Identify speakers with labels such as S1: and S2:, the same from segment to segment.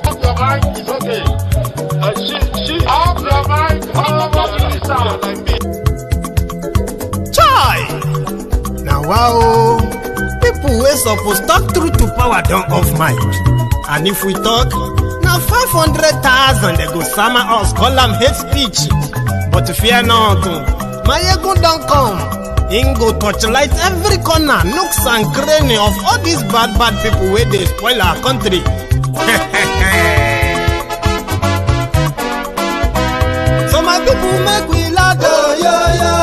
S1: Off your mind is okay. She off your mind.
S2: Chai! Now wow, people wey suppose talk truth to power don't off mind. And if we talk, now 500,000 they go summer us, call them hate speech. But fear not, Mayegun don't come. Him go torchlight every corner, nooks and cranny of all these bad people where they spoil our country. So my people make we laugh, oh yo yo.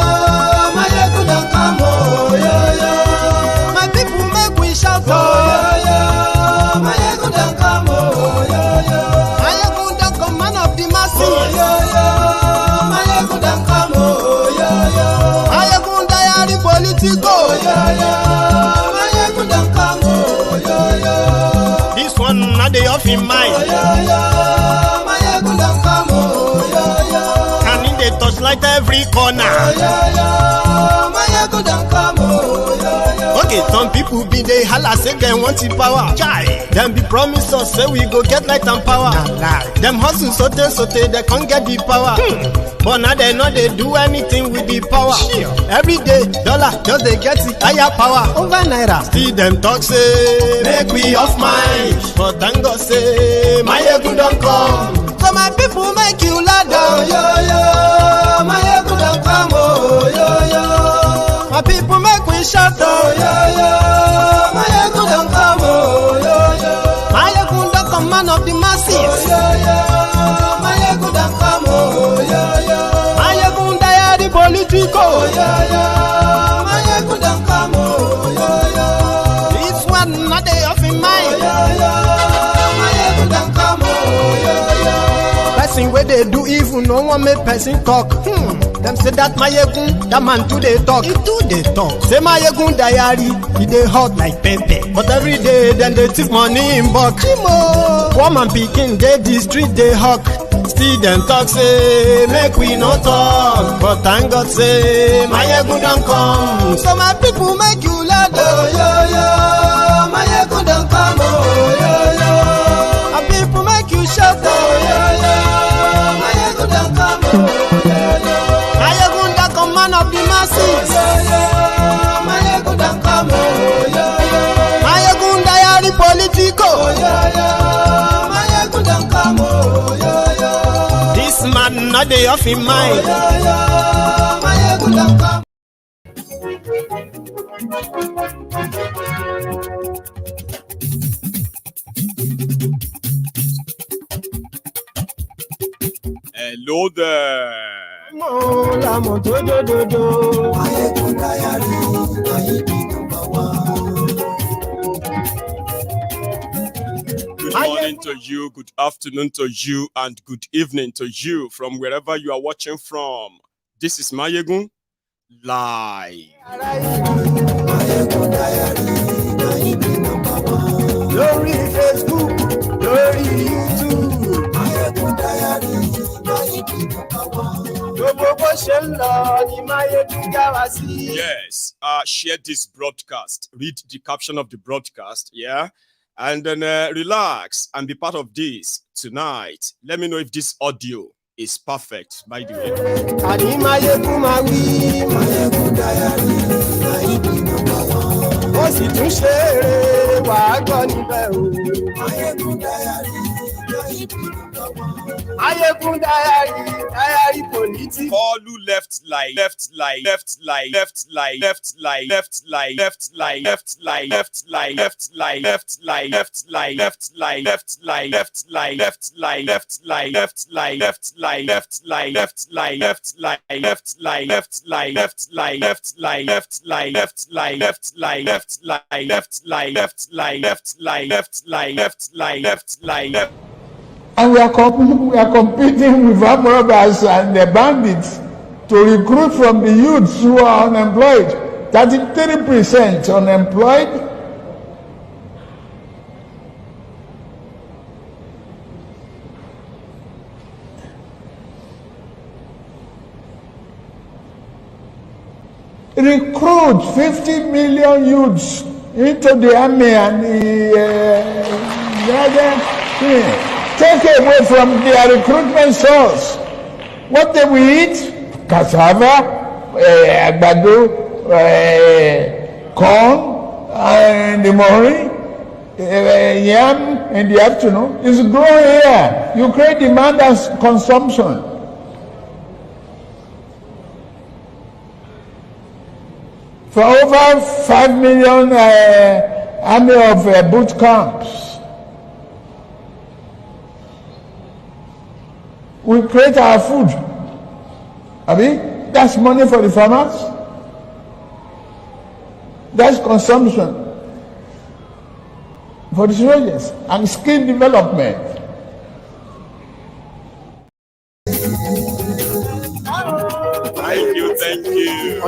S2: Mayegun don't come, oh yo yo. My people make we shout, oh yo yo. Mayegun don't come, oh yo yo. Mayegun don't come, man of the masses, oh yo yo. Mayegun don't come, oh yo yo. Mayegun diary politico, oh yo yo. Mayegun don't come, oh yo yo. This one not the off in mind, oh yo yo. Mayegun don't come, oh yo yo. And in the touchlight every corner, oh yo yo. Mayegun don't come, oh yo yo. Okay, some people be they holla say they want the power. Chai, them be promise us say we go get light and power. Them hustle sote they can't get the power. But now they know they do anything with the power. Every day, dollar just they get the higher power over naira. Still them talk say make we off mind. But thank God say Mayegun don't come. So my people make you lie down, yo yo. Mayegun don't come, oh yo yo. My people make we shout, oh yo yo. Mayegun don't come, oh yo yo. Mayegun don't come, man of the masses, oh yo yo. Mayegun don't come, oh yo yo. Mayegun diary politico, oh yo yo. Mayegun don't come, oh yo yo. This one not they off in mind, oh yo yo. Mayegun don't come, oh yo yo. Person where they do evil, no one make person talk. Them say that Mayegun, that man too they talk. He too they talk. Say Mayegun diary, he they hot like pepper. But every day then they take money in bulk. Woman picking, they the street they hawk. Still them talk say make we no talk. But thank God say Mayegun don't come. So my people make you laugh, oh yo yo. Mayegun don't come, oh yo yo. My people make you shout, oh yo yo. Mayegun don't come, oh yo yo. Mayegun don't come, man of the masses, oh yo yo. Mayegun don't come, oh yo yo. Mayegun diary politico, oh yo yo. Mayegun don't come, oh yo yo. This man not the off in mind, oh yo yo. Mayegun don't come.
S3: Hello there. Good morning to you, good afternoon to you, and good evening to you from wherever you are watching from. This is Mayegun live.
S2: Glory Facebook, glory YouTube.
S3: Yes, share this broadcast, read the caption of the broadcast, yeah, and then relax and be part of this tonight. Let me know if this audio is perfect, by the way.
S2: Mayegun diary politics.
S3: All who left lie.
S4: And we are competing with armed robbers and the bandits to recruit from the youths who are unemployed. 33% unemployed. Recruit 50 million youths into the army and the other thing. take away from their recruitment source. What they will eat? Cassava, agbado, corn, and the morning, yam in the afternoon. It's growing here. You create demand and consumption. For over 5 million army of boot camps, we create our food. Abi, that's money for the farmers. That's consumption for the soldiers and skill development.
S3: Thank you, thank you.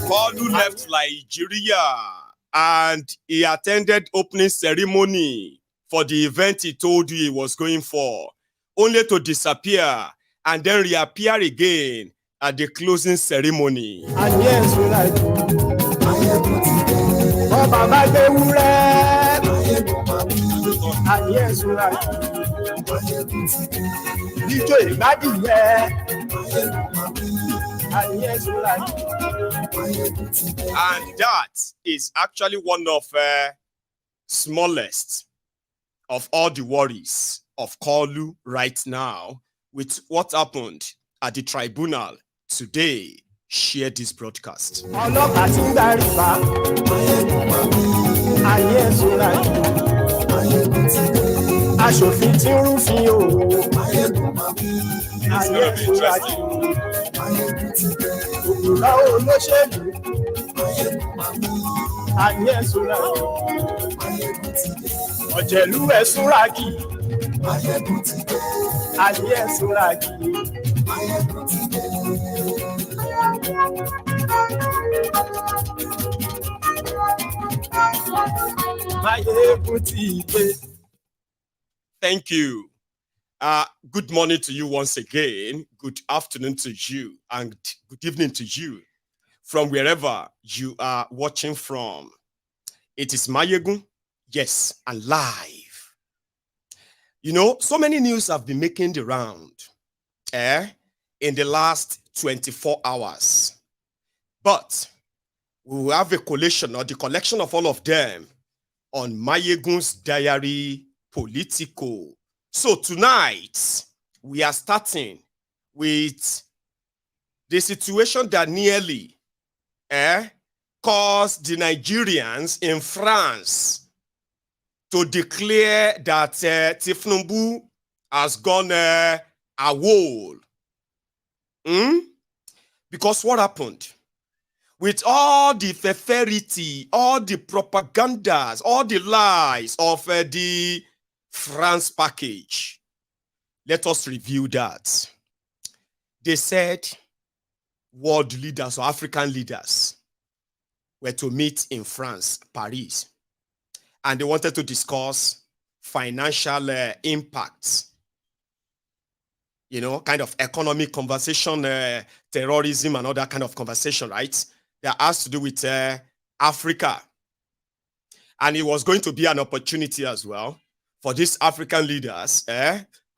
S3: Kalu left Nigeria and he attended opening ceremony for the event he told you he was going for, only to disappear and then reappear again at the closing ceremony.
S2: And yes, we like and yes, we like and yes, we like.
S3: And that is actually one of smallest of all the worries of Kalu right now with what happened at the tribunal today. Share this broadcast.
S2: Aṣòfin tí ń rúfin o.
S3: It's going to be interesting.
S2: Òkúra olóṣèlú. Ayé ẹ̀sùnra. Ọ̀jẹ̀lú ẹ̀sùnra kì. Ayé ẹ̀sùnra kì.
S3: Thank you. Good morning to you once again. Good afternoon to you and good evening to you from wherever you are watching from. It is Mayegun, yes, and live. You know, so many news have been making the round in the last 24 hours. But we will have a collation or the collection of all of them on Mayegun's Diary Politico. So tonight, we are starting with the situation that nearly caused the Nigerians in France to declare that Tinubu has gone AWOL. Because what happened? With all the favority, all the propagandas, all the lies of the France package, let us review that. They said world leaders or African leaders were to meet in France, Paris, and they wanted to discuss financial impacts, you know, kind of economic conversation, terrorism and all that kind of conversation, right? That has to do with Africa. And it was going to be an opportunity as well for these African leaders,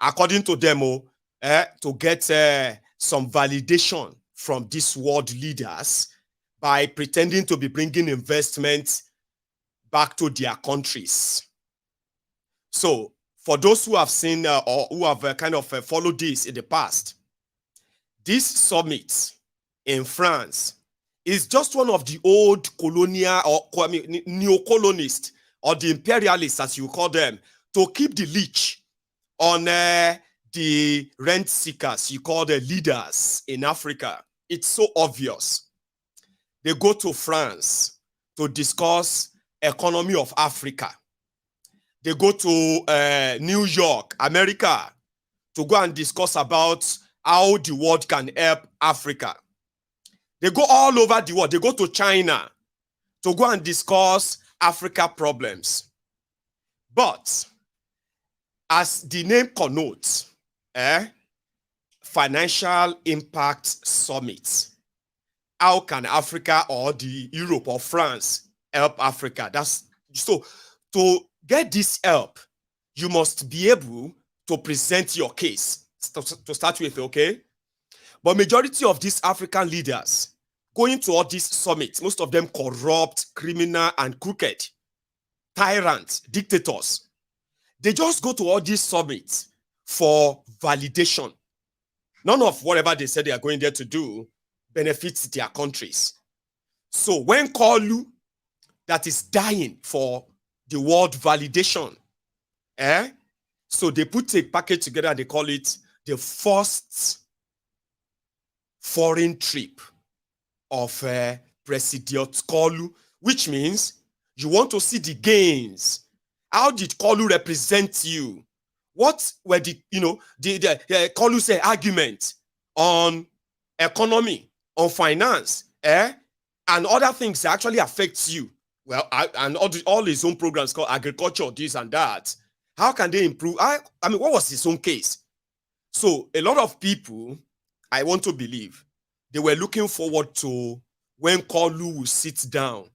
S3: according to them, to get some validation from these world leaders by pretending to be bringing investment back to their countries. So, for those who have seen or who have kind of followed this in the past, this summit in France is just one of the old colonial or neo-colonists or the imperialists, as you call them, to keep the leech on the rent seekers, you call the leaders in Africa. It's so obvious. They go to France to discuss economy of Africa. They go to New York, America, to go and discuss about how the world can help Africa. They go all over the world. They go to China to go and discuss Africa problems. But as the name connotes, financial impact summit. How can Africa or the Europe or France help Africa? That's so to get this help, you must be able to present your case to start with, okay? But majority of these African leaders going to all these summits, most of them corrupt, criminal, and crooked, tyrants, dictators. They just go to all these summits for validation. None of whatever they said they are going there to do benefits their countries. So when Kolu, that is dying for the world validation, so they put a package together and they call it the first foreign trip of President Kolu, which means you want to see the gains. How did Kolu represent you? What were the Kolu's argument on economy, on finance, and other things that actually affects you? Well, and all his own programs called agriculture, this and that. How can they improve? I mean, what was his own case? So a lot of people, I want to believe, they were looking forward to when Kolu will sit down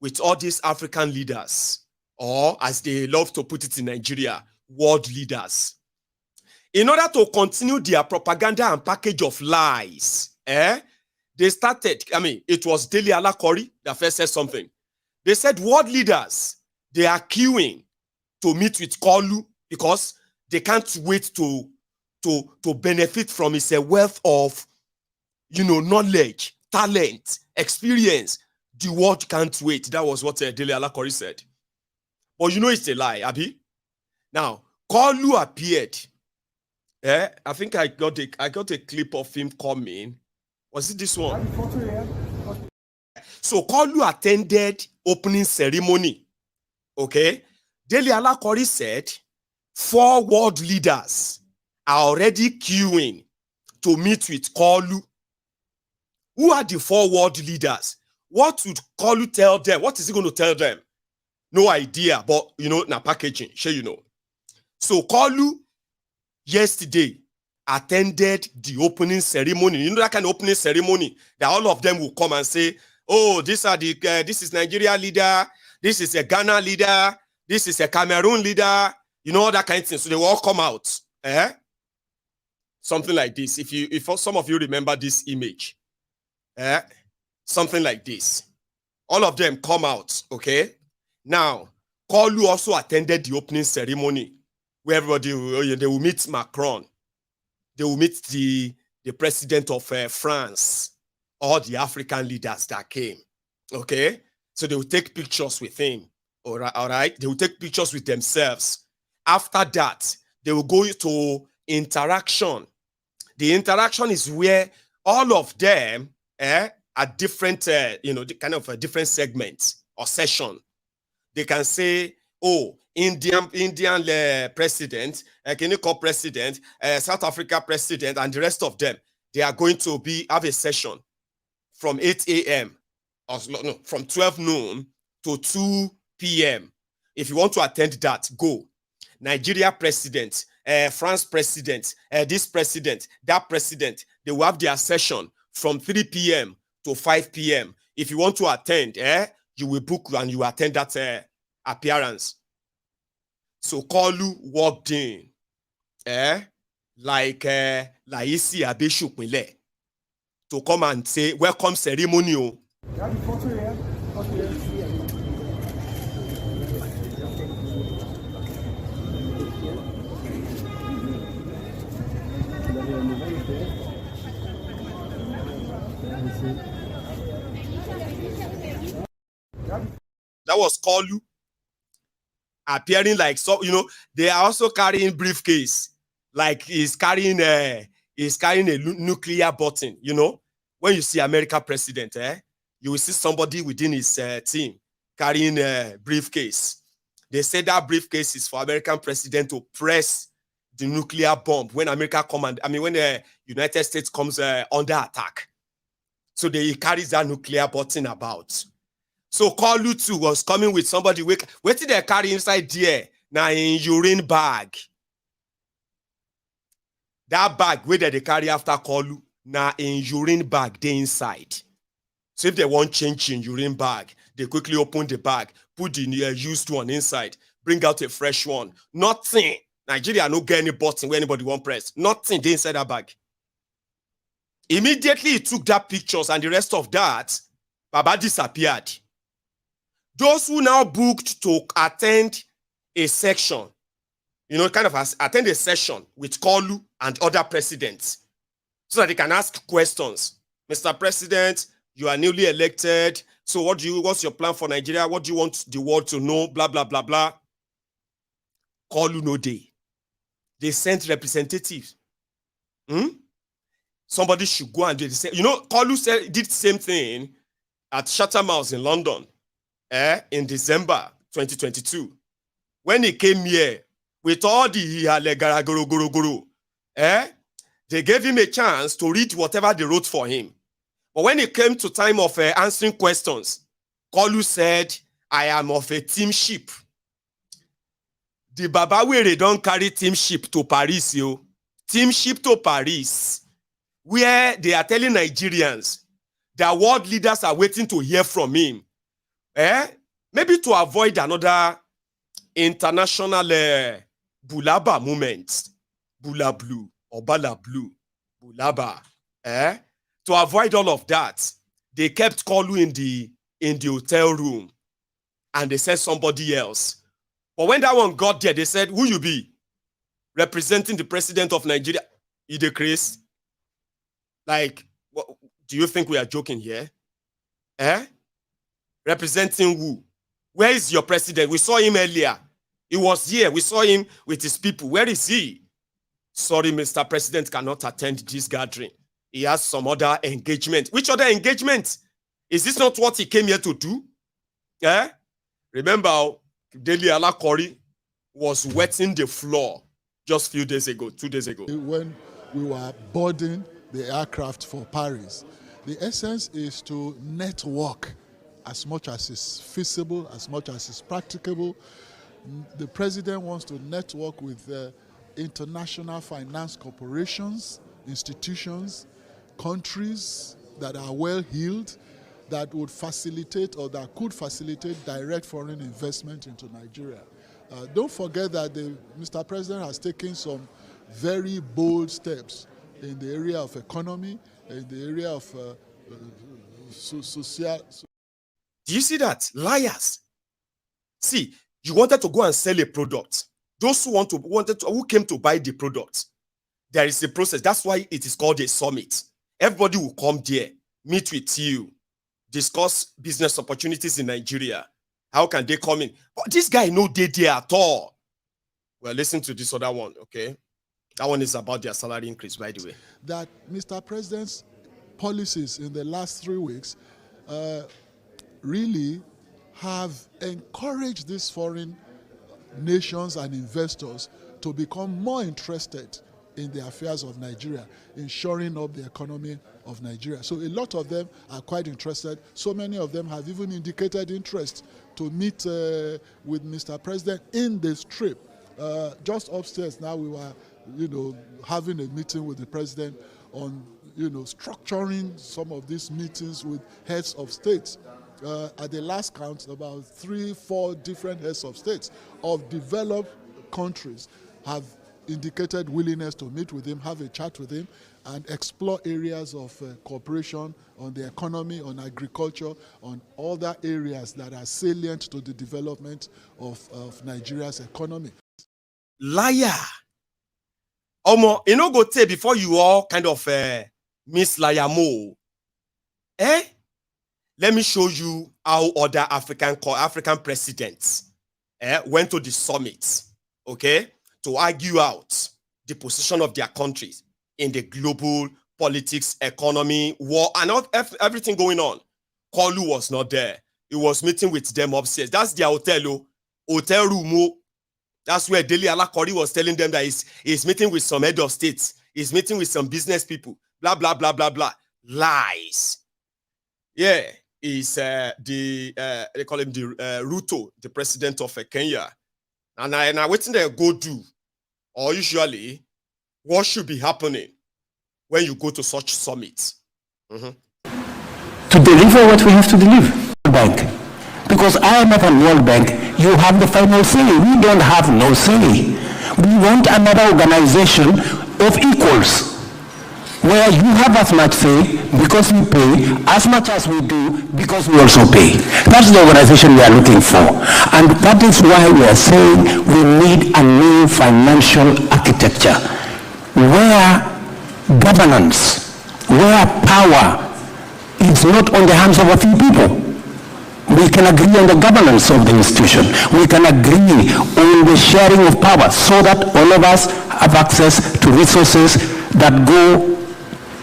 S3: with all these African leaders, or as they love to put it in Nigeria, world leaders, in order to continue their propaganda and package of lies. They started, I mean, it was Dele Alakori that first said something. They said world leaders, they are queuing to meet with Kolu because they can't wait to benefit from his wealth of, knowledge, talent, experience. The world can't wait. That was what Dele Alakori said. But it's a lie, Abi. Now, Kolu appeared. I think I got a clip of him coming. Was it this one? So Kolu attended opening ceremony. Okay? Dele Alakori said 4 world leaders are already queuing to meet with Kolu. Who are the 4 world leaders? What would Kolu tell them? What is he going to tell them? No idea, but na packaging, sure So Kolu yesterday attended the opening ceremony. That kind of opening ceremony that all of them will come and say, oh, this is Nigeria leader, this is a Ghana leader, this is a Cameroon leader, all that kind of thing. So they will all come out. Something like this. If some of you remember this image, something like this. All of them come out, okay? Now, Kolu also attended the opening ceremony where everybody, they will meet Macron. They will meet the president of France, all the African leaders that came, okay? So they will take pictures with him, all right? They will take pictures with themselves. After that, they will go to interaction. The interaction is where all of them are different, kind of a different segment or session. They can say, oh, Indian president, Guinea president, South Africa president, and the rest of them, they are going to have a session from 8 a.m. or no, from 12 noon to 2 p.m. If you want to attend that, go. Nigeria president, France president, this president, that president, they will have their session from 3 p.m. to 5 p.m. If you want to attend, you will book and you attend that appearance. So Kolu walked in, like Laisi Abeshupinle, to come and say, welcome ceremony. That was Kolu appearing like, so they are also carrying briefcase, like he's carrying a nuclear button. When you see American president, you will see somebody within his team carrying a briefcase. They say that briefcase is for American president to press the nuclear bomb when America when the United States comes under attack. So he carries that nuclear button about. So Kolu too was coming with somebody. What did they carry inside there? Now in urine bag. That bag where they carry after Kolu, now in urine bag they inside. So if they want change in urine bag, they quickly open the bag, put the used one inside, bring out a fresh one. Nothing. Nigeria no get any button where anybody won't press. Nothing they inside that bag. Immediately he took that pictures and the rest of that, Baba disappeared. Those who now booked to attend a section, kind of attend a session with Kolu and other presidents so that they can ask questions. Mr. President, you are newly elected. So what's your plan for Nigeria? What do you want the world to know? Blah, blah, blah, blah. Kolu no day. They sent representatives. Somebody should go and do the same. Kolu did the same thing at Chatham House in London in December 2022. When he came here with all the they gave him a chance to read whatever they wrote for him. But when it came to time of answering questions, Kolu said, I am of a TEAMSHIP. The Baba Were don't carry TEAMSHIP to Paris, yo. TEAMSHIP to Paris, where they are telling Nigerians that world leaders are waiting to hear from him. Maybe to avoid another international Bulaba moment. Bula Blue or Bala Blue. Bulaba. To avoid all of that, they kept Kolu in the hotel room and they said somebody else. But when that one got there, they said, who you be? Representing the president of Nigeria. You decrease. Like, what, do you think we are joking here? Representing who? Where is your president? We saw him earlier. He was here. We saw him with his people. Where is he? Sorry, Mr. President cannot attend this gathering. He has some other engagement. Which other engagement? Is this not what he came here to do? Remember, Dele Alakori was wetting the floor just a few days ago, 2 days ago.
S5: When we were boarding the aircraft for Paris, the essence is to network as much as is feasible, as much as is practicable. The president wants to network with international finance corporations, institutions, countries that are well-heeled, that would facilitate or that could facilitate direct foreign investment into Nigeria. Don't forget that Mr. President has taken some very bold steps in the area of economy, in the area of social.
S3: Do you see that? Liars. See, you wanted to go and sell a product. Those who came to buy the product, there is a process. That's why it is called a summit. Everybody will come there, meet with you, discuss business opportunities in Nigeria. How can they come in? But this guy no dey there at all. Well, listen to this other one, okay? That one is about their salary increase, by the way.
S5: That Mr. President's policies in the last 3 weeks really have encouraged these foreign nations and investors to become more interested in the affairs of Nigeria, in shoring up the economy of Nigeria. So a lot of them are quite interested. So many of them have even indicated interest to meet with Mr. President in this trip. Just upstairs now we were, having a meeting with the President on, structuring some of these meetings with heads of states. At the last count, about 3-4 different heads of states of developed countries have indicated willingness to meet with him, have a chat with him, and explore areas of cooperation on the economy, on agriculture, on other areas that are salient to the development of Nigeria's economy.
S3: Liar. Omo, go take before you all kind of miss liar mo. Let me show you how other African presidents went to the summit, okay, to argue out the position of their countries in the global politics, economy, war, and everything going on. Kolu was not there. He was meeting with them upstairs. That's their hotel room. That's where Dele Alakori was telling them that he's meeting with some head of states. He's meeting with some business people. Blah, blah, blah, blah, blah. Lies. Yeah, he's they call him the Ruto, the president of Kenya. And I waiting there go do, or usually, what should be happening when you go to such summits?
S6: To deliver what we have to deliver. Bank. Because because IMF and World Bank, you have the final say. We don't have no say. We want another organization of equals, where you have as much say because we pay, as much as we do because we also pay. That's the organization we are looking for. And that is why we are saying we need a new financial architecture, where governance, where power is not on the hands of a few people. We can agree on the governance of the institution. We can agree on the sharing of power so that all of us have access to resources that go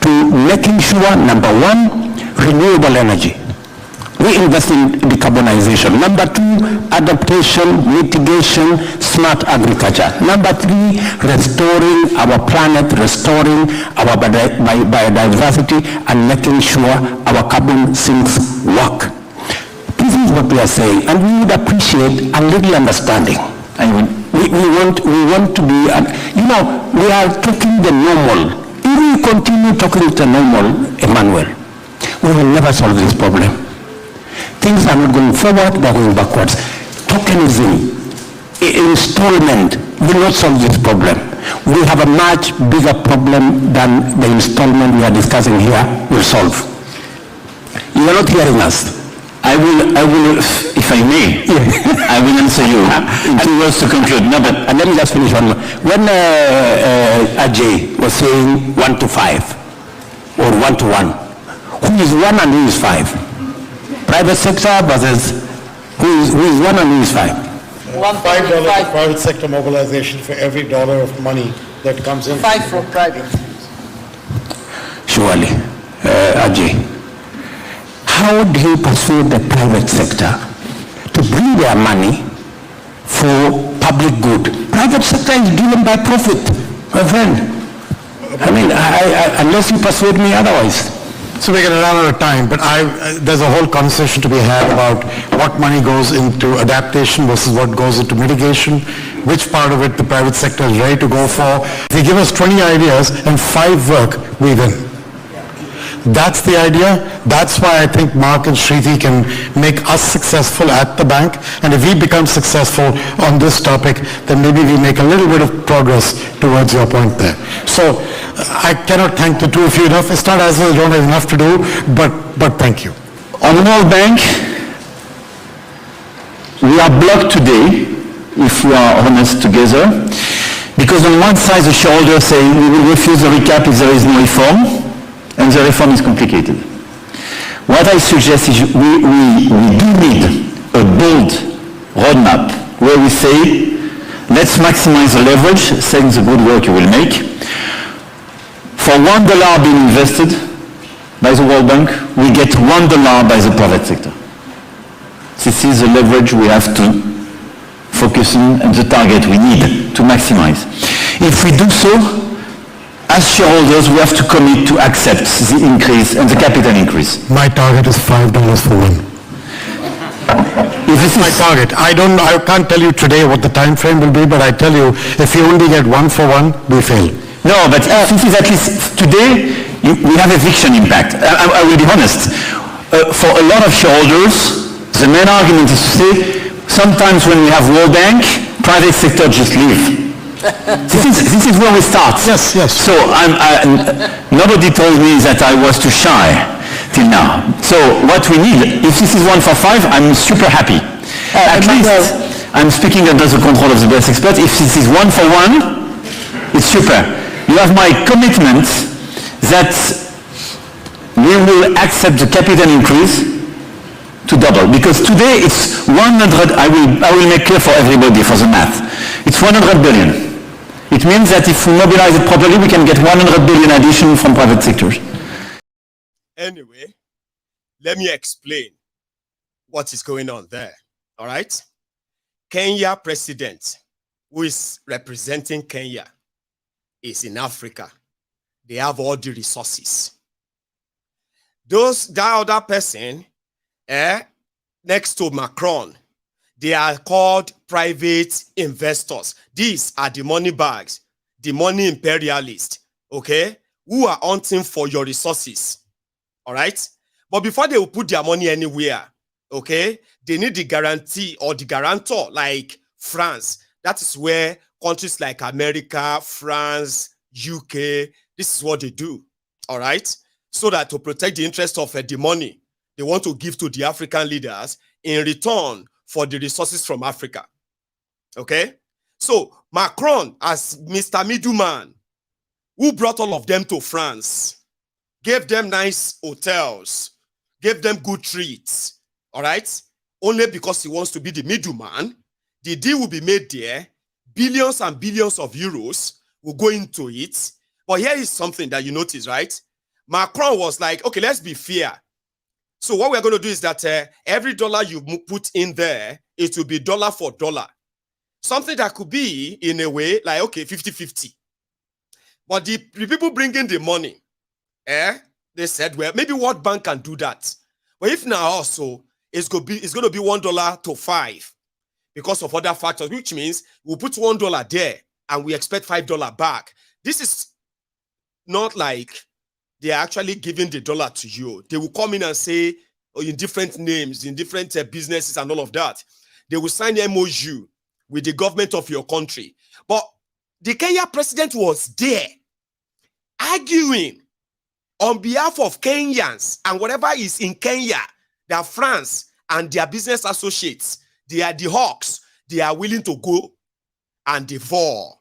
S6: to making sure, number one, renewable energy. We invest in decarbonization. Number two, adaptation, mitigation, smart agriculture. Number three, restoring our planet, restoring our biodiversity, and making sure our carbon sinks work. This is what we are saying, and we would appreciate a little understanding. I mean, we want to be, we are talking the normal. If we continue talking the normal, Emmanuel, we will never solve this problem. Things are not going forward, they are going backwards. Tokenism, installment will not solve this problem. We have a much bigger problem than the installment we are discussing here will solve. You are not hearing us.
S7: I will, if I may, I will answer you in 2 words to conclude. No, but
S6: and let me just finish one more. When Ajay was saying 1 to 5 or 1 to 1, who is 1 and who is 5? Private sector versus who is 1 and who is 5?
S8: $5 of private sector mobilization for every dollar of money that comes in.
S2: 5 for private.
S6: Surely, Ajay. How do you persuade the private sector to bring their money for public good? Private sector is driven by profit, my friend. I mean, unless you persuade me otherwise.
S8: So we're going to run out of time, but there's a whole conversation to be had about what money goes into adaptation versus what goes into mitigation, which part of it the private sector is ready to go for. If you give us 20 ideas and 5 work, we win. That's the idea. That's why I think Mark and Shriti can make us successful at the bank. And if we become successful on this topic, then maybe we make a little bit of progress towards your point there. So I cannot thank the two of you enough. It's not as though I don't have enough to do, but thank you.
S7: on World Bank, we are blocked today, if we are honest together, because on one side the shareholders say we will refuse the recap if there is no reform, and the reform is complicated. What I suggest is we do need a bold roadmap where we say, let's maximize the leverage, saying the good work you will make. For $1 being invested by the World Bank, we get $1 by the private sector. This is the leverage we have to focus on and the target we need to maximize. If we do so, as shareholders, we have to commit to accept the increase and the capital increase.
S8: My target is $5 for one. If this is my target, I can't tell you today what the time frame will be, but I tell you, if you only get 1 for 1, we fail.
S7: No, but this is at least today, we have eviction impact. I will be honest. For a lot of shareholders, the main argument is to say, sometimes when we have World Bank, private sector just leave. This is where we start.
S8: Yes, yes.
S7: So nobody told me that I was too shy till now. So what we need, if this is 1 for 5, I'm super happy. At least I'm speaking under the control of the best expert. If this is 1 for 1, it's super. You have my commitment that we will accept the capital increase to double. Because today it's 100, I will make clear for everybody for the math. It's 100 billion. It means that if we mobilize it properly, we can get 100 billion addition from private sectors.
S3: Anyway, let me explain what is going on there. All right? Kenya president, who is representing Kenya, is in Africa. They have all the resources. That other person, next to Macron, they are called private investors. These are the money bags, the money imperialists, okay, who are hunting for your resources, all right? But before they will put their money anywhere, okay, they need the guarantee or the guarantor like France. That is where countries like America, France, UK, this is what they do, all right? So that to protect the interest of the money they want to give to the African leaders in return for the resources from Africa, okay? So Macron, as Mr. Middleman, who brought all of them to France, gave them nice hotels, gave them good treats, all right? Only because he wants to be the middleman, the deal will be made there, billions and billions of euros will go into it. But here is something that you notice, right? Macron was like, okay, let's be fair. So what we're going to do is that every dollar you put in there, it will be dollar for dollar. Something that could be, in a way, like, okay, 50-50. But the people bringing the money, they said, well, maybe World Bank can do that. But if now also, it's going to be $1 to 5 because of other factors, which means we'll put $1 there and we expect $5 back. This is not like they are actually giving the dollar to you. They will come in and say, oh, in different names, in different businesses and all of that. They will sign MOU with the government of your country. But the Kenya president was there arguing on behalf of Kenyans and whatever is in Kenya, that France and their business associates, they are the hawks, they are willing to go and devour.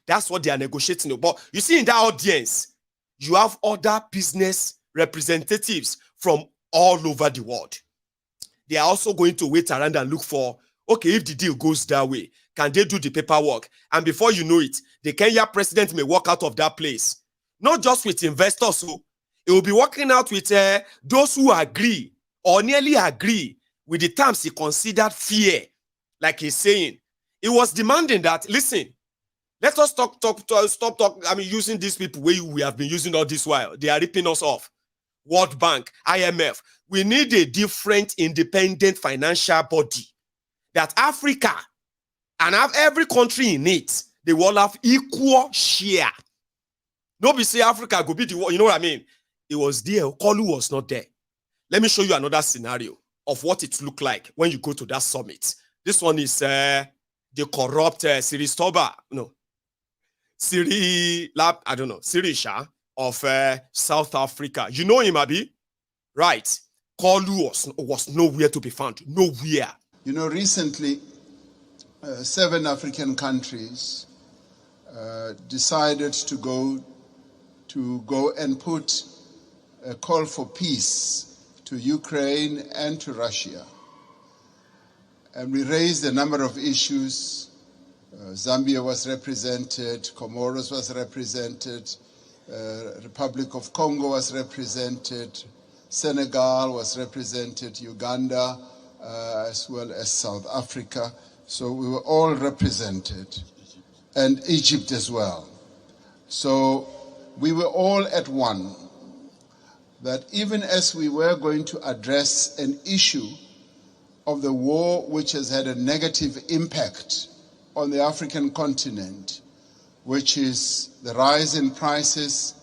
S3: That's what they are negotiating about. You see, in that audience, you have other business representatives from all over the world. They are also going to wait around and look for, okay, if the deal goes that way, can they do the paperwork? And before you know it, the Kenya president may walk out of that place. Not just with investors, so it will be working out with those who agree or nearly agree with the terms he considered fair. Like he's saying, he was demanding that, listen, let us stop talking. I mean, using these people we have been using all this while. They are ripping us off. World Bank, IMF. We need a different independent financial body that Africa and have every country in it, they will have equal share. Nobody say Africa go be the one, you know what I mean? It was there, Kolu was not there. Let me show you another scenario of what it looked like when you go to that summit. This one is the corrupt Sirisha of South Africa. You know him, Abi? Right. Kolu was nowhere to be found. Nowhere.
S9: You know, recently, 7 African countries decided to go and put a call for peace to Ukraine and to Russia. And we raised a number of issues. Zambia was represented, Comoros was represented, Republic of Congo was represented, Senegal was represented, Uganda, as well as South Africa. So we were all represented, and Egypt as well. So we were all at one, that even as we were going to address an issue of the war which has had a negative impact on the African continent, which is the rise in prices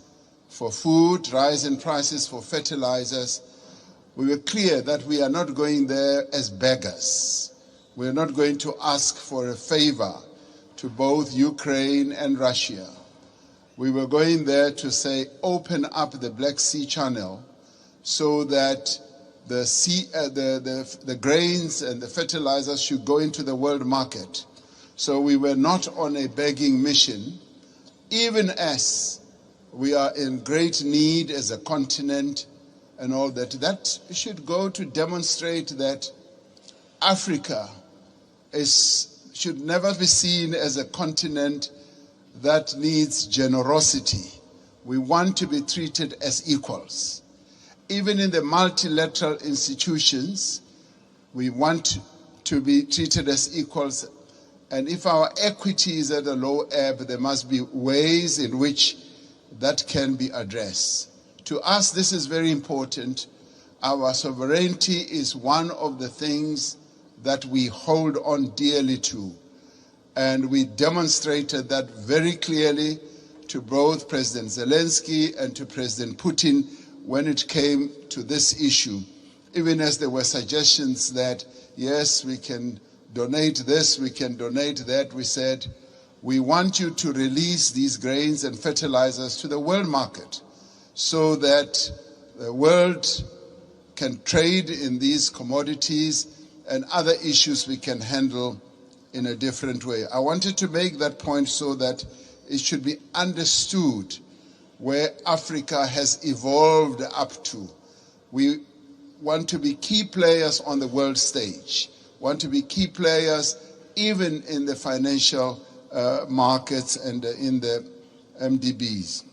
S9: for food, rise in prices for fertilizers, we were clear that we are not going there as beggars. We are not going to ask for a favor to both Ukraine and Russia. We were going there to say, open up the Black Sea Channel so that the grains and the fertilizers should go into the world market. So we were not on a begging mission, even as we are in great need as a continent and all that. That should go to demonstrate that Africa should never be seen as a continent that needs generosity. We want to be treated as equals. Even in the multilateral institutions, we want to be treated as equals. And if our equity is at a low ebb, there must be ways in which that can be addressed. To us, this is very important. Our sovereignty is one of the things that we hold on dearly to. And we demonstrated that very clearly to both President Zelensky and to President Putin when it came to this issue. even as there were suggestions that, yes, we can donate this, we can donate that, we said, we want you to release these grains and fertilizers to the world market so that the world can trade in these commodities and other issues we can handle in a different way. I wanted to make that point so that it should be understood where Africa has evolved up to. We want to be key players on the world stage, want to be key players even in the financial markets and in the MDBs.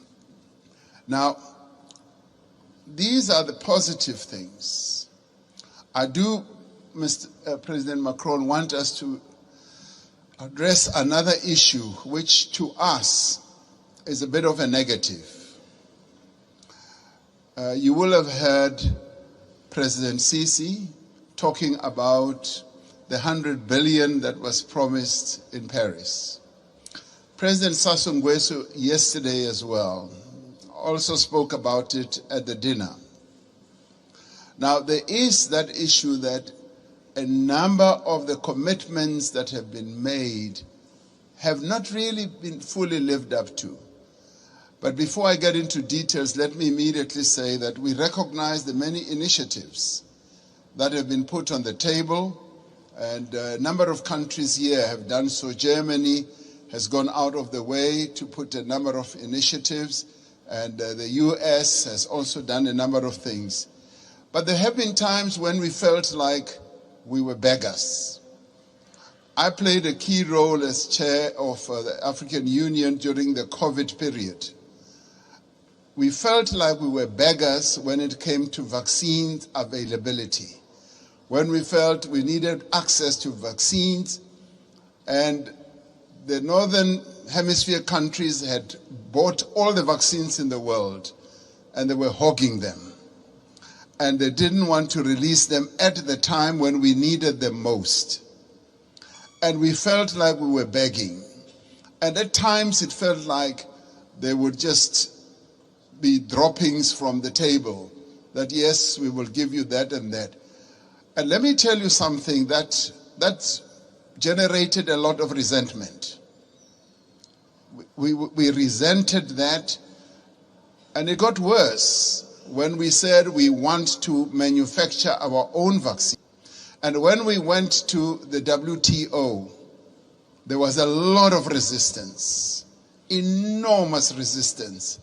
S9: Now, these are the positive things. I do, Mr. President Macron, want us to address another issue which to us is a bit of a negative. You will have heard President Sisi talking about the 100 billion that was promised in Paris. President Sassou Nguesso yesterday as well also spoke about it at the dinner. Now there is that issue that a number of the commitments that have been made have not really been fully lived up to. But before I get into details, let me immediately say that we recognize the many initiatives that have been put on the table, and a number of countries here have done so. Germany has gone out of the way to put a number of initiatives, and the US has also done a number of things. But there have been times when we felt like we were beggars. I played a key role as chair of the African Union during the COVID period. We felt like we were beggars when it came to vaccine availability, when we felt we needed access to vaccines, and the Northern Hemisphere countries had bought all the vaccines in the world, and they were hogging them. And they didn't want to release them at the time when we needed them most. And we felt like we were begging. And at times it felt like they would just be droppings from the table, that yes, we will give you that and that. And let me tell you something that generated a lot of resentment. We resented that, and it got worse when we said we want to manufacture our own vaccine. And when we went to the WTO, there was a lot of resistance, enormous resistance.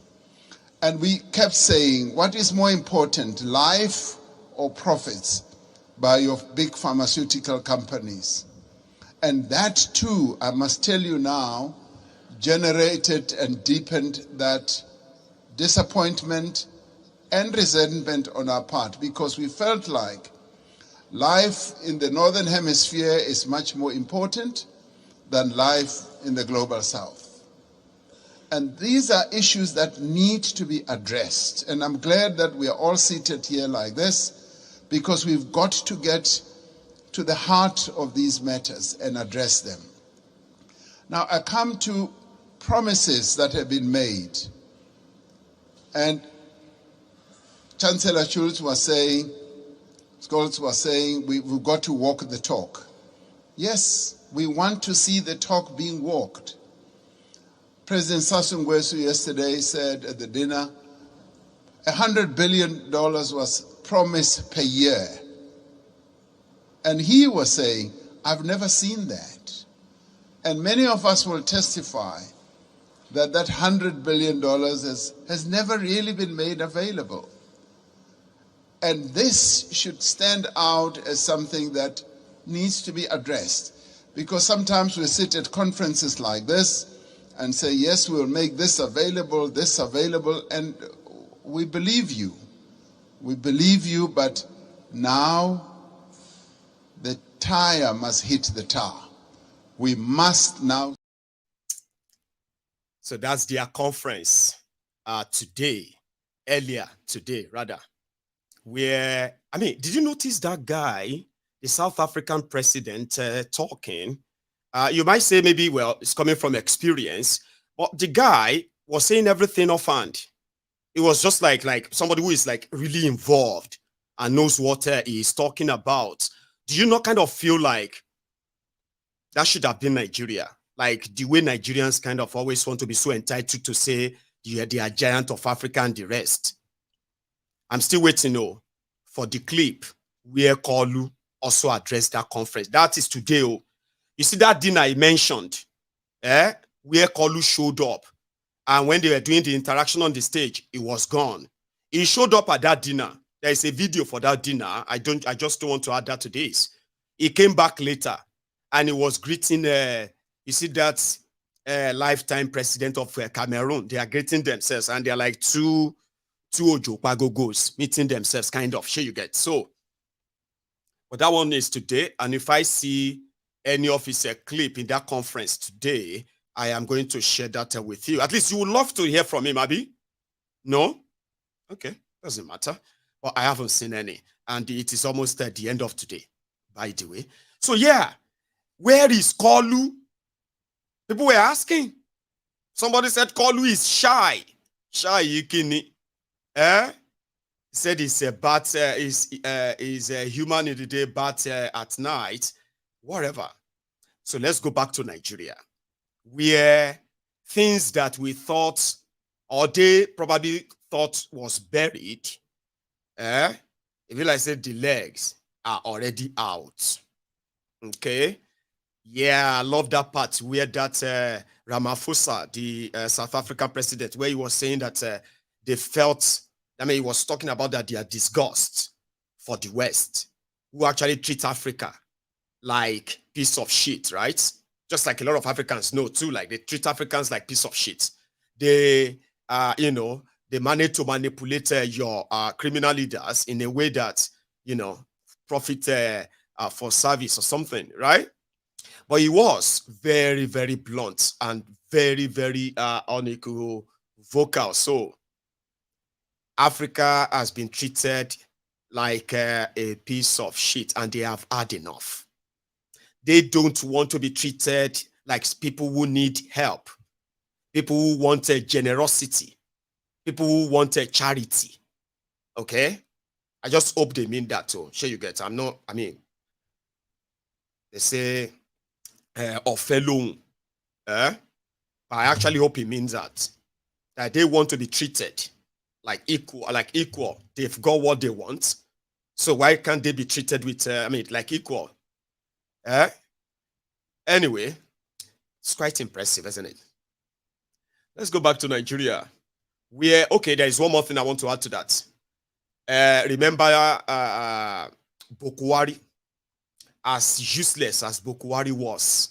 S9: And we kept saying, what is more important, life or profits by your big pharmaceutical companies? And that too, I must tell you now, generated and deepened that disappointment and resentment on our part, because we felt like life in the Northern Hemisphere is much more important than life in the global South. And these are issues that need to be addressed. And I'm glad that we are all seated here like this, because we've got to get to the heart of these matters and address them. Now I come to promises that have been made. And Chancellor Scholz was saying, we've got to walk the talk. Yes, we want to see the talk being walked. President Sassou Nguesso yesterday said at the dinner, $100 billion was promised per year. And he was saying, I've never seen that. And many of us will testify that that $100 billion has never really been made available. And this should stand out as something that needs to be addressed. Because sometimes we sit at conferences like this and say, yes, we'll make this available, and we believe you. We believe you, but now the tire must hit the tar. We must now.
S3: So that's their conference earlier today, where, I mean, did you notice that guy, the South African president, talking? You might say maybe, well, it's coming from experience, but the guy was saying everything offhand. It was just like somebody who is like really involved. and knows what he is talking about, do you not kind of feel like that should have been Nigeria? Like the way Nigerians kind of always want to be so entitled to say they are giant of Africa and the rest. I'm still waiting for the clip where Kolu also addressed that conference. That is today. You see that dinner I mentioned, where Kolu showed up, and when they were doing the interaction on the stage, he was gone. He showed up at that dinner. There is a video for that dinner. I just don't want to add that to this. He came back later, and he was greeting. You see that lifetime president of Cameroon. They are greeting themselves, and they are like two Ojopagogos meeting themselves, kind of. Sure, you get so. But that one is today, and if I see any of his clip in that conference today, I am going to share that with you. At least you would love to hear from him, Abi? No? Okay, doesn't matter. But I haven't seen any, and it is almost at the end of today, by the way. So yeah, where is Kolu? People were asking. Somebody said Kolu is shy. Shy Ikini. Said he's a bat, is a human in the day, bat at night, whatever. So let's go back to Nigeria, where things that we thought, or they probably thought was buried, if I said the legs are already out. Okay. Yeah, I love that part where that Ramaphosa, the South African president, where he was saying that they felt, he was talking about that they are disgust for the West, who actually treat Africa like piece of shit, right? Just like a lot of Africans know too, like they treat Africans like piece of shit. They, they manage to manipulate your criminal leaders in a way that, profit for service or something, right? But he was very, very blunt and very, very unequivocal. So Africa has been treated like a piece of shit, and they have had enough. They don't want to be treated like people who need help, people who want generosity, people who want charity. Okay? I just hope they mean that too. Sure you get. They say fellow. I actually hope he means that they want to be treated like equal. They've got what they want. So why can't they be treated with, like equal? Anyway, it's quite impressive, isn't it? Let's go back to Nigeria. There is one more thing I want to add to that. Remember Bokwari, as useless as Bokwari was,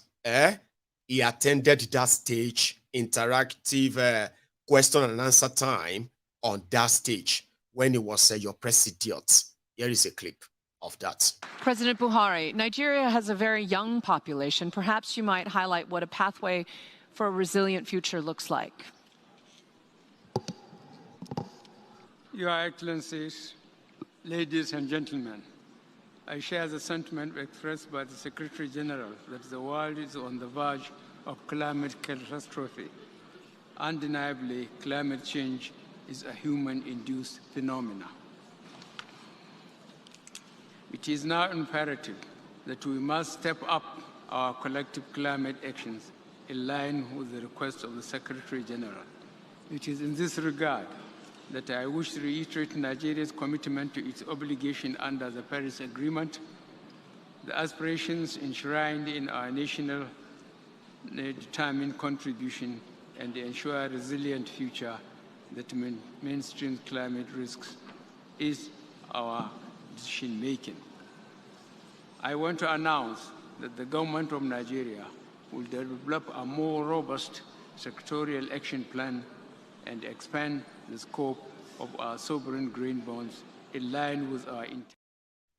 S3: he attended that stage, interactive question and answer time on that stage when he was your president. Here is a clip of that.
S10: President Buhari, Nigeria has a very young population. Perhaps you might highlight what a pathway for a resilient future looks like.
S11: Your Excellencies, ladies and gentlemen, I share the sentiment expressed by the Secretary General that the world is on the verge of climate catastrophe. Undeniably, climate change is a human-induced phenomenon. It is now imperative that we must step up our collective climate actions in line with the request of the Secretary General. It is in this regard that I wish to reiterate Nigeria's commitment to its obligation under the Paris Agreement, the aspirations enshrined in our national determined contribution, and ensure a resilient future that mainstream climate risks is our decision-making. I want to announce that the government of Nigeria will develop a more robust sectorial action plan and expand the scope of our sovereign green bonds in line with our intent.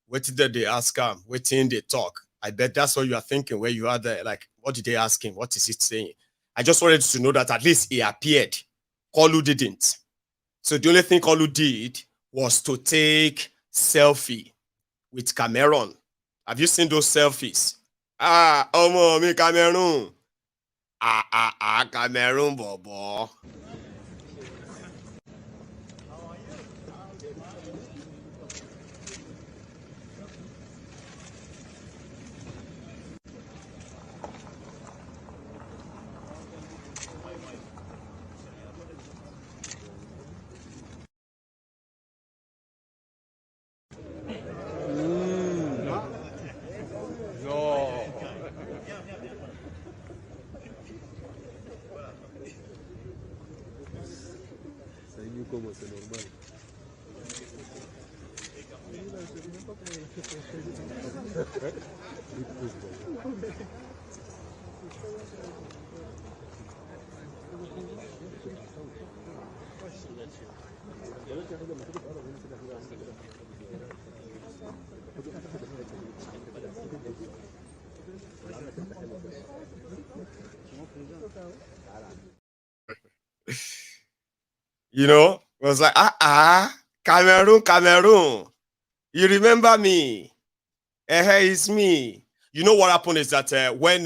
S3: What did they ask him? What did they talk? I bet that's what you are thinking where you are there. Like, what did they ask him? What is it saying? I just wanted to know that at least he appeared. Kolu didn't. So the only thing Kolu did was to take selfie with Cameroon. Have you seen those selfies? Me Cameroon. Cameroon, bobo. You know, it was like, Cameroon. You remember me? It's me. You know what happened is that when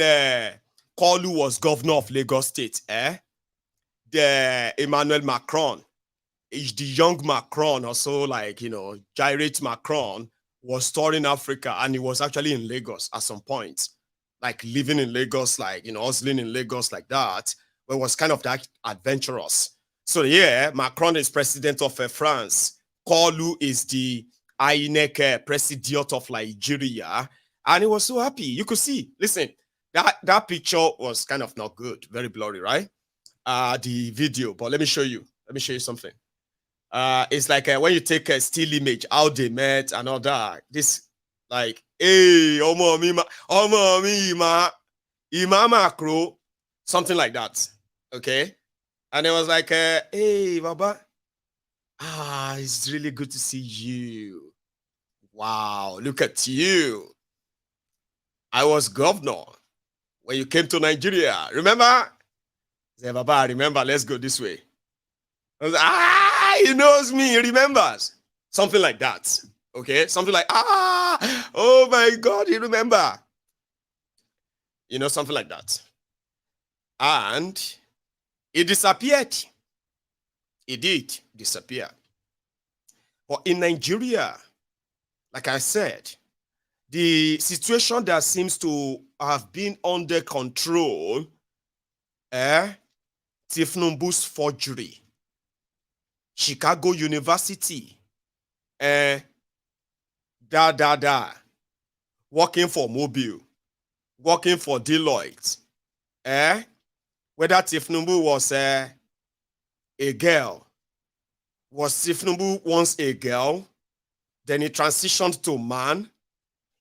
S3: Kolu was governor of Lagos State, the Emmanuel Macron, the young Macron, also like, you know, gyrate Macron, was touring Africa, and he was actually in Lagos at some point, like living in Lagos, like, you know, hustling in Lagos like that, but it was kind of that adventurous. So yeah, Macron is president of France. Kolu is the INEC president of Nigeria, and he was so happy. You could see, listen, that picture was kind of not good, very blurry, right? The video, but let me show you something. It's like when you take a still image, how they met and all that. This, like, hey, macro, something like that. Okay, and it was like, hey, Baba, it's really good to see you. Wow, look at you. I was governor when you came to Nigeria. Remember? I said, Baba, I remember. Let's go this way. I was like, he knows me. He remembers. Something like that. Okay? Something like, oh my God, he remember. You know, something like that. And it disappeared. It did disappear. But in Nigeria, like I said, the situation that seems to have been under control, Tinubu's forgery, Chicago University, working for Mobile, working for Delloitte, whether Tinubu was a girl, was Tinubu once a girl, then he transitioned to man.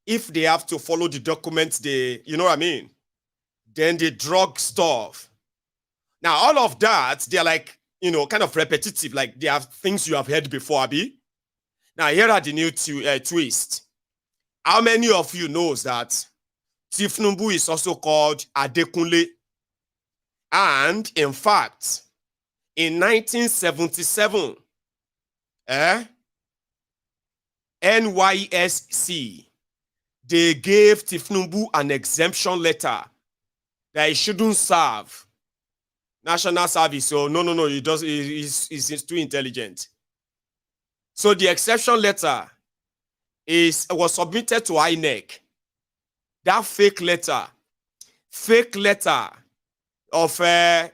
S3: If they have to follow the documents, you know what I mean? Then the drug stuff. Now, all of that, they're like, you know, kind of repetitive, like they are things you have heard before, Abi. Now, here are the new twist. How many of you knows that Tinubu is also called Adekunle? And in fact, in 1977, NYSC, they gave Tinubu an exemption letter that he shouldn't serve national service. So no, he's too intelligent. So the exception letter was submitted to INEC. That fake letter of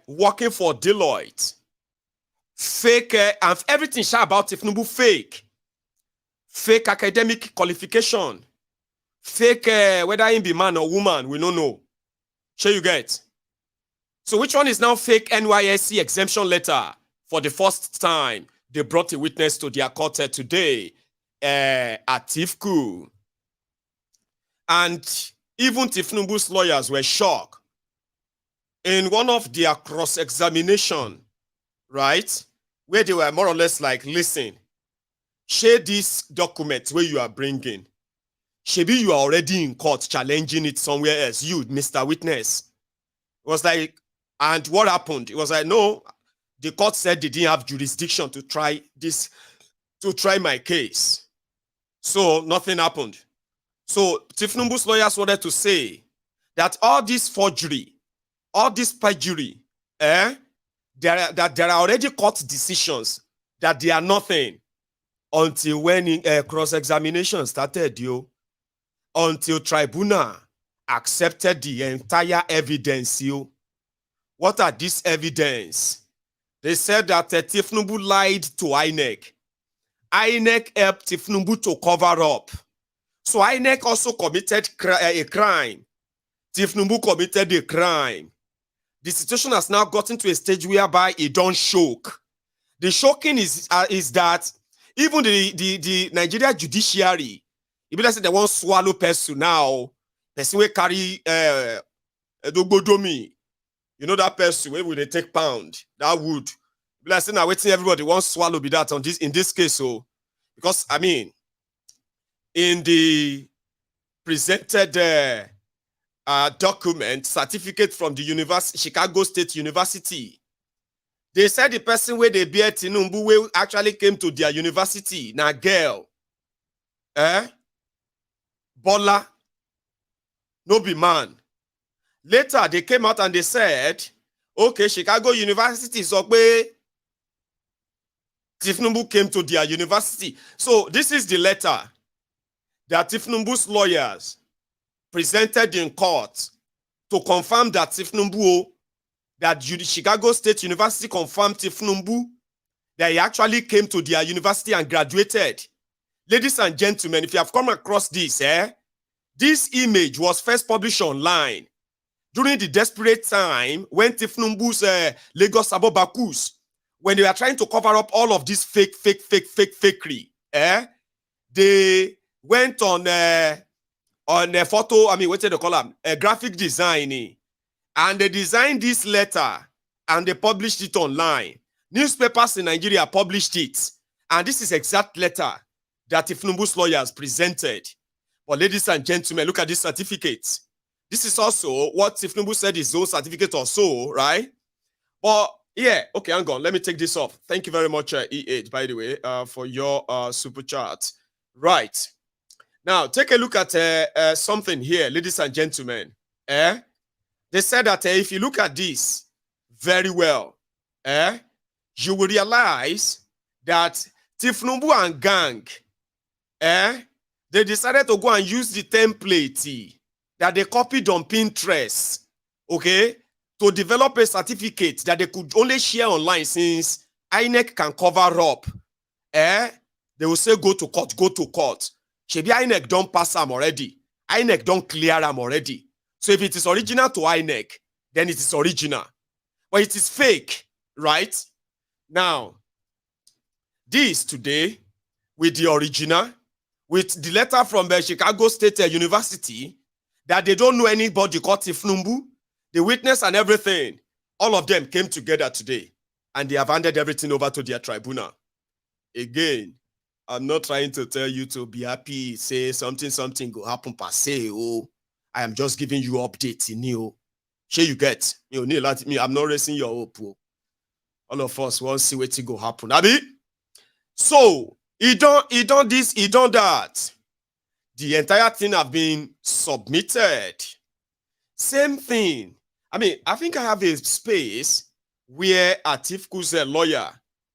S3: working for Delloitte, fake and everything about Tinubu fake academic qualification, fake whether he be man or woman, we don't know. Sure you get. So which one is now fake NYSC exemption letter? For the first time, they brought a witness to their court today, Atiku. And even Tinubu's lawyers were shocked. In one of their cross-examination, right, where they were more or less like, listen, share this document where you are bringing. Maybe you are already in court challenging it somewhere else. You, Mr. Witness. It was like, and what happened? It was like, no, the court said they didn't have jurisdiction to try my case. So nothing happened. So Tinubu's lawyers wanted to say that all this forgery, all this perjury, there are already court decisions that they are nothing until when cross-examination started, until Tribunal accepted the entire evidence, What are these evidence? They said that Tinubu lied to INEC. INEC helped Tinubu to cover up. So INEC also committed a crime. Tinubu committed a crime. The situation has now gotten to a stage whereby it don't choke. The shocking is that even the Nigeria judiciary, if they say they want swallow person now, person will carry Dogbodomi, you know that person where will they take pound that wood. But I say now waiting everybody wants swallow be that on this in this case. So because I mean in the presented document certificate from the Chicago State University, they said the person where they bear Tinubu where actually came to their university now girl, Bola, no be man. Later they came out and they said, okay, Chicago University is okay. Tinubu came to their university. So this is the letter that Tinubu's lawyers presented in court to confirm that Tinubu, that the Chicago State University confirmed Tinubu that he actually came to their university and graduated. Ladies and gentlemen, if you have come across this, this image was first published online during the desperate time when Tinubu's Lagos Abobakus, when they were trying to cover up all of this fakery, they went on a photo, I mean, what do they call them? A graphic design, and they designed this letter and they published it online. Newspapers in Nigeria published it, and this is exact letter that Tinubu's lawyers presented. But ladies and gentlemen, look at this certificate. This is also what Tinubu said his own certificate or so, right? But yeah, okay, hang on. Let me take this off. Thank you very much, EH, by the way, for your super chat. Right. Now, take a look at something here, ladies and gentlemen. They said that if you look at this very well, you will realize that Tinubu and gang, they decided to go and use the template that they copied on Pinterest, okay, to develop a certificate that they could only share online since INEC can cover up. They will say, go to court, go to court. Shebi INEC don't pass them already. INEC don't clear them already. So if it is original to INEC, then it is original. But it is fake, right? Now, this today, with the original, with the letter from the Chicago State University, that they don't know anybody called Tinubu, the witness and everything, all of them came together today, and they have handed everything over to their tribunal. Again, I'm not trying to tell you to be happy, say something go happen per se. Oh, I am just giving you updates in you. Sure you get. You need let me. I'm not raising your hope. All of us want to see what go happen. Abi? So he done this, he done that. The entire thing have been submitted. Same thing. I mean, I think I have a space where Atiku's lawyer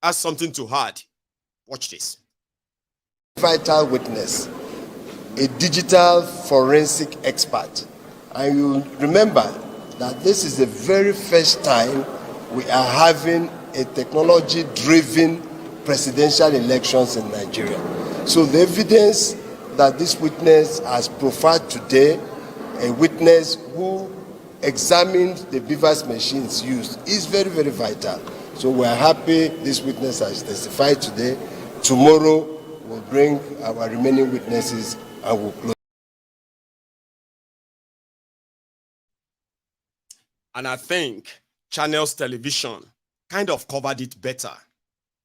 S3: has something to add. Watch this.
S12: Vital witness, a digital forensic expert. And you remember that this is the very first time we are having a technology-driven presidential elections in Nigeria. So the evidence that this witness has profiled today, a witness who examined the beavers machines used, is very, very vital. So we are happy this witness has testified today. Tomorrow, we'll bring our remaining witnesses and we'll close.
S3: And I think Channels Television kind of covered it better,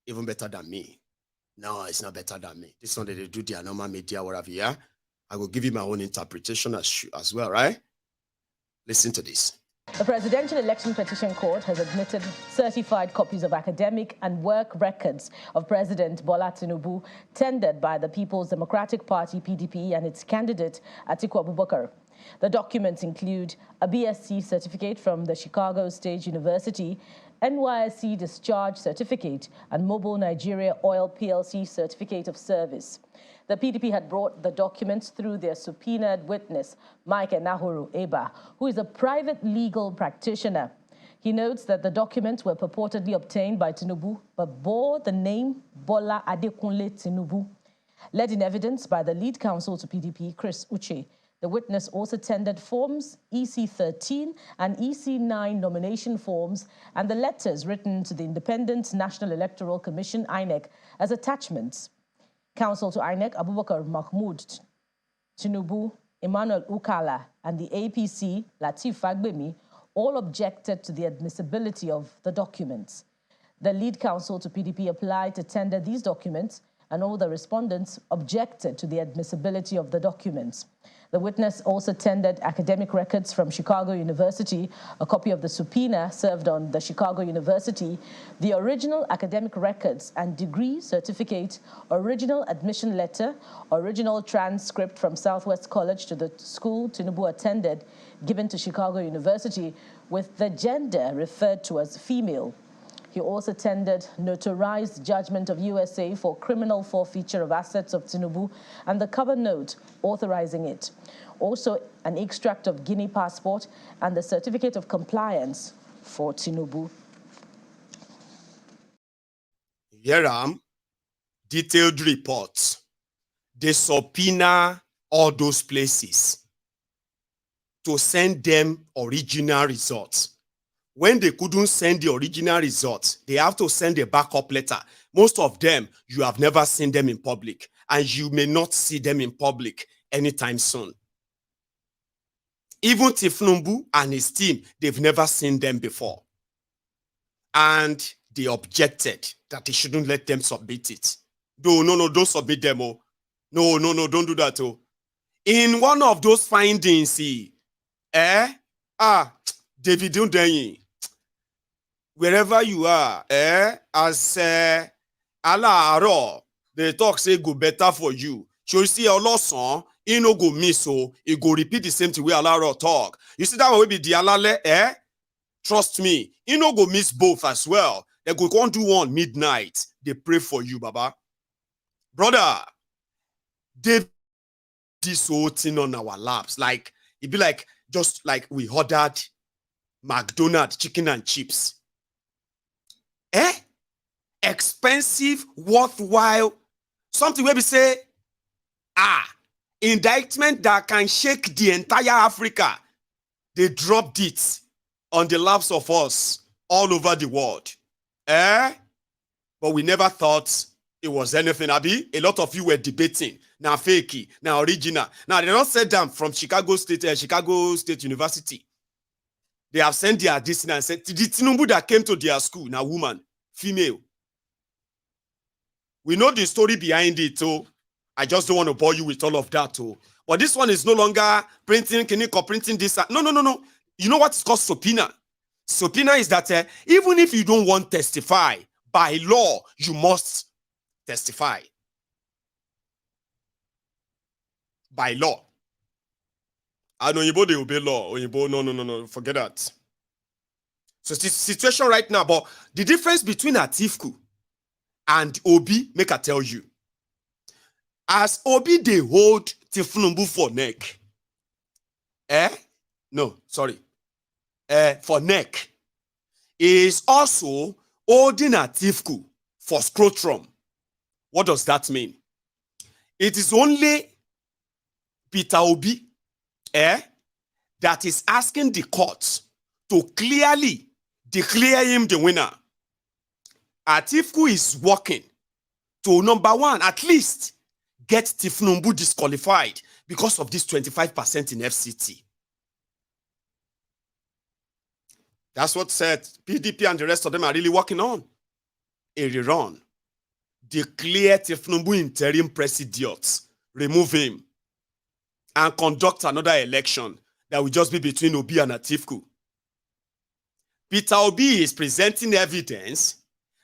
S3: even better than me. No, it's not better than me. This one that they do their normal media, whatever, yeah? I will give you my own interpretation as well, right? Listen to this.
S13: The Presidential Election Petition Court has admitted certified copies of academic and work records of President Bola Tinubu tendered by the People's Democratic Party, PDP, and its candidate, Atiku Abubakar. The documents include a BSc certificate from the Chicago State University, NYSC discharge certificate, and Mobile Nigeria Oil PLC certificate of service. The PDP had brought the documents through their subpoenaed witness, Mike Enahoro Eba, who is a private legal practitioner. He notes that the documents were purportedly obtained by Tinubu, but bore the name Bola Adekunle Tinubu. Led in evidence by the lead counsel to PDP, Chris Uche, The witness also tendered forms EC13 and EC9 nomination forms and the letters written to the Independent National Electoral Commission, INEC, as attachments. Counsel to INEC, Abubakar Mahmoud, Tinubu, Emmanuel Ukala, and the APC, Lateef Fagbemi, all objected to the admissibility of the documents. The lead counsel to PDP applied to tender these documents, and all the respondents objected to the admissibility of the documents. The witness also tendered academic records from Chicago University, a copy of the subpoena served on the Chicago University, the original academic records and degree certificate, original admission letter, original transcript from Southwest College to the school Tinubu attended, given to Chicago University, with the gender referred to as female. He also tendered notarized judgment of USA for criminal forfeiture of assets of Tinubu and the cover note authorizing it. Also, an extract of Guinea passport and the certificate of compliance for Tinubu.
S3: Here are detailed reports. They subpoena all those places to send them original results. When they couldn't send the original results, they have to send a backup letter. Most of them, you have never seen them in public, and you may not see them in public anytime soon. Even Tinubu and his team, they've never seen them before. And they objected that they shouldn't let them submit it. No, don't submit them. Oh. No, don't do that. Oh. In one of those findings, David Dundeyin, wherever you are, as Allah, the talk say go better for you. So you see, Allah son, he no go miss, so he go repeat the same thing where Allah talk. You see that will be the Allah, trust me, he no go miss both as well. They go on do one midnight. They pray for you, Baba. Brother, they this whole thing on our laps. Like, it be like, just like we ordered McDonald's chicken and chips. Expensive, worthwhile, something where we say, indictment that can shake the entire Africa. They dropped it on the laps of us all over the world. But we never thought it was anything, Abi. A lot of you were debating. Now fakey, now original. Now they don't set them from Chicago State University. They have sent their destiny and said, the Tinubu that came to their school, now woman, female. We know the story behind it, so I just don't want to bore you with all of that, too. But this one is no longer printing this. No. You know what's called subpoena? Subpoena is that even if you don't want to testify, by law, you must testify. By law. And Oyinbo, they obey law. Oyinbo, no, forget that. So it's situation right now, but the difference between Atiku and Obi, make I tell you. As Obi, they hold Tinubu for neck. For neck. Is also holding Atiku for scrotum. What does that mean? It is only Peter Obi that is asking the court to clearly declare him the winner. Atiku is working to, number one, at least get Tinubu disqualified because of this 25% in FCT. That's what said PDP and the rest of them are really working on. A rerun. Declare Tinubu interim president. Remove him. And conduct another election that will just be between Obi and Atiku. Peter Obi is presenting evidence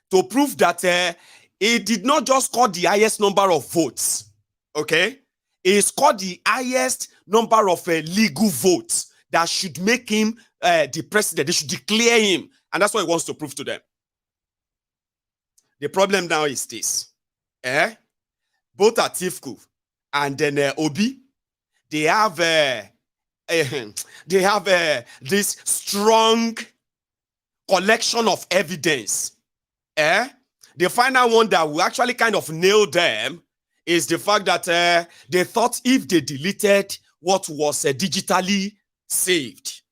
S3: to prove that he did not just score the highest number of votes. Okay? He scored the highest number of legal votes that should make him the president. They should declare him. And that's what he wants to prove to them. The problem now is this. Both Atiku and then Obi, they have this strong collection of evidence. The final one that will actually kind of nail them is the fact that they thought if they deleted what was digitally saved.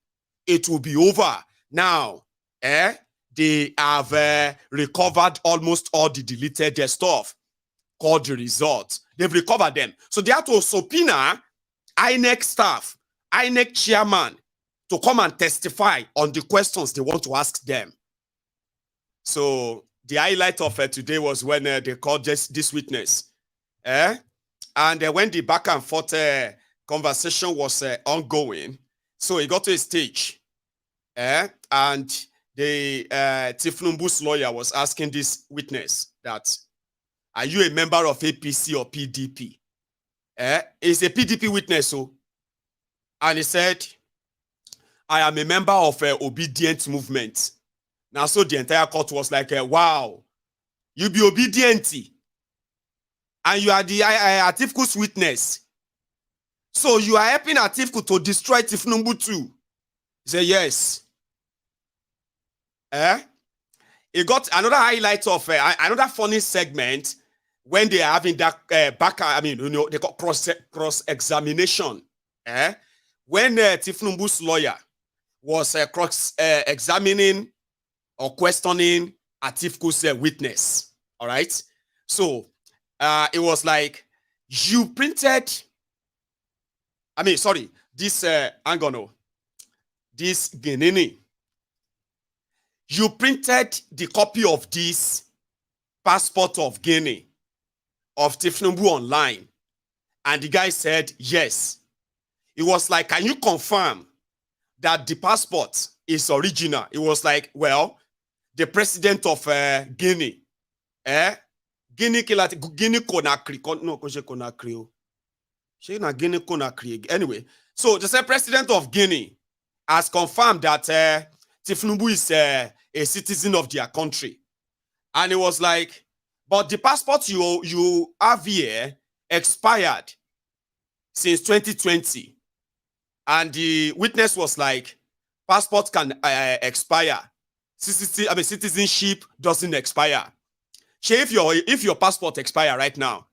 S3: It will be over. Now, they have recovered almost all the deleted stuff called the results. They've recovered them. So they have to subpoena INEC staff, INEC chairman, to come and testify on the questions they want to ask them. So the highlight of today was when they called this witness. And when the back and forth conversation was ongoing, so he got to a stage. And the Tinubu's lawyer was asking this witness that, are you a member of APC or PDP? He's a PDP witness, so. And he said, I am a member of obedient movement. Now, so the entire court was like, wow, you be obedient. And you are the Atiku's witness. So you are helping Atiku to destroy Tinubu too. He said, yes. He got another highlight of another funny segment when they are having that they got cross-examination. When Tinubu's lawyer was cross-examining or questioning Atiku's witness. All right. So it was like, you printed, this this Guninee, you printed the copy of this passport of Guinea of Tinubu online. And the guy said, yes. It was like, can you confirm that the passport is original? It was like, well, the president of Guinea, Guinea Conakry. Anyway, so the president of Guinea has confirmed that Tinubu is a citizen of their country. And it was like, but the passport you have here expired since 2020. And the witness was like, passport can expire. Citizenship doesn't expire. So if your passport expire right now,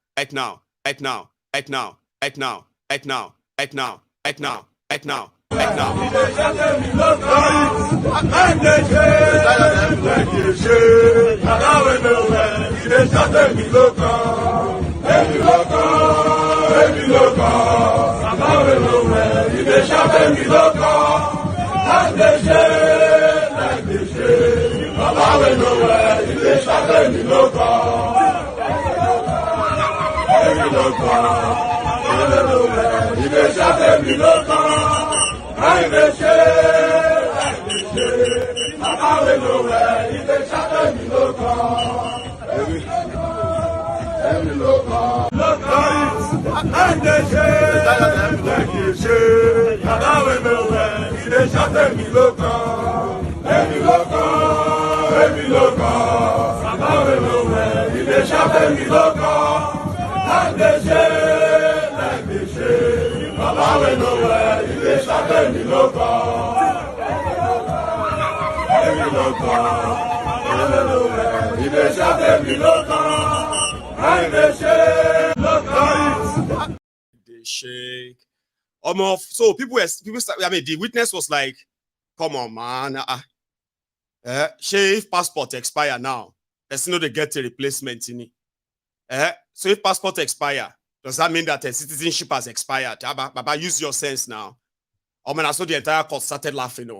S3: They shake. So people start, the witness was like, come on, man. If passport expire now, there's no they get a replacement in it. So if passport expire, does that mean that citizenship has expired? Baba, use your sense now. I saw the entire court started laughing.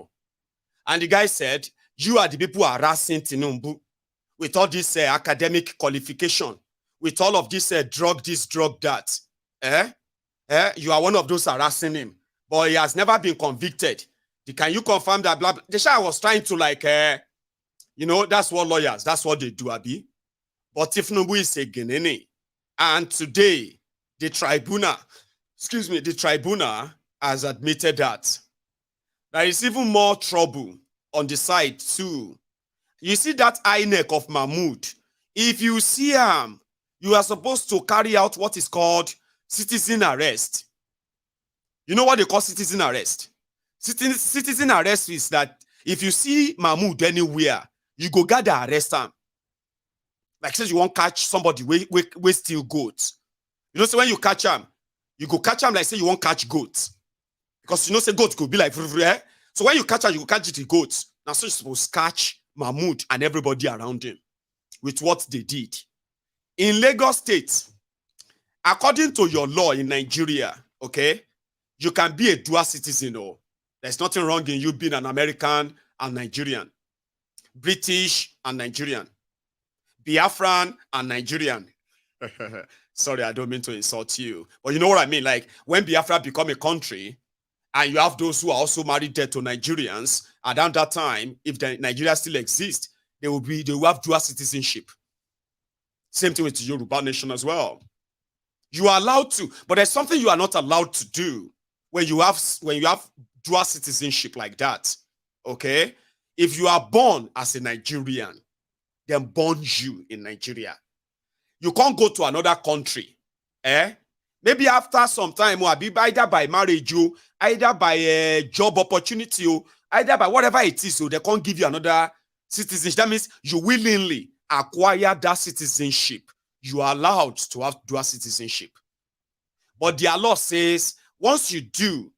S3: And the guy said, you are the people harassing Tinubu with all this academic qualification, with all of this drug this, drug that. You are one of those harassing him, but he has never been convicted. Can you confirm that? Blah, blah. The guy was trying to that's what lawyers, that's what they do, Abi. But Tinubu is a Guninee. And today, the tribunal has admitted that there is even more trouble on the side too. You see that INEC of Mahmoud, if you see him, you are supposed to carry out what is called citizen arrest. You know what they call citizen arrest? Citizen arrest is that if you see Mahmoud anywhere, you go gather arrest him. Like says you won't catch somebody we steal goods. You know, so when you catch him, You go catch them like say you won't catch goats. Because you know, say goats could be like, eh? So when you catch her, you go catch the goats. Now, so you're supposed to catch Mahmoud and everybody around him with what they did. In Lagos State, according to your law in Nigeria, okay, you can be a dual citizen. Or there's nothing wrong in you being an American and Nigerian, British and Nigerian, Biafran and Nigerian. Sorry, I don't mean to insult you. But you know what I mean? Like when Biafra become a country, and you have those who are also married there to Nigerians, and at that time, if Nigeria still exists, they will have dual citizenship. Same thing with the Yoruba nation as well. You are allowed to, but there's something you are not allowed to do when you have dual citizenship like that. Okay? If you are born as a Nigerian, then born you in Nigeria. You can't go to another country. Maybe after some time, or either by marriage, either by a job opportunity, either by whatever it is, so they can't give you another citizenship. That means you willingly acquire that citizenship. You are allowed to have dual citizenship. But their law says, once you do,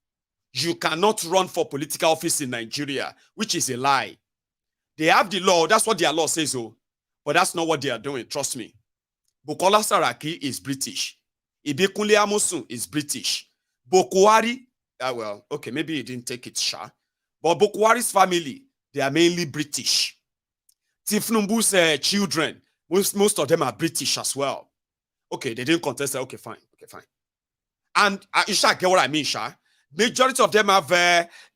S3: you cannot run for political office in Nigeria, which is a lie. They have the law, that's what their law says, but that's not what they are doing, trust me. Bukola Saraki is British. Ibikunle Amosun is British. Bokwari, well, okay, maybe he didn't take it, Sha. But Bokwari's family, they are mainly British. Tinubu's children, most of them are British as well. Okay, they didn't contest that. Okay, fine. And you shall get what I mean, Sha. Majority of them have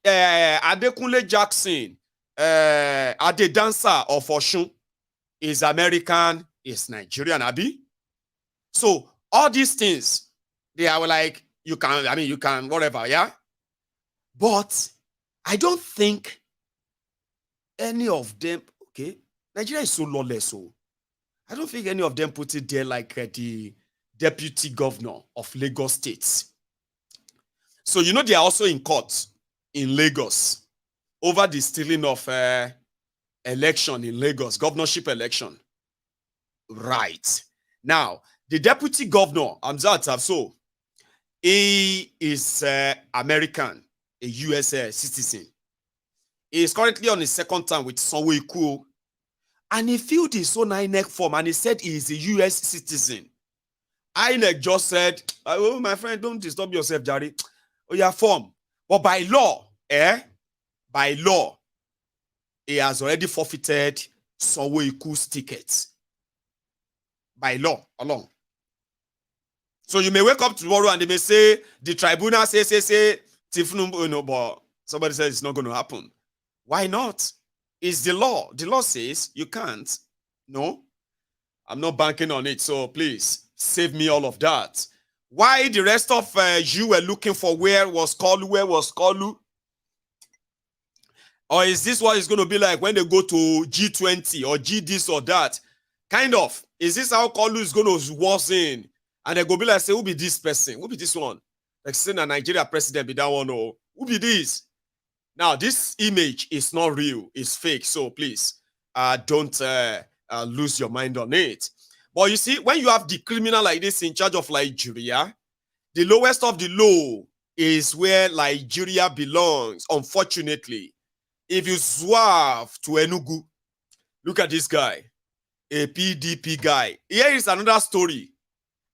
S3: Adekunle Jackson, Ade Dancer of Oshun is American, is Nigerian, Abi. So all these things, they are like, you can, whatever, yeah? But I don't think any of them, okay, Nigeria is so lawless, so I don't think any of them put it there like the deputy governor of Lagos State. So, you know, they are also in court in Lagos over the stealing of election in Lagos, governorship election. Right. Now, the deputy governor, Hamzat Abso, he is American, a US citizen. He is currently on his second term with Sanwo-Olu, and he filled his own INEC form and he said he is a US citizen. INEC just said, oh, my friend, don't disturb yourself, Jerry. Oh, your form. But by law, by law, he has already forfeited Sanwo-Olu's ticket. By law alone. So you may wake up tomorrow and they may say, the tribunal say, Tinubu, no, but somebody says it's not going to happen. Why not? It's the law. The law says you can't. No, I'm not banking on it. So please save me all of that. Why the rest of you were looking for where was Kolu? Or is this what it's going to be like when they go to G20 or G this or that? Kind of. Is this how Kolu is going to worsen? And they go be like, say, who be this person? Who be this one? Like saying a Nigeria president be that one, or who be this? Now, this image is not real. It's fake. So please, don't lose your mind on it. But you see, when you have the criminal like this in charge of Nigeria, the lowest of the low is where Nigeria belongs, unfortunately. If you swerve to Enugu, look at this guy, a PDP guy. Here is another story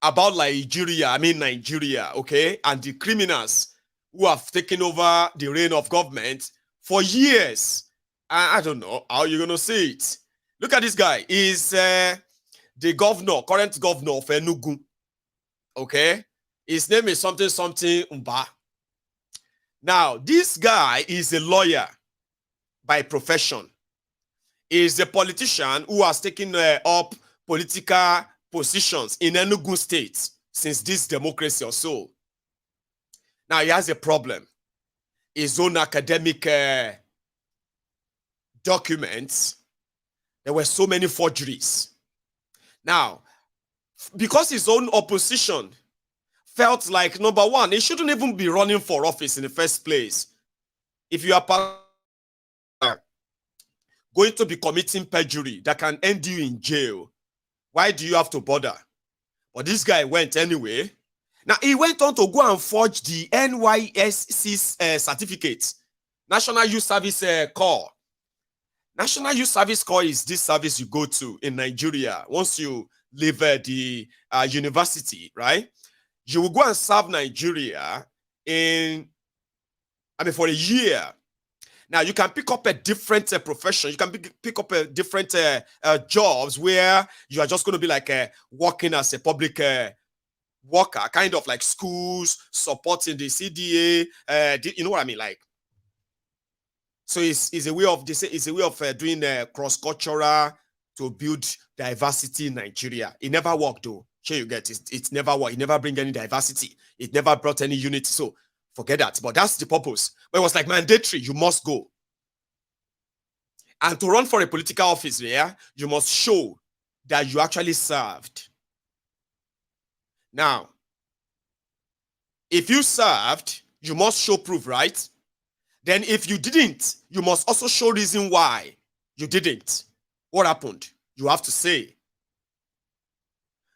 S3: about Nigeria, okay? And the criminals who have taken over the reign of government for years. I don't know how you're going to see it. Look at this guy. He's the current governor of Enugu, okay? His name is something Umba. Now, this guy is a lawyer by profession. He is a politician who has taken up political positions in Enugu State since this democracy or so. Now, he has a problem. His own academic documents, there were so many forgeries. Now, because his own opposition felt like, number one, he shouldn't even be running for office in the first place. If you are going to be committing perjury that can end you in jail, why do you have to bother? But this guy went anyway, Now, he went on to go and forge the NYSC certificate, National Youth Service Corps. National Youth Service Corps is this service you go to in Nigeria once you leave the university, right? You will go and serve Nigeria for a year. Now, you can pick up a different profession. You can pick up a different jobs where you are just going to be like working as a public worker, kind of like schools, supporting the CDA. You know what I mean? Like, so it's a way of doing cross-cultural to build diversity in Nigeria. It never worked though. Sure, you get it. It never worked. It never bring any diversity. It never brought any unity. So forget that. But that's the purpose. But it was like mandatory. You must go. And to run for a political office, yeah, you must show that you actually served. Now, if you served, you must show proof, right? Then if you didn't, you must also show reason why you didn't. What happened? You have to say.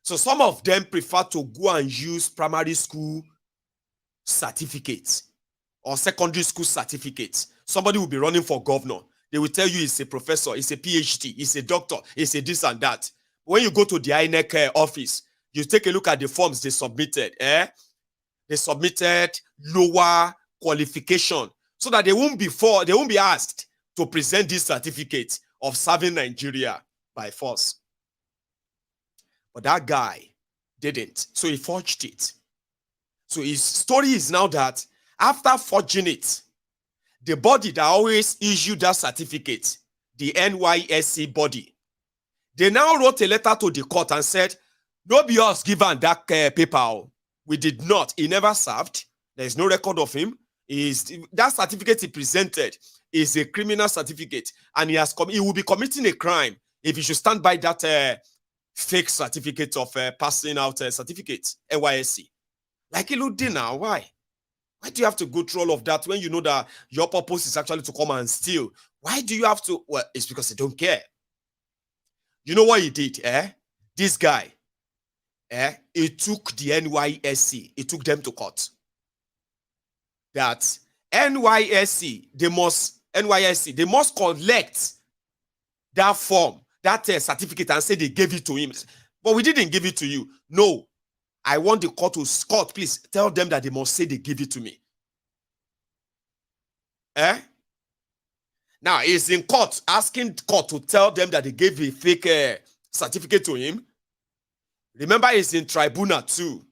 S3: So some of them prefer to go and use primary school certificates or secondary school certificates. Somebody will be running for governor. They will tell you he's a professor, he's a PhD, he's a doctor, he's a this and that. When you go to the INEC office, you take a look at the forms they submitted. They submitted lower qualification so that they won't be asked to present this certificate of serving Nigeria by force. But that guy didn't, so he forged it. So his story is now that after forging it, the body that always issued that certificate, the NYSC body, they now wrote a letter to the court and said, no be us given that paper. We did not. He never served. There is no record of him. That certificate he presented is a criminal certificate, and he will be committing a crime if he should stand by that fake certificate of passing out certificate, NYSC. Like Iludin now, why? Why do you have to go through all of that when you know that your purpose is actually to come and steal? Why do you have to? Well, it's because they don't care. You know what he did, This guy, he took the NYSC, he took them to court. That NYSC, they must collect that form, that certificate, and say they gave it to him. But we didn't give it to you. No. I want the court please tell them that they must say they give it to me. Now, he's in court, asking court to tell them that they gave a fake certificate to him. Remember, he's in tribunal too.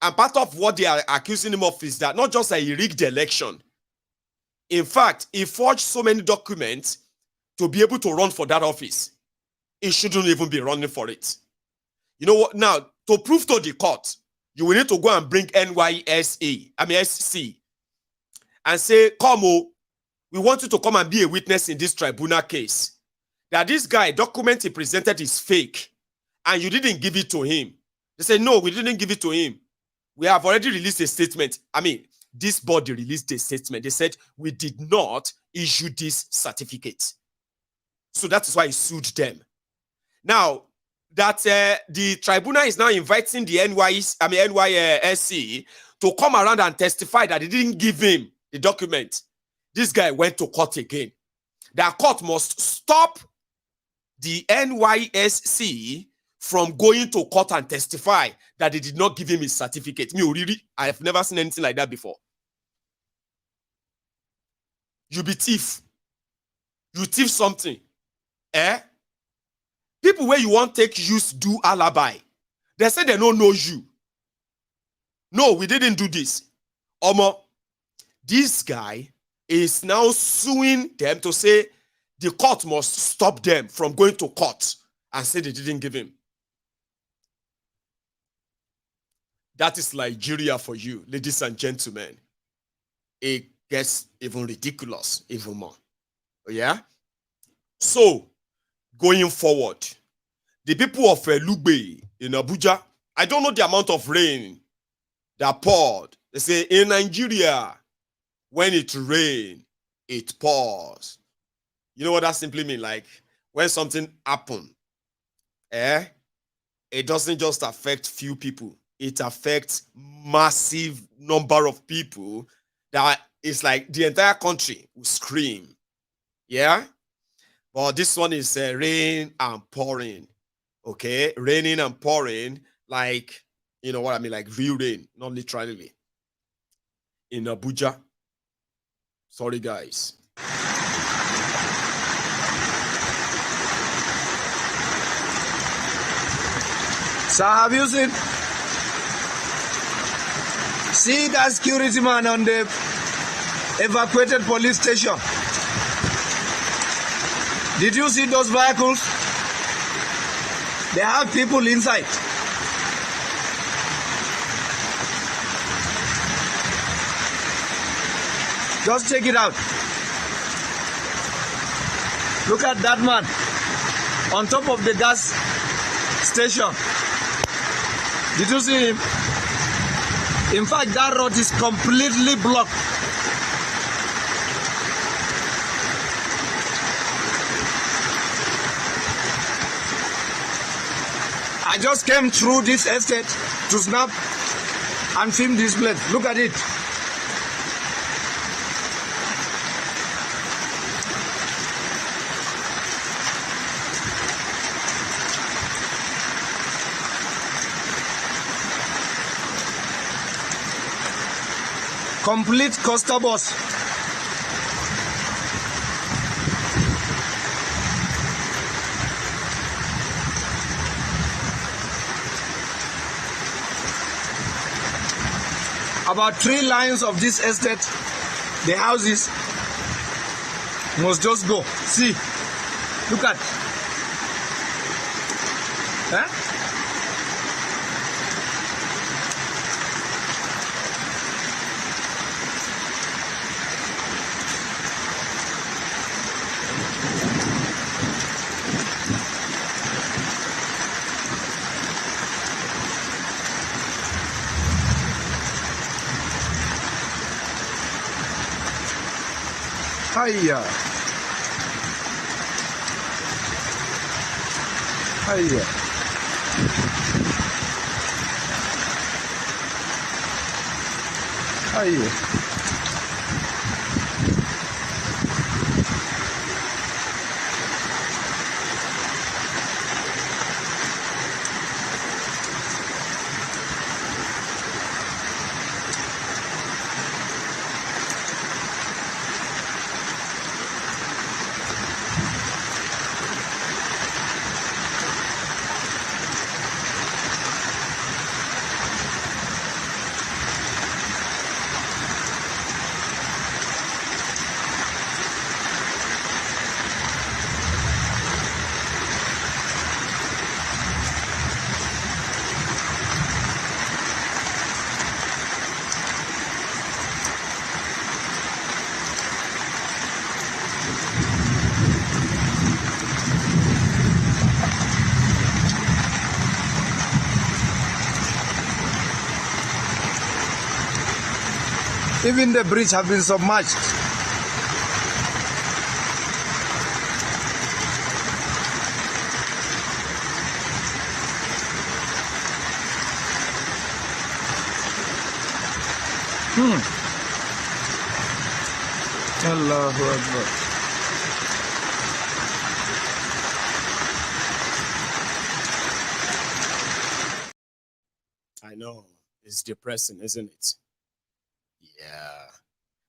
S3: And part of what they are accusing him of is that not just that he rigged the election. In fact, he forged so many documents to be able to run for that office. He shouldn't even be running for it. You know what? Now, to prove to the court, you will need to go and bring SC, and say, come, we want you to come and be a witness in this tribunal case. That this guy, document he presented is fake, and you didn't give it to him. They say, no, we didn't give it to him. We have already released a statement. This body released a statement. They said, we did not issue this certificate. So that is why he sued them. Now, that the tribunal is now inviting the NYSC to come around and testify that they didn't give him the document. This guy went to court again. The court must stop the NYSC from going to court and testify that they did not give him his certificate. I have never seen anything like that before. You be thief. You thief something. People where you want take use do alibi. They say they don't know you. No, we didn't do this. This guy is now suing them to say the court must stop them from going to court and say they didn't give him. That is Nigeria for you, ladies and gentlemen. It gets even ridiculous, even more. Yeah? So, going forward, the people of Lugbe in Abuja, I don't know the amount of rain that poured. They say in Nigeria, when it rains, it pours. You know what that simply means? Like, when something happens, it doesn't just affect few people. it affects massive number of people that it's like the entire country will scream. Yeah? But this one is rain and pouring. Okay? Raining and pouring, like, you know what I mean? Like real rain, not literally. In Abuja. Sorry, guys.
S14: So have you seen? See that security man on the evacuated police station? Did you see those vehicles? They have people inside. Just check it out. Look at that man on top of the gas station. Did you see him? In fact, that road is completely blocked. I just came through this estate to snap and film this place. Look at it. Complete coaster bus. About 3 lines of this estate, the houses must just go. See, look at. Huh? Hiya. Hiya. Hiya. Even the bridge have been submerged. Allahu Akbar.
S3: I know. It's depressing, isn't it? Yeah.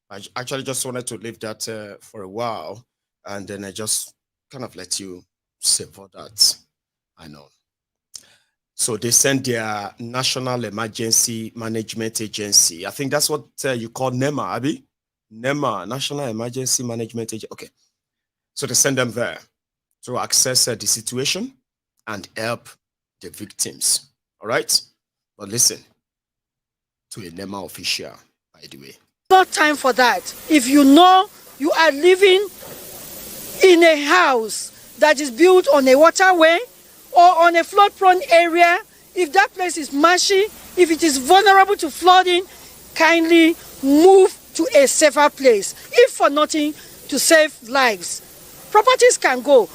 S3: I actually just wanted to leave that for a while, and then I just kind of let you savor that. I know. So they sent their National Emergency Management Agency. I think that's what you call NEMA, Abby? NEMA, National Emergency Management Agency. Okay. So they send them there to assess the situation and help the victims. All right? But listen to a NEMA official, by the way.
S15: Not time for that. If you know you are living in a house that is built on a waterway or on a flood-prone area, if that place is marshy, if it is vulnerable to flooding, kindly move to a safer place, if for nothing, to save lives. Properties can go.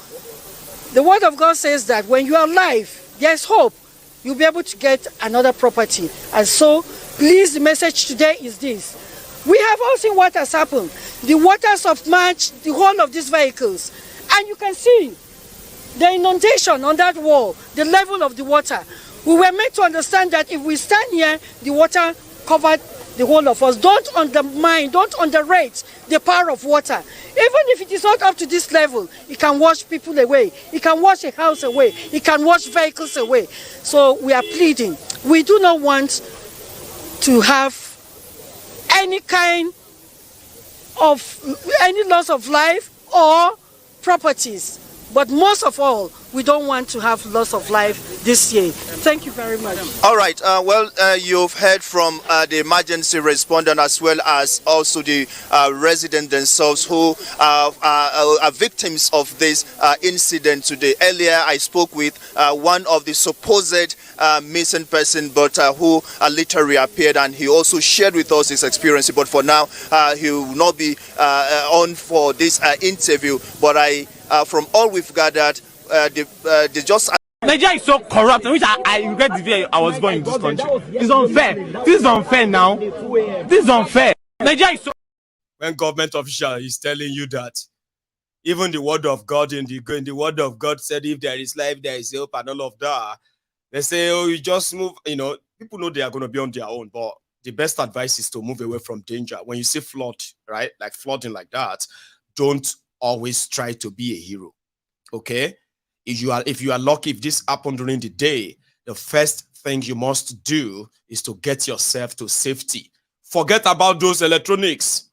S15: The word of God says that when you are alive, there's hope. you'll be able to get another property. And so, please, the message today is this. We have all seen what has happened. The water submerged the whole of these vehicles. And you can see the inundation on that wall, the level of the water. We were made to understand that if we stand here, the water covered the whole of us. Don't undermine, don't underrate the power of water. Even if it is not up to this level, it can wash people away. It can wash a house away. It can wash vehicles away. So we are pleading. We do not want to have any kind of any loss of life or properties. But most of all, we don't want to have loss of life this year. Thank you very much.
S16: All right. You've heard from the emergency respondent as well as also the residents themselves who are victims of this incident today. Earlier, I spoke with one of the supposed missing person, but who literally appeared, and he also shared with us his experience. But for now, he will not be on for this interview. But from all we've gathered, they just...
S17: Nigeria is so corrupt, which I regret the day I was born in this country. It's unfair. This is unfair now. This is unfair. Nigeria is so...
S3: When government official is telling you that, even the word of God in the word of God said, if there is life, there is hope, and all of that, they say, oh, you just move. You know, people know they are going to be on their own, but the best advice is to move away from danger. When you see flood, right, like flooding like that, don't always try to be a hero. Okay, if you are lucky, if this happened during the day, the first thing you must do is to get yourself to safety. Forget about those electronics.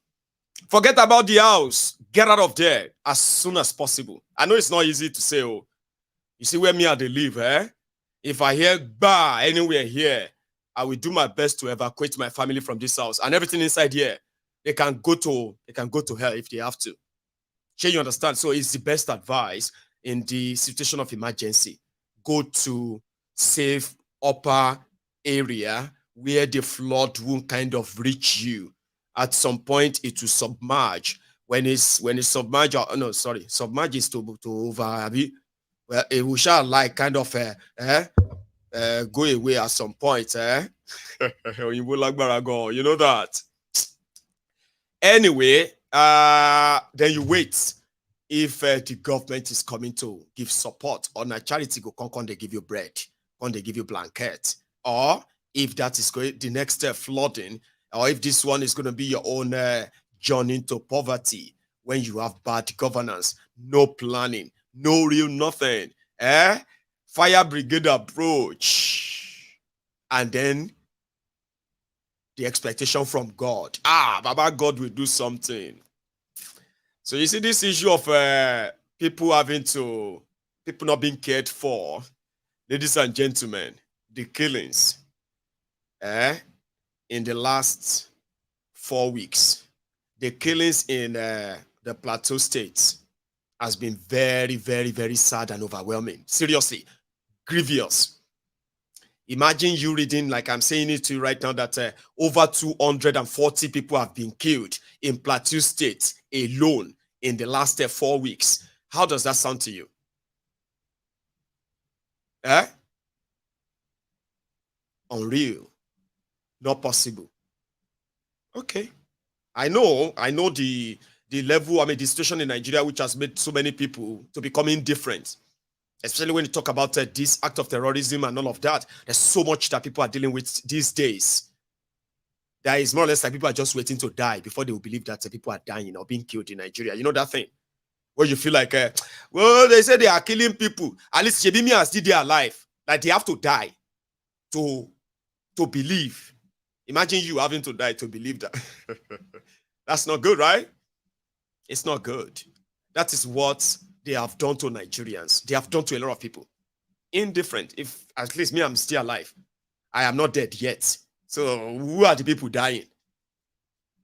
S3: Forget about the house. Get out of there as soon as possible. I know it's not easy to say, oh, you see where me and they live, eh? If I hear bar anywhere here, I will do my best to evacuate my family from this house and everything inside here. They can go to hell if they have to. Sure, you understand? So it's the best advice in the situation of emergency. Go to safe upper area where the flood won't kind of reach you. At some point, it will submerge. When it's submerged, submerge is to over. Well, it will shall like kind of go away at some point. You know that. Anyway, then you wait. If the government is coming to give support, or a charity go come they give you bread, come they give you blanket, or if that is going the next step flooding, or if this one is going to be your own journey into poverty when you have bad governance, no planning, no real nothing, fire brigade approach, and then the expectation from God. Baba God will do something. So you see this issue of people not being cared for, ladies and gentlemen, the killings in the last 4 weeks, the killings in the Plateau State has been very, very, very sad and overwhelming. Seriously, grievous. Imagine you reading, like I'm saying it to you right now, that over 240 people have been killed in Plateau State alone in the last 4 weeks. How does that sound to you? Unreal. Not possible. Okay. I know the level, the situation in Nigeria, which has made so many people to become indifferent. Especially when you talk about this act of terrorism and all of that. There's so much that people are dealing with these days. There is more or less like people are just waiting to die before they will believe that people are dying or being killed in Nigeria. You know that thing? Where you feel like, well, they say they are killing people. At least Jebimi are still there alive. Like they have to die to believe. Imagine you having to die to believe that. That's not good, right? It's not good. That is what they have done to Nigerians. They have done to a lot of people. Indifferent. If at least me, I'm still alive. I am not dead yet. So who are the people dying?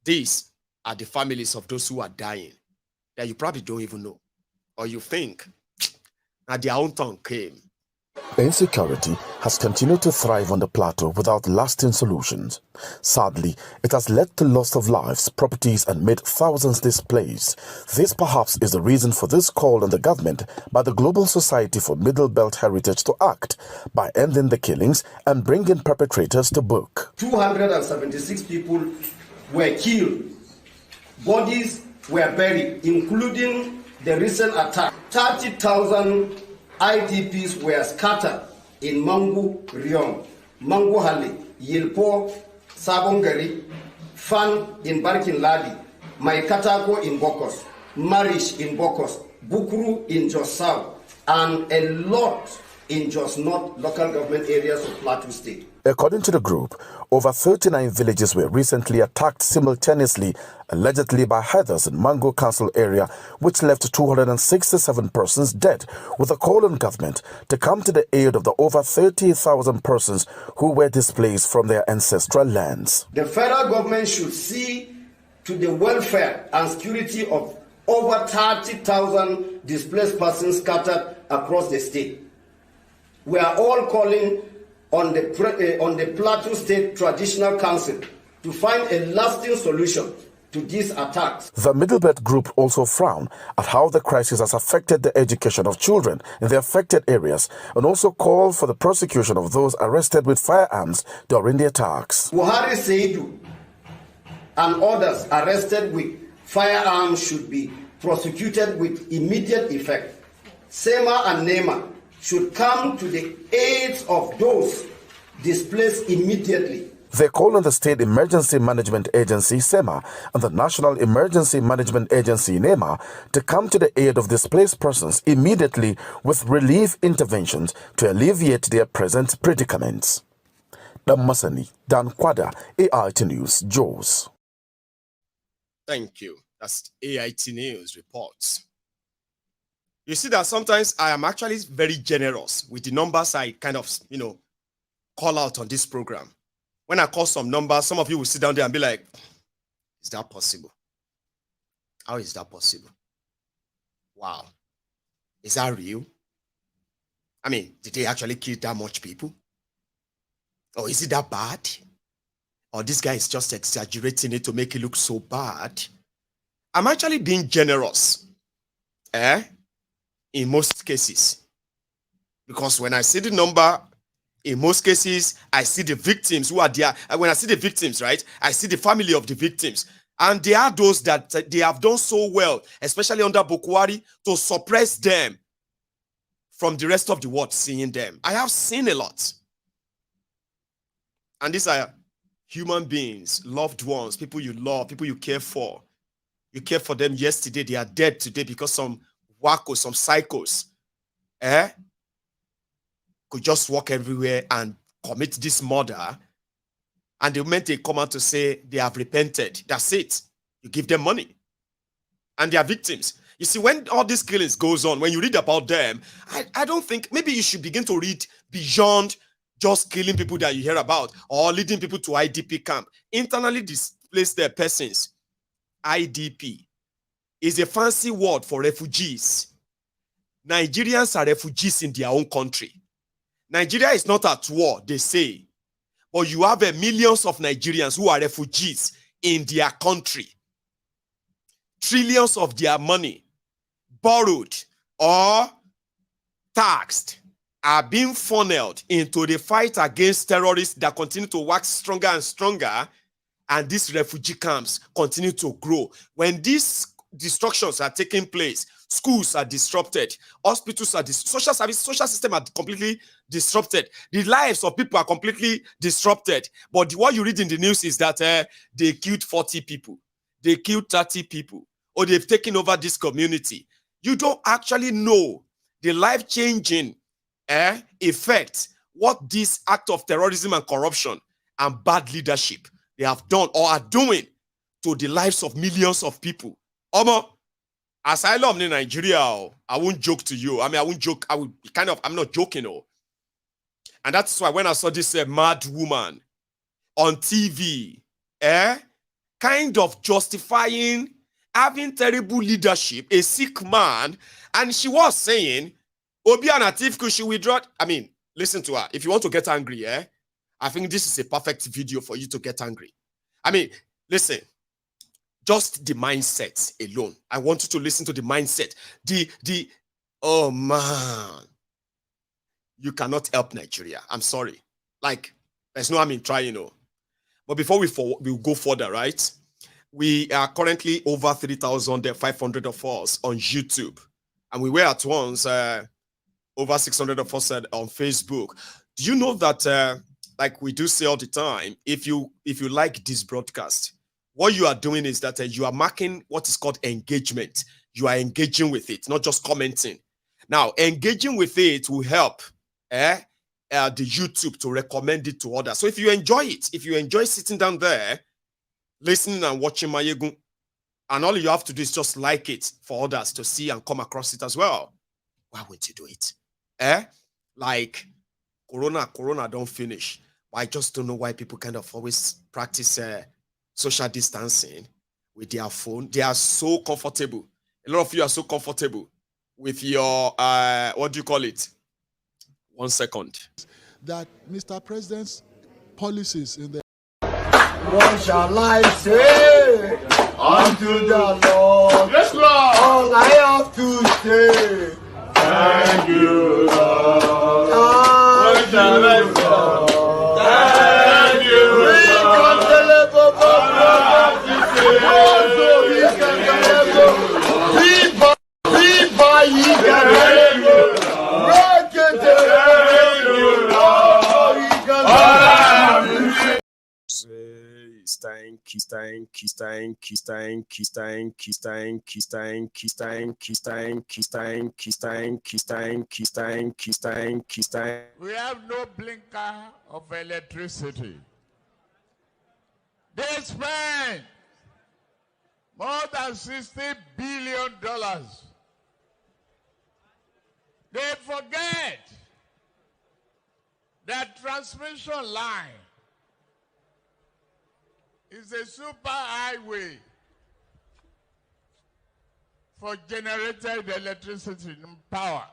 S3: These are the families of those who are dying that you probably don't even know. Or you think that their own tongue came.
S18: Insecurity has continued to thrive on the plateau without lasting solutions. Sadly, it has led to loss of lives, properties, and made thousands displaced. This perhaps is the reason for this call on the government by the Global Society for Middle Belt Heritage to act by ending the killings and bringing perpetrators to book.
S19: 276 people were killed. Bodies were buried, including the recent attack. 30,000 IDPs were scattered in Mangu Rion, Mangu Hali, Yilpo, Sabongari, Fan in Barkin Ladi, Maikatako in Bokos, Marish in Bokos, Bukuru in Jos South, and a lot in Jos North local government areas of Plateau State.
S18: According to the group, over 39 villages were recently attacked simultaneously, allegedly by Heathers in Mango Council area, which left 267 persons dead, with a call on government to come to the aid of the over 30,000 persons who were displaced from their ancestral lands.
S19: The federal government should see to the welfare and security of over 30,000 displaced persons scattered across the state. We are all calling on the Plateau State Traditional Council to find a lasting solution to these attacks.
S18: The Middlebelt Group also frowned at how the crisis has affected the education of children in the affected areas and also called for the prosecution of those arrested with firearms during the attacks.
S19: Buhari Seidu and others arrested with firearms should be prosecuted with immediate effect. SEMA and NEMA should come to the aid of those displaced immediately.
S18: They call on the State Emergency Management Agency, SEMA, and the National Emergency Management Agency, NEMA, to come to the aid of displaced persons immediately with relief interventions to alleviate their present predicaments. Damasani, Dan Kwada, AIT News, Jos.
S3: Thank you. That's AIT News reports. You see that sometimes I am actually very generous with the numbers I kind of, call out on this program. When I call some numbers, some of you will sit down there and be like, is that possible? How is that possible? Wow. Is that real? I mean, did they actually kill that much people? Or is it that bad? Or this guy is just exaggerating it to make it look so bad? I'm actually being generous. In most cases. Because when I see the number, in most cases, I see the victims who are there. And when I see the victims, right, I see the family of the victims. And there are those that they have done so well, especially under Bokwari, to suppress them from the rest of the world seeing them. I have seen a lot. And these are human beings, loved ones, people you love, people you care for. You cared for them yesterday, they are dead today because some wackos, some psychos, could just walk everywhere and commit this murder. And the moment they come out to say they have repented, that's it. You give them money. And they are victims. You see, when all these killings goes on, when you read about them, I don't think, maybe you should begin to read beyond just killing people that you hear about or leading people to IDP camp. Internally displaced persons. IDP is a fancy word for refugees. Nigerians are refugees in their own country. Nigeria is not at war, they say. But you have millions of Nigerians who are refugees in their country. Trillions of their money, borrowed or taxed, are being funneled into the fight against terrorists that continue to wax stronger and stronger. And these refugee camps continue to grow. When these destructions are taking place, schools are disrupted, hospitals are social system are completely disrupted. The lives of people are completely disrupted. But what you read in the news is that they killed 40 people, they killed 30 people, or they've taken over this community. You don't actually know the life-changing effect what this act of terrorism and corruption and bad leadership they have done or are doing to the lives of millions of people. Asylum in Nigeria, I won't joke to you. I mean, I won't joke. I'm not joking. And that's why when I saw this mad woman on TV, kind of justifying having terrible leadership, a sick man, and she was saying, Obi and Atiku should withdraw. I mean, listen to her. If you want to get angry, I think this is a perfect video for you to get angry. I mean, listen, just the mindset alone. I want you to listen to the mindset. Oh man, you cannot help Nigeria. I'm sorry. Like, there's no harm in trying, But before we'll go further, right? We are currently over 3,500 of us on YouTube. And we were at once over 600 of us on Facebook. Do you know that, like we do say all the time, if you like this broadcast, what you are doing is that you are marking what is called engagement. You are engaging with it, not just commenting. Now, engaging with it will help the YouTube to recommend it to others. So if you enjoy it, if you enjoy sitting down there, listening and watching Mayegun, and all you have to do is just like it for others to see and come across it as well. Why won't you do it? Like, Corona don't finish. But I just don't know why people kind of always practice social distancing with their phone. They are so comfortable. A lot of you are so comfortable with your, what do you call it? 1 second.
S5: That Mr. President's policies in the...
S2: What shall I say unto the Lord?
S1: Yes, Lord.
S2: All I have to say, thank you, Lord.
S1: What shall I say? Thank you, Lord.
S20: We have no blinker of electricity. They spend more than $60 billion. They forget that transmission line is a super highway for generated electricity and power.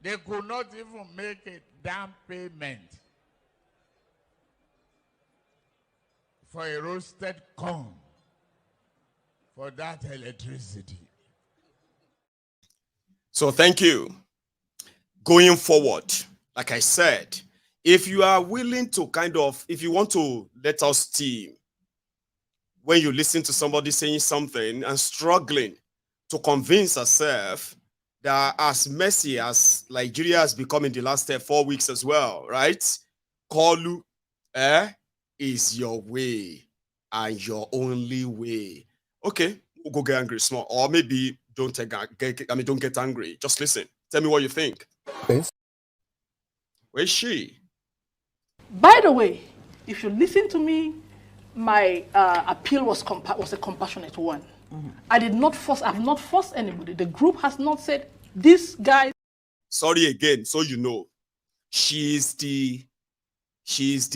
S20: They could not even make a down payment for a roasted corn for that electricity.
S3: So thank you. Going forward, like I said, if you are willing to if you want to let us team, when you listen to somebody saying something and struggling to convince ourselves that as messy as Nigeria has become in the last 4 weeks as well, right? Kolu is your way and your only way. Okay, we'll go get angry small, or maybe don't get angry. Just listen. Tell me what you think. Where's she?
S21: By the way, if you listen to me, my appeal was a compassionate one. Mm-hmm. I have not forced anybody. The group has not said, this guy.
S3: Sorry again, so you know. She is the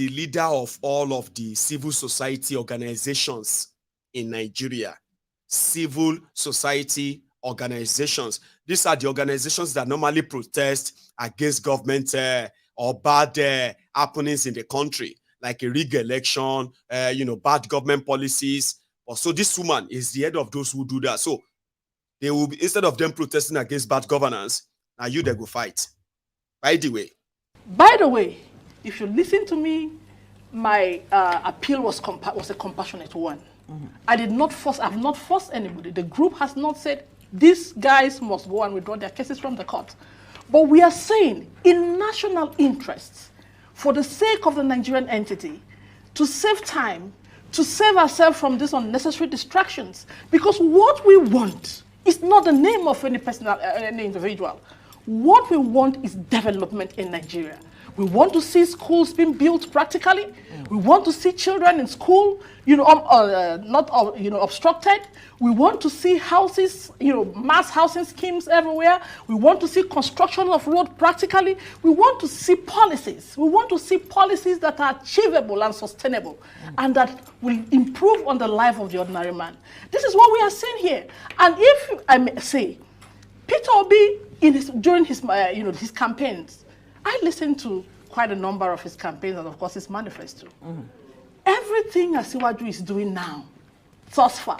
S3: leader of all of the civil society organizations in Nigeria. Civil society organizations. These are the organizations that normally protest against government or bad happenings in the country, like a rigged election, bad government policies. So this woman is the head of those who do that. So they will be, instead of them protesting against bad governance, now you they go fight. By the way,
S21: if you listen to me, my appeal was a compassionate one. Mm-hmm. I have not forced anybody. The group has not said these guys must go and withdraw their cases from the court. But we are saying, in national interests, for the sake of the Nigerian entity, to save time, to save ourselves from these unnecessary distractions, because what we want is not the name of any individual. What we want is development in Nigeria. We want to see schools being built practically. We want to see children in school, not obstructed. We want to see houses, mass housing schemes everywhere. We want to see construction of road practically. We want to see policies. We want to see policies that are achievable and sustainable and that will improve on the life of the ordinary man. This is what we are saying here. And if I may say, Peter Obi, during his his campaigns, I listened to quite a number of his campaigns and of course his manifesto. Everything Asiwaju is doing now, thus far,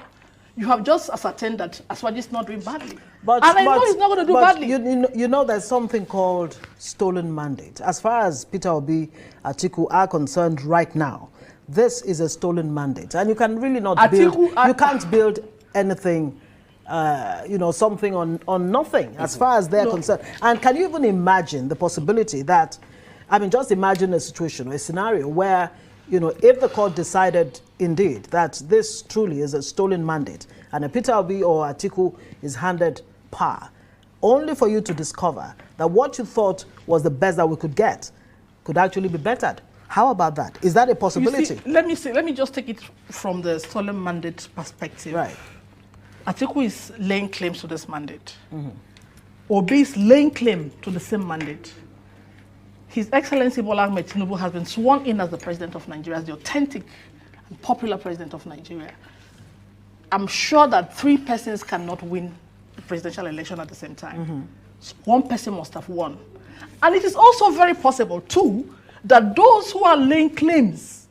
S21: you have just ascertained that Asiwaju is not doing badly. And I know he's not going to do badly.
S4: You know there's something called stolen mandate. As far as Peter Obi, Atiku are concerned right now, this is a stolen mandate. And you can really not you can't build anything, something on nothing as far as they're concerned. And can you even imagine the possibility that, just imagine a situation, a scenario where, if the court decided indeed that this truly is a stolen mandate and a Peter Obi or Atiku is handed power, only for you to discover that what you thought was the best that we could get could actually be bettered. How about that? Is that a possibility?
S21: Let me just take it from the stolen mandate perspective.
S4: Right.
S21: Atiku is laying claims to this mandate. Obi is laying claim to the same mandate. His Excellency Bola Ahmed Tinubu has been sworn in as the president of Nigeria, as the authentic and popular president of Nigeria. I'm sure that 3 persons cannot win the presidential election at the same time. One person must have won. And it is also very possible, too, that those who are laying claims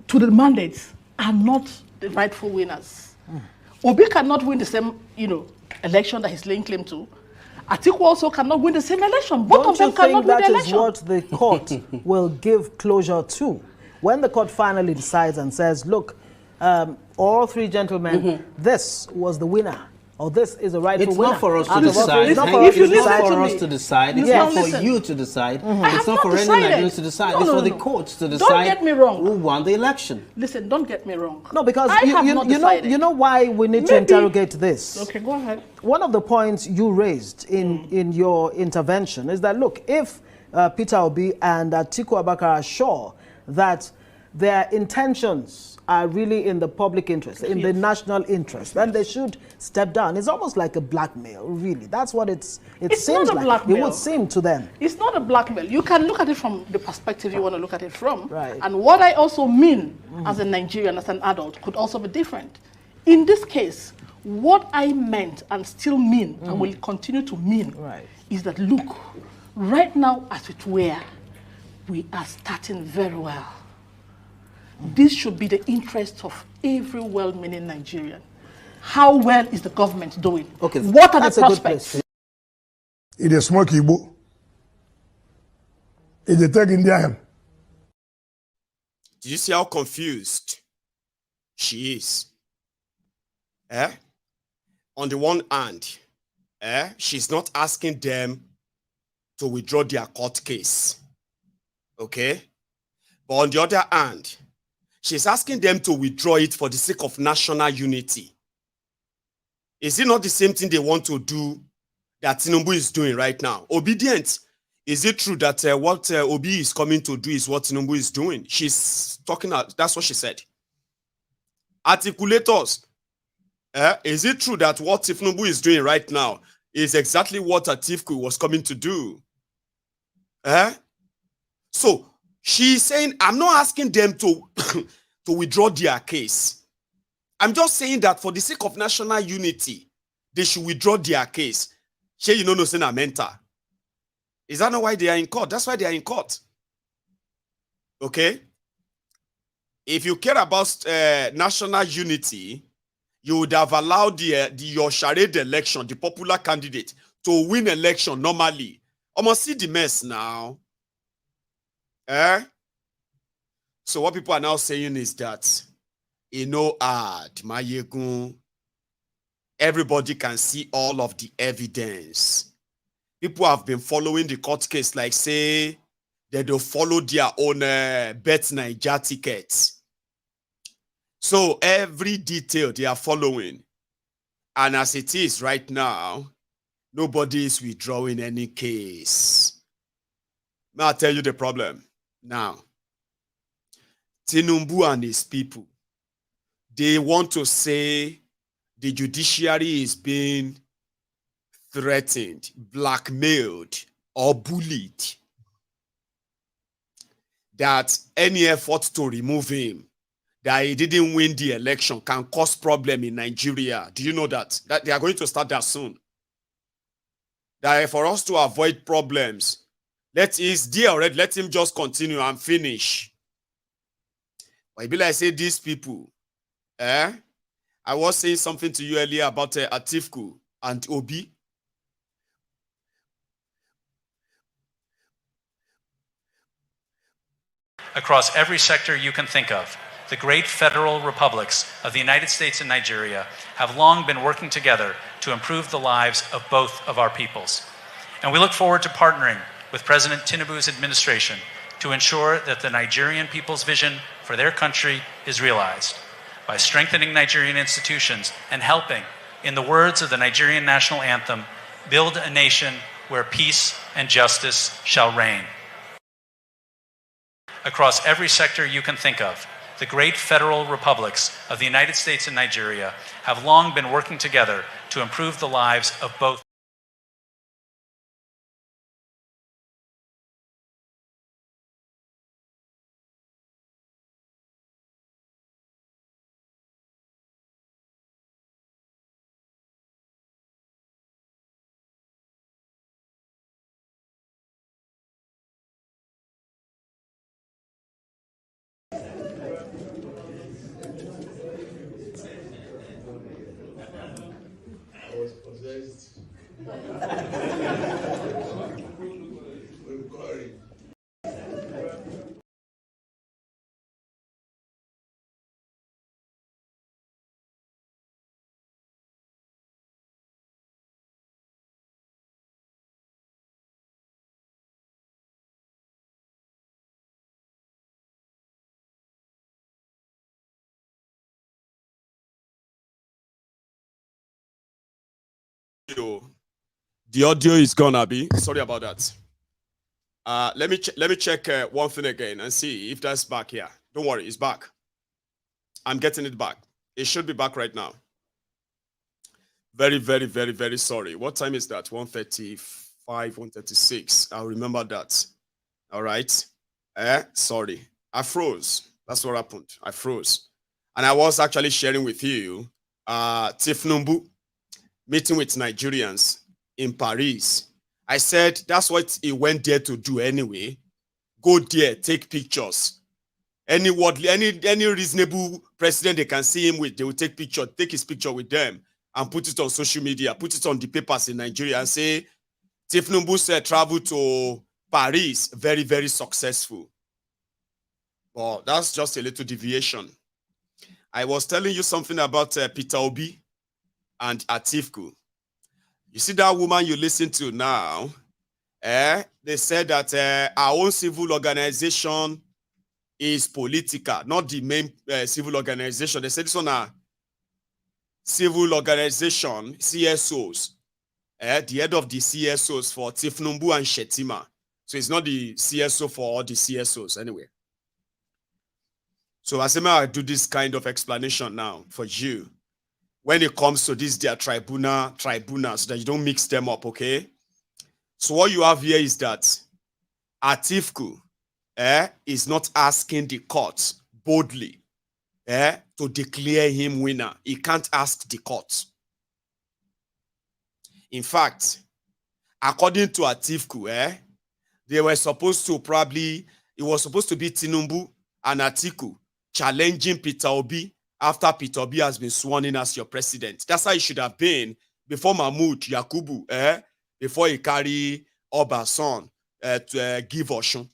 S21: to the mandates are not the rightful winners. Obi cannot win the same, election that he's laying claim to. Atiku also cannot win the same election. Both of them cannot win the election.
S4: Don't you think that is what the court will give closure to? When the court finally decides and says, look, all 3 gentlemen, this was the winner, or this is the rightful winner.
S22: It's not for us to decide. It's not for us to decide. It's not for you to decide. It's not for any Nigerians to decide. It's for the courts to decide.
S21: Don't get me wrong.
S22: Who won the election.
S21: Listen, don't get me wrong.
S4: No, because you know why we need to interrogate this.
S21: Okay, go ahead.
S4: One of the points you raised in your intervention is that, look, if Peter Obi and Atiku Abubakar are sure that their intentions are really in the public interest, in the national interest, then they should step down. It's almost like a blackmail, really. That's what it seems
S21: not a
S4: like.
S21: Blackmail.
S4: It would seem to them.
S21: It's not a blackmail. You can look at it from the perspective you want to look at it from.
S4: Right.
S21: And what I also mean as a Nigerian, as an adult, could also be different. In this case, what I meant and still mean and will continue to mean is that, look, right now as it were, we are starting very well. This should be the interest of every well-meaning Nigerian. How well is the government doing?
S4: Okay,
S21: what are the prospects?
S23: It is smoke Igbo. It is take Indian.
S3: Do you see how confused she is? On the one hand, she's not asking them to withdraw their court case. Okay? But on the other hand, she's asking them to withdraw it for the sake of national unity. Is it not the same thing they want to do that Tinubu is doing right now? Obedient. Is it true that what Obi is coming to do is what Tinubu is doing? She's talking, that's what she said. Articulators. Is it true that what Tinubu is doing right now is exactly what Atiku was coming to do? So, she's saying, I'm not asking them to, to withdraw their case. I'm just saying that for the sake of national unity, they should withdraw their case. She, you know, no saying a mentor. Is that not why they are in court? That's why they are in court. Okay? If you care about national unity, you would have allowed your charade election, the popular candidate, to win election normally. Almost see the mess now. So what people are now saying is that, everybody can see all of the evidence. People have been following the court case, like say, they don't follow their own Bet Niger tickets. So every detail they are following. And as it is right now, nobody is withdrawing any case. May I tell you the problem? Now, Tinubu and his people, they want to say the judiciary is being threatened, blackmailed, or bullied. That any effort to remove him, that he didn't win the election, can cause problem in Nigeria. Do you know that? That they are going to start that soon. that for us to avoid problems, he's there already, let him just continue and finish. But be like say these people, I was saying something to you earlier about Atiku and Obi.
S6: Across every sector you can think of, the great federal republics of the United States and Nigeria have long been working together to improve the lives of both of our peoples. And we look forward to partnering with President Tinubu's administration to ensure that the Nigerian people's vision for their country is realized by strengthening Nigerian institutions and helping, in the words of the Nigerian national anthem, build a nation where peace and justice shall reign. Across every sector you can think of, the great federal republics of the United States and Nigeria have long been working together to improve the lives of both.
S3: The audio is gonna be sorry about that. Let me check one thing again and see if that's back here. Don't worry, it's back. I'm getting it back. It should be back right now. Very, very, very, very sorry. What time is that? 1:35, 1:36. I'll remember that. All right. Sorry. I froze. That's what happened. I froze. And I was actually sharing with you Tinubu meeting with Nigerians in Paris. I said that's what he went there to do anyway. Go there, take pictures. Any reasonable president they can see him with, they will take his picture with them and put it on social media, put it on the papers in Nigeria and say, Tinubu said travel to Paris, very, very successful. Well, that's just a little deviation. I was telling you something about Peter Obi and Atiku. You see that woman you listen to now, they said that our own civil organization is political, not the main civil organization. They said this on a civil organization, CSOs, the head of the CSOs for Tinubu and Shetima. So it's not the CSO for all the CSOs anyway. So as I do this kind of explanation now for you, when it comes to this, their tribunal, so that you don't mix them up, okay? So what you have here is that Atiku is not asking the court boldly to declare him winner. He can't ask the court. In fact, according to Atiku, they were supposed to it was supposed to be Tinubu and Atiku challenging Peter Obi after Peter Obi has been sworn in as your president. That's how it should have been before Mahmoud Yakubu, before he carry Obasan to give Oshun.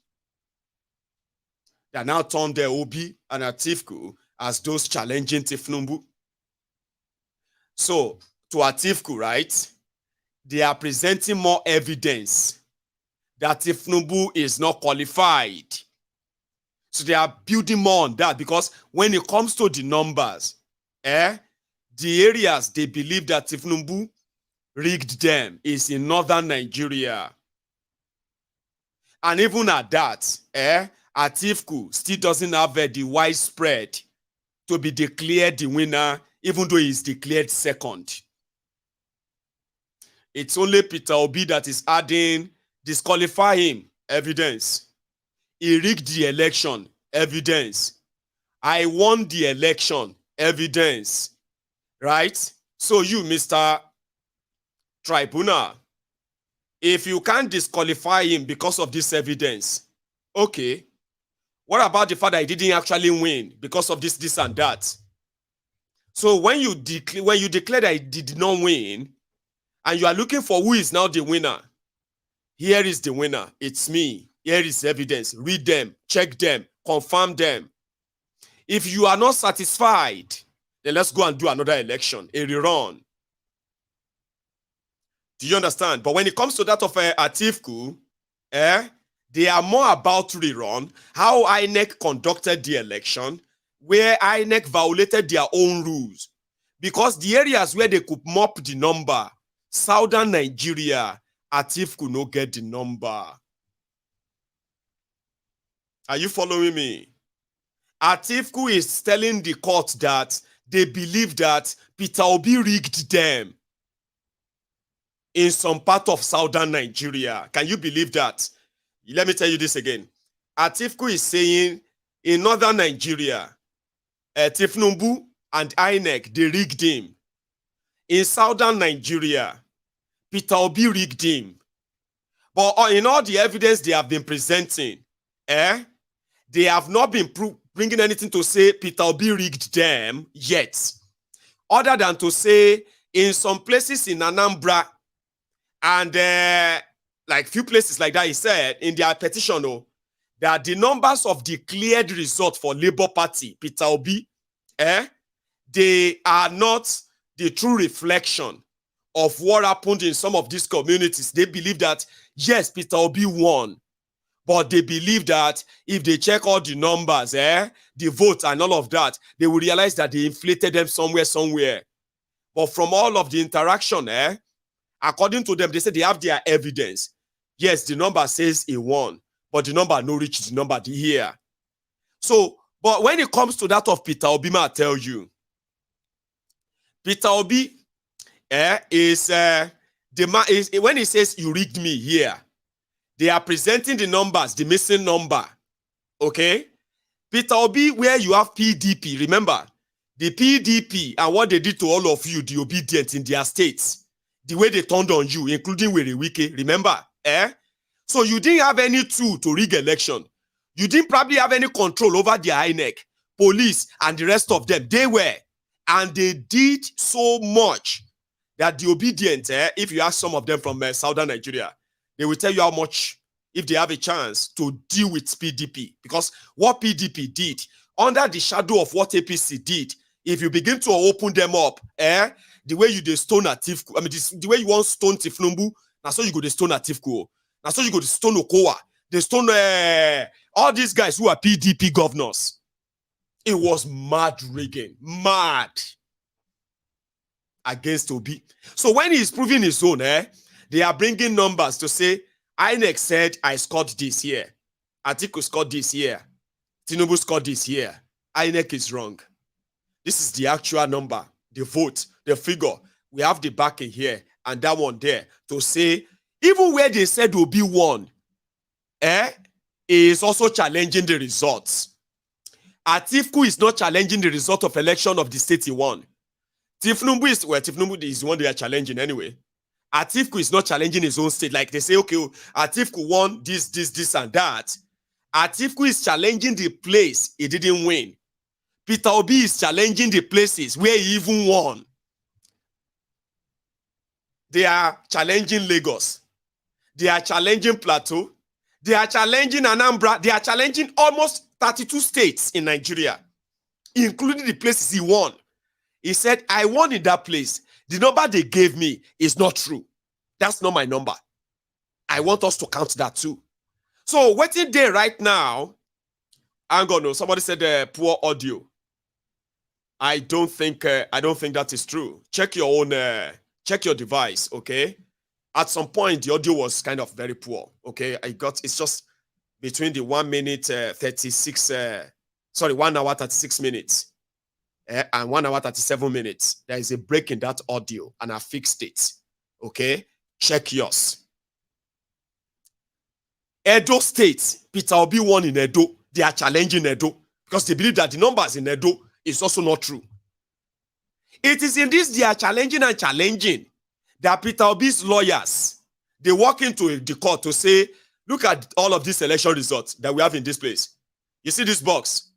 S3: They are now turned their Obi and Atiku as those challenging Tinubu. So, to Atiku, right, they are presenting more evidence that Tinubu is not qualified. So they are building more on that because when it comes to the numbers, the areas they believe that Tinubu rigged them is in northern Nigeria. And even at that, Atiku still doesn't have the widespread to be declared the winner, even though he's declared second. It's only Peter Obi that is adding disqualify him evidence. He rigged the election, evidence. I won the election, evidence. Right? So you, Mr. Tribunal, if you can't disqualify him because of this evidence, okay, what about the fact that he didn't actually win because of this and that? So when you declare that he did not win, and you are looking for who is now the winner, here is the winner. It's me. Here is evidence. Read them, check them, confirm them. If you are not satisfied, then let's go and do another election, a rerun. Do you understand? But when it comes to that of Atiku, they are more about rerun, how INEC conducted the election, where INEC violated their own rules. Because the areas where they could mop the number, southern Nigeria, Atiku no get the number. Are you following me? Atiku is telling the court that they believe that Peter Obi rigged them in some part of southern Nigeria. Can you believe that? Let me tell you this again. Atiku is saying in northern Nigeria, Tinubu and INEC, they rigged him. In southern Nigeria, Peter Obi rigged him. But in all the evidence they have been presenting, they have not been bringing anything to say Peter Obi rigged them yet. Other than to say in some places in Anambra and like few places like that, he said in their petition that the numbers of declared results for Labour Party, Peter Obi, they are not the true reflection of what happened in some of these communities. They believe that, yes, Peter Obi won, but they believe that if they check all the numbers, the votes and all of that, they will realize that they inflated them somewhere. But from all of the interaction, according to them, they say they have their evidence. Yes, the number says he won, but the number no reach the number here. So, but when it comes to that of Peter Obi, I tell you, Peter Obi is the man is when he says you rigged me here, they are presenting the numbers, the missing number. Okay, Peter Obi, where you have PDP, remember the PDP and what they did to all of you, the obedient in their states, the way they turned on you, including Wiki, remember? So you didn't have any tool to rig election. You didn't probably have any control over the INEC, police, and the rest of them. They were. And they did so much that the obedient, if you ask some of them from southern Nigeria, they will tell you how much, if they have a chance to deal with PDP. Because what PDP did, under the shadow of what APC did, if you begin to open them up, the way you stone Atiku, I mean, the way you want stone Tinubu, now so you go to stone Atiku. Now so you go to stone Okowa. They stone all these guys who are PDP governors. It was mad rigging, mad against Obi. So when he's proving his own, they are bringing numbers to say, INEC said I scored this year. Atiku scored this year. Tinubu scored this year. INEC is wrong. This is the actual number, the vote, the figure. We have the backing here and that one there to say, even where they said Obi won, is also challenging the results. Atiku is not challenging the result of election of the state he won. Tinubu is the one they are challenging anyway. Atiku is not challenging his own state. Like they say, okay, Atiku won this and that. Atiku is challenging the place he didn't win. Peter Obi is challenging the places where he even won. They are challenging Lagos. They are challenging Plateau. They are challenging Anambra. They are challenging almost 32 states in Nigeria, including the places he won. He said, I won in that place. The number they gave me is not true. That's not my number. I want us to count that too. So waiting there right now, I'm gonna. Somebody said poor audio. I don't think that is true. Check your own. Check your device. Okay. At some point, the audio was kind of very poor. Okay. It's just between the 1 minute 36. 1 hour 36 minutes. And 1 hour 37 minutes. There is a break in that audio, and I fixed it. Okay. Check yours. Edo State, Peter Obi won in Edo. They are challenging Edo because they believe that the numbers in Edo is also not true. It is in this they are challenging that Peter Obi's lawyers, They walk into the court to say, look at all of these election results that we have in this place. You see this box?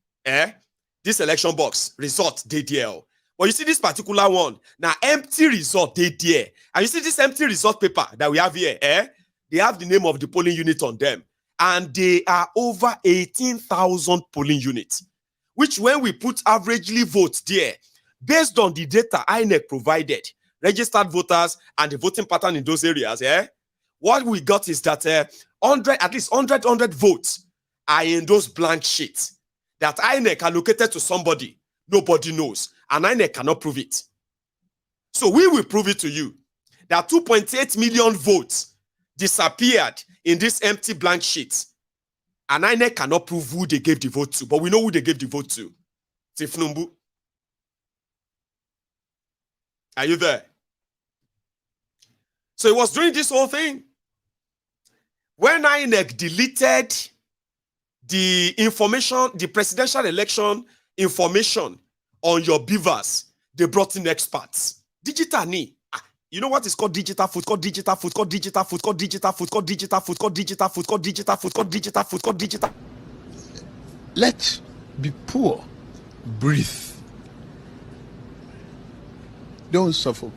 S3: This election box, result, they there. But you see this particular one, now empty result, they there. And you see this empty result paper that we have here, they have the name of the polling unit on them. And they are over 18,000 polling units, which when we put averagely votes there, based on the data INEC provided, registered voters and the voting pattern in those areas, what we got is that at least 100 votes are in those blank sheets that INEC allocated to somebody, nobody knows, and INEC cannot prove it. So we will prove it to you that 2.8 million votes disappeared in this empty blank sheet, and INEC cannot prove who they gave the vote to, but we know who they gave the vote to. Tinubu. Are you there? So he was doing this whole thing. When INEC deleted the information, the presidential election information on your beavers, they brought in experts. Digital ni. You know what is called digital food, called digital food, called digital food, called digital food, called digital food, called digital food, called digital food, called digital food, called digital.
S7: Let's be poor. Breathe. Don't suffer.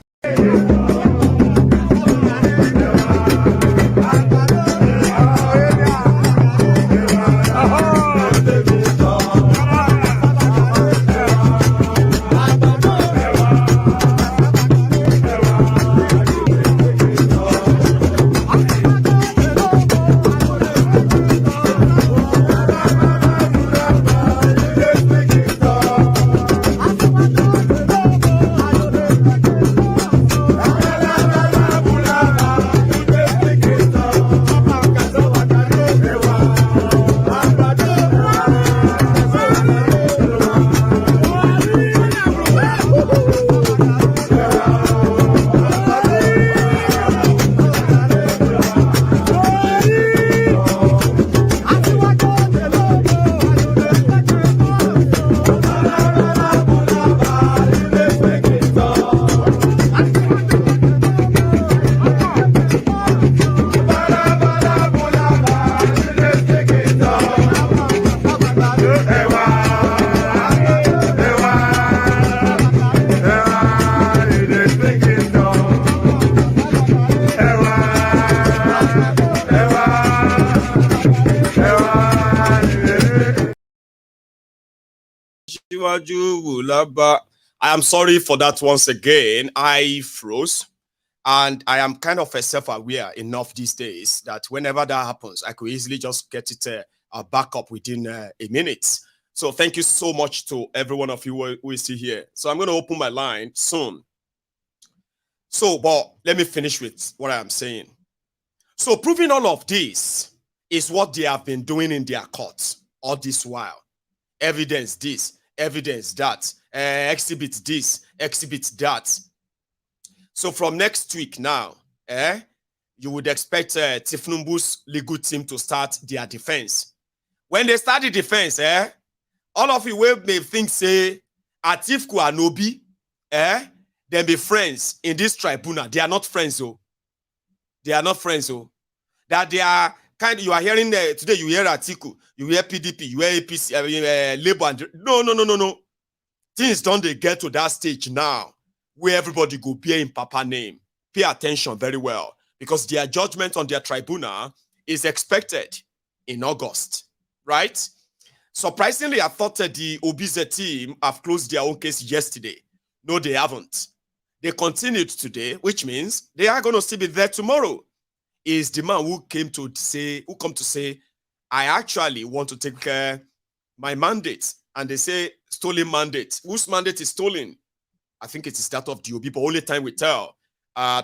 S3: I am sorry for that once again. I froze, and I am kind of self-aware enough these days that whenever that happens, I could easily just get it back up within a minute. So thank you so much to every one of you who is still here. So I'm going to open my line soon. So, but let me finish with what I am saying. So proving all of this is what they have been doing in their courts all this while. Evidence this, evidence that, exhibit this, exhibit that. So from next week now, you would expect Tinubu's legal team to start their defense. When they start the defense, all of you may think, say, Atiku and Obi, then be friends in this tribunal. They are not friends, oh. They are not friends, oh. That they are kind of, you are hearing today, you hear Atiku, you hear PDP, you hear APC, Labour. And, no. Things don't they get to that stage now where everybody go bear in Papa name. Pay attention very well, because their judgment on their tribunal is expected in August, right? Surprisingly, I thought that the Obize team have closed their own case yesterday. No, they haven't. They continued today, which means they are going to still be there tomorrow. Is the man who come to say, I actually want to take my mandate. And they say, stolen mandate. Whose mandate is stolen? I think it is that of the OB, but only time will tell.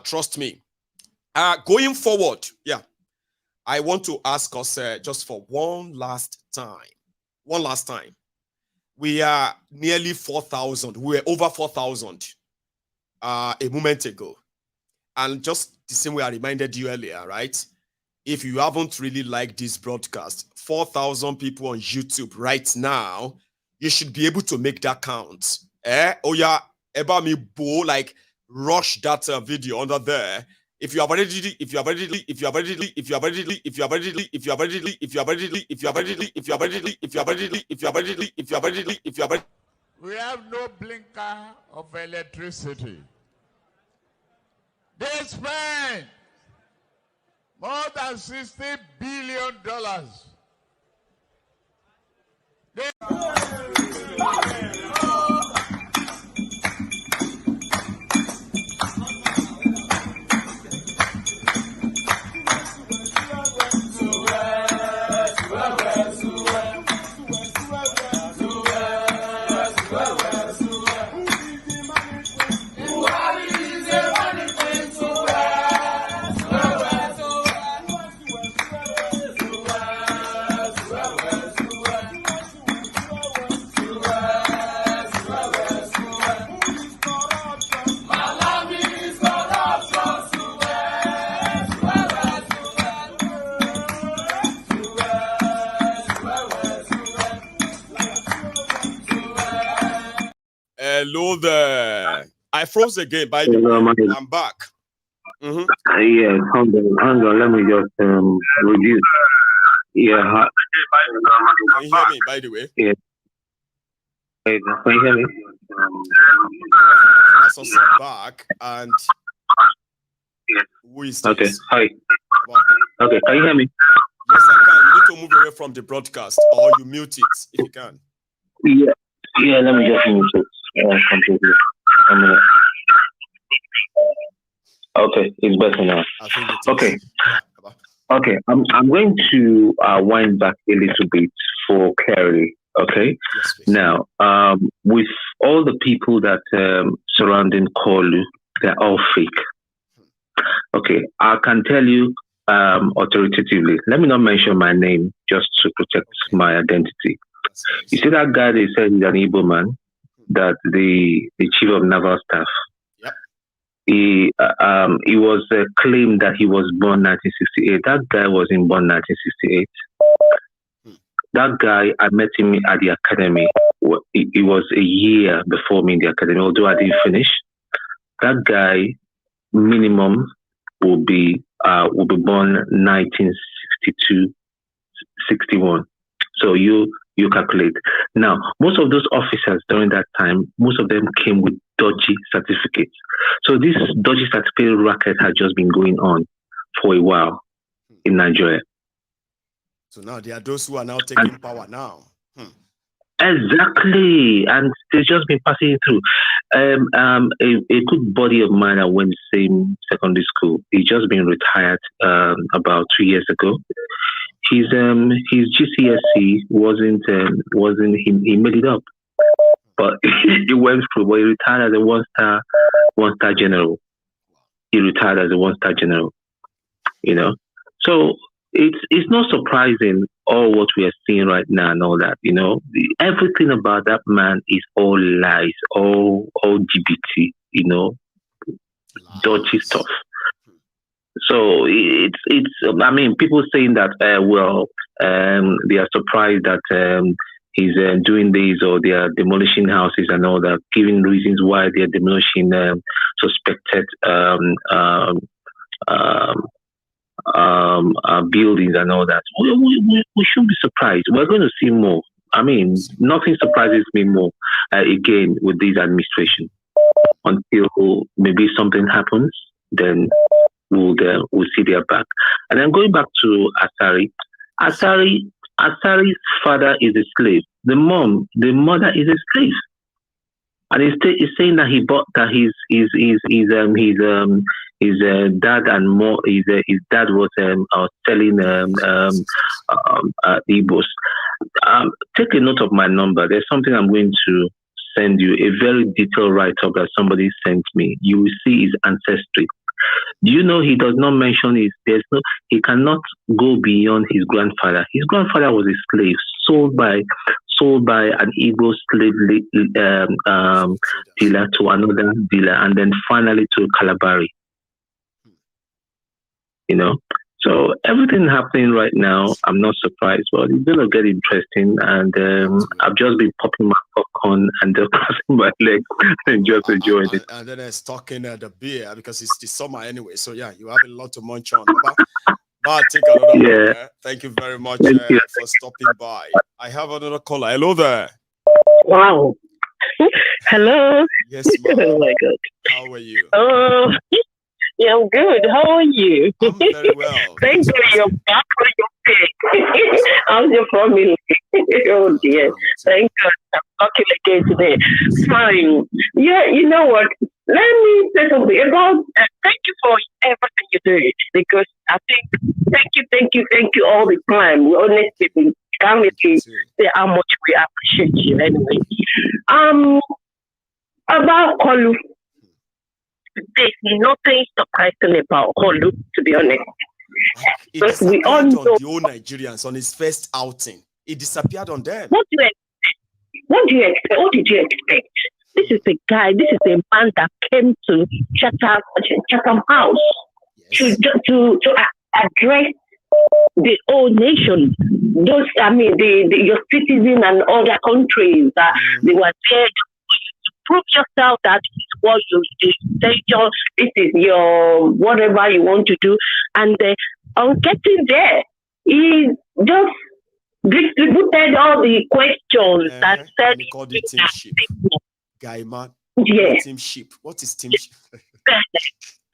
S3: Trust me. Going forward, I want to ask us just for one last time. We are nearly 4,000. We were over 4,000 a moment ago. And just the same way I reminded you earlier, right? If you haven't really liked this broadcast, 4,000 people on YouTube right now, you should be able to make that count. Oh yeah, about me, like rush that video under there. If you have already,
S20: we have no blinker of electricity. They spend more than $60 billion.
S3: Hello there. I froze again, by the way. I'm back.
S8: Yeah, hang on. Let me just reduce. Yeah.
S3: Can you hear me, by the way?
S8: Yeah. Can you hear me?
S3: That's us back. And who is this?
S8: Okay. Hi. Okay, can you hear me?
S3: Yes, I can. You need to move away from the broadcast, or you mute it if you can.
S8: Yeah. Yeah, let me just mute it. Completely. Okay, it's better now. Okay. Okay, I'm going to wind back a little bit for clarity. Okay.
S3: Yes,
S8: now, with all the people that surrounding Kolu, they're all fake. Okay, I can tell you authoritatively. Let me not mention my name just to protect my identity. You see that guy they said is an Igbo man, that the chief of naval staff.
S3: Yep.
S8: He was claimed that he was born 1968. That guy wasn't born 1968. That guy, I met him at the academy. He was a year before me in the academy, although I didn't finish. That guy, minimum, will be born 1962, 61. So you calculate. Now, most of those officers during that time, most of them came with dodgy certificates. So this dodgy certificate racket had just been going on for a while in Nigeria.
S3: So now there are those who are now taking power now.
S8: Exactly, and they've just been passing it through. A good buddy of mine, I went to the same secondary school. He just been retired about 2 years ago. His GCSE wasn't he made it up, but he went through. But he retired as a one-star general. He retired as a one-star general. You know, so it's not surprising all what we are seeing right now and all that. You know, everything about that man is all lies, all GBT. You know, dodgy stuff. So it's. I mean, people saying that they are surprised that he's doing this, or they are demolishing houses and all that, giving reasons why they are demolishing suspected buildings and all that. We shouldn't be surprised. We're going to see more. I mean, nothing surprises me more again with this administration until maybe something happens. Then we'll see their back. And then going back to Asari's father is a slave. The mother is a slave. And he's saying that he bought that his dad and more his dad was selling Igbos. Take a note of my number. There's something I'm going to send you, a very detailed write-up that somebody sent me. You will see his ancestry. Do you know he does not mention he cannot go beyond his grandfather. His grandfather was a slave, sold by an Igbo slave dealer to another dealer, and then finally to Calabari. You know, So everything happening right now, I'm not surprised, but it's going to get interesting. And I've just been popping my popcorn and just crossing my legs and just enjoying it.
S3: And then stocking the beer because it's the summer anyway. So yeah, you have a lot to munch on. But take another one. Yeah. Thank you very much for stopping by. I have another caller. Hello there.
S9: Wow. Hello.
S3: Yes, ma'am.
S9: Oh my God.
S3: How are you?
S9: Oh, yeah, I'm good. How are you?
S3: I'm very well.
S9: Thank you. You're back on your page. How's your family? Oh dear. Thank God. I'm talking again today. Fine. Yeah, you know what? Let me say something about. Thank you for everything you do, because I think thank you all the time. We honestly can't really say how much we appreciate you anyway. About Kolu, there's nothing surprising about Kolu, to be honest.
S3: It we all know the old Nigerians on his first outing. It disappeared on them.
S9: What do you expect? What did you expect? This is a guy. This is a man that came to Chatham House to address the whole nation. Those, I mean, your citizens and other countries that they were there to prove yourself that this is what you do. This is your whatever you want to do. And on getting there, he just distributed all the questions that said
S3: we called it TEAMSHIP. Guy man.
S9: Yes.
S3: TEAMSHIP. What is TEAMSHIP?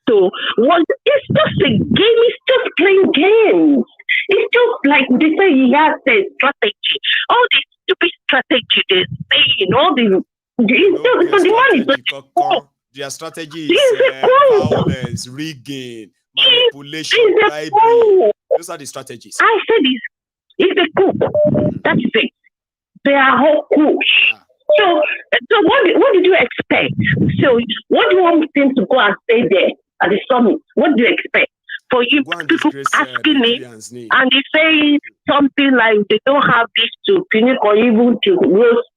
S9: So it's just a game. It's just playing games. It's just like they say he has a strategy. All this stupid strategy they're saying, all the money.
S3: Their strategy is violence, rigging, manipulation, bribery. Those are the strategies.
S9: I said it's a coup. That's it. They are all coups. Yeah. So what did you expect? So what do you want him to go and stay there at the summit? What do you expect? For you people asking me and they say something like they don't have this to finish or even to roast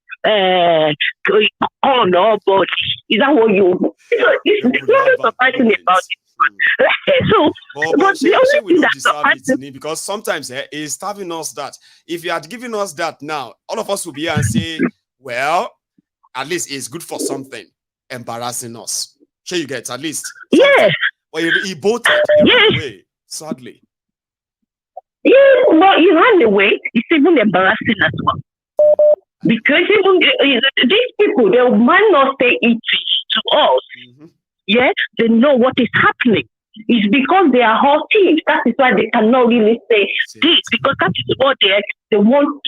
S9: on our body. Is that what you? It's not surprising about it. So, but the only thing that's surprising,
S3: because sometimes it's telling us that if you had given us that now, all of us will be here and say, well, at least it's good for something, embarrassing us. Sure, you get at least.
S9: Yeah.
S3: But he bolted. He ran away, sadly.
S9: Yeah, but he ran away. It's even embarrassing as well. Because even these people, they might not say it to us. Yeah, they know what is happening. It's because they are all thieves. That is why they cannot really say this, because that is what they want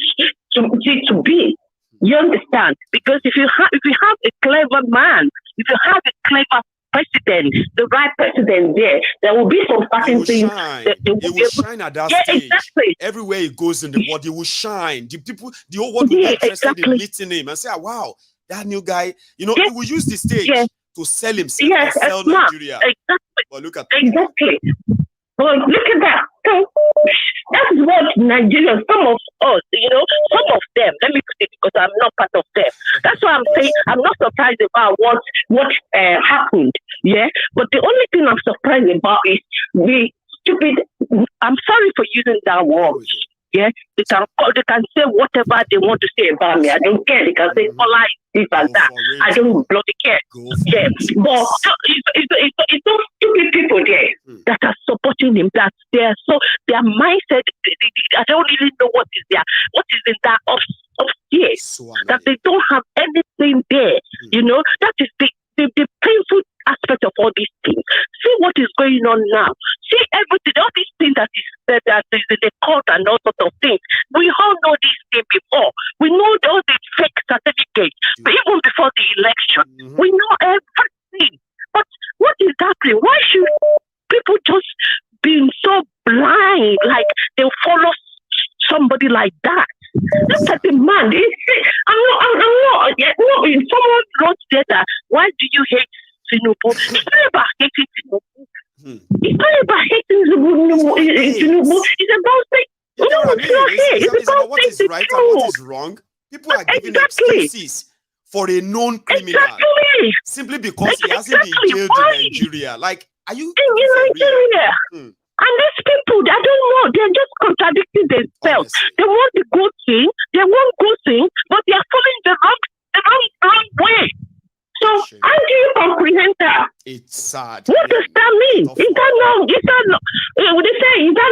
S9: to be. You understand? Because if you have a clever man, if you have a clever president, the right president there will be some certain things that
S3: it will shine at that stage. Exactly. Everywhere he goes in the world, he will shine. The whole world will be interested in meeting him and say, wow, that new guy, he will use the stage to sell himself, to sell Nigeria.
S9: Exactly.
S3: But look at
S9: exactly. But look at that. So that is what Nigerians, some of us, some of them, let me put it because I'm not part of them. That's why I'm saying I'm not surprised about what happened. Yeah. But the only thing I'm surprised about is the stupid, I'm sorry for using that word. Yeah, they can say whatever they want to say about me. I don't care. They can say all this and that. I don't bloody care. Yeah, but it's those stupid people there that are supporting him. That their mindset. I don't really know what is in that upstairs. That they don't have anything there. That is the painful aspect of all these things. See what is going on now. See everything, all these things that is in the court and all sorts of things. We all know these things before. We know all the fake certificates, but even before the election. We know everything. But what is happening? Why should people just be so blind, like they'll follow somebody like that? Look at the man. I'm not. Someone wrote there that, why do you hate Tinubu? It's not about hating Tinubu. It's not about hating Tinubu. It's about saying,
S3: it's about what is right and what is wrong. People are giving excuses for a known criminal simply because he hasn't been jailed in Nigeria. Like, are you
S9: in Nigeria? And these people, I don't know. They're just contradicting themselves. They want the good thing, but they are following the wrong way. So how do you comprehend that?
S3: It's sad.
S9: What does that mean? Is that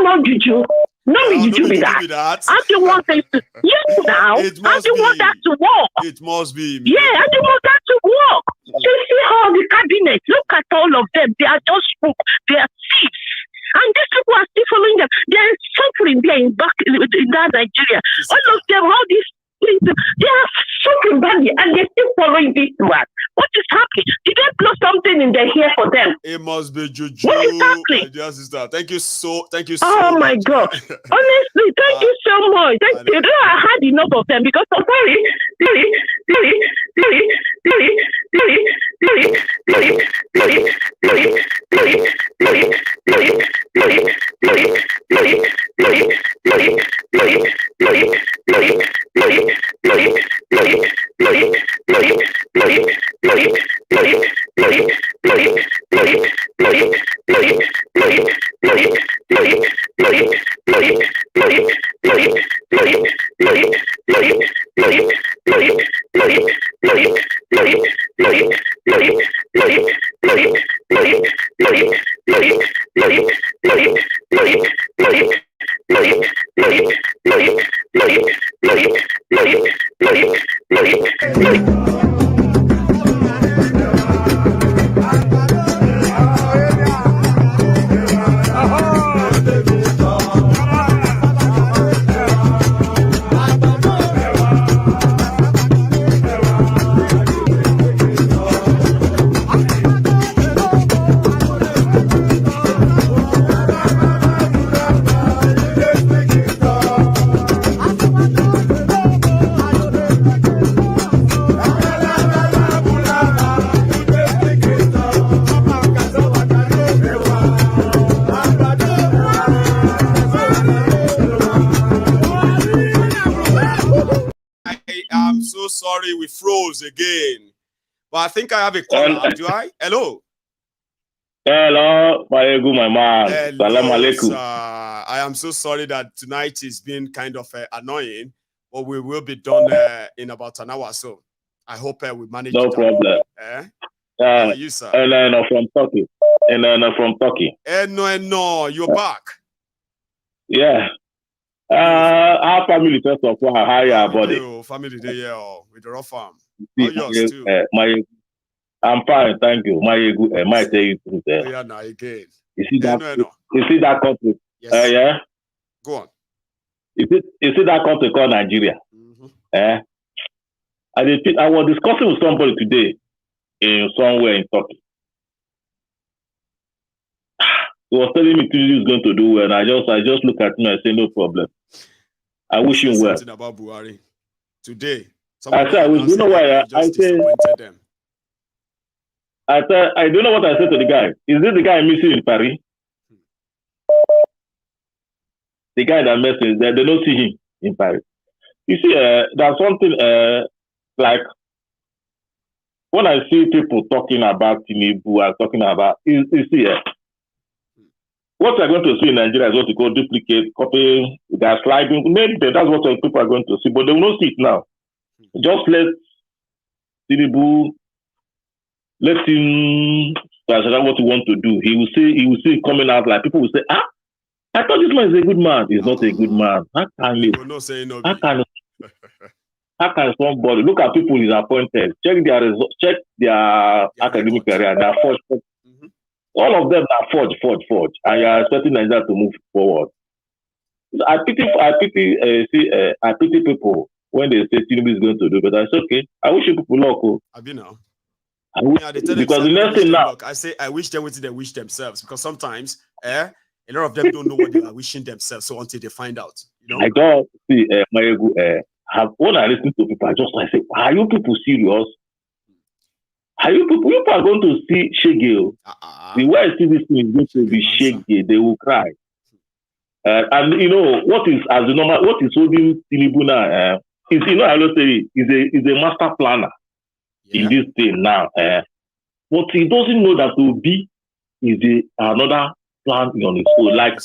S9: not juju? No, juju be that. How do you want them to? Yes, now. How do you want that to work?
S3: It must be.
S9: Yeah, how do you want that to work? You see how the cabinet, look at all of them. They are just spook. They are thieves. And these people are still following them. They are suffering there in that Nigeria. All of them, all these things, they are suffering badly and they're still following this one. What is happening? Did they blow something in their hair for them?
S3: It must be juju.
S9: What is happening?
S3: Dear sister, thank you so
S9: Oh my God. Honestly, thank you so much. Thank you. I had enough of them because I'm sorry.
S3: I'm so sorry we froze again. But I think I have a caller. Do I? Hello.
S10: Hello, my man. Salam alaikum.
S3: I am so sorry that tonight is being kind of annoying, but we will be done in about an hour or so. I hope we manage.
S10: No problem.
S3: How are you, sir?
S10: No, from Turkey. No, from Turkey.
S3: No, you're back.
S10: Yeah. Our family first of all, how are you, buddy?
S3: Family there, with the raw farm. Yours too.
S10: I'm fine, thank you. My tell you truth.
S3: Yeah, now again.
S10: You see that country?
S3: Yes.
S10: Yeah.
S3: Go on.
S10: You see that country called Nigeria? I was discussing with somebody today in somewhere in Turkey. He was telling me Tinubu is going to do well, and I just look at him and say no problem. I wish him well.
S3: Something about Buhari today.
S10: I said, you know why I say. I don't know what I said to the guy. Is this the guy missing in Paris? The guy that messes, they don't see him in Paris. You see, there's something like when I see people talking about Tinubu, talking about, you see, what they're going to see in Nigeria is what you call duplicate, copy, gaslighting. Maybe that's what people are going to see, but they will not see it now. Just let Tinubu, let him that's what he wants to do. He will see it coming out like people will say, I thought this man is a good man. He's not a good man. How can somebody look at people he's appointed, check their results, check their academic career, they are forged. All of them are forged, and you are expecting Nigeria to move forward. I pity people when they say Tinubu is going to do, but I say okay. I wish you people luck. Because the next thing now,
S3: I say I wish them what they wish themselves, because sometimes a lot of them don't know what they are wishing themselves. So until they find out,
S10: I don't see when I listen to people, I just like say, are you people serious? Are you people are going to see Shege? The way I see this thing is going to be Shege. They will cry. And you know what is as the normal? What is holding Tinubu now? Is I will say is a master planner in this thing now. But he doesn't know that Obi is another plan on his own. Like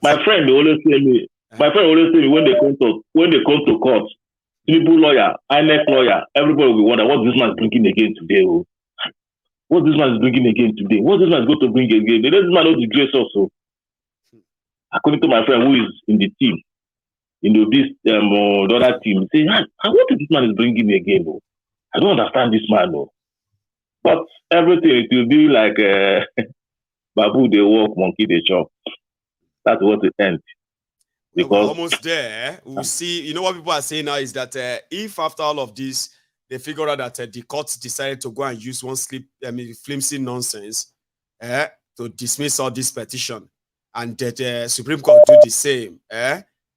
S10: my friend always say me. My friend always say me when they come to court, Tinubu lawyer, INEC lawyer, everybody will wonder what this man is bringing again today. Oh. What this man is bringing again today? What this man is going to bring again? This man knows the grace also. According to my friend who is in the team, this the other team, say, what this man is bringing again? Oh? I don't understand this man. Oh. But everything, it will be like Babu, they walk, monkey, they chop. That's what it ends.
S3: Because we're almost there. We'll see. You know what people are saying now is that if after all of this, they figure out that the courts decided to go and use one flimsy nonsense to dismiss all this petition, and that the Supreme Court do the same,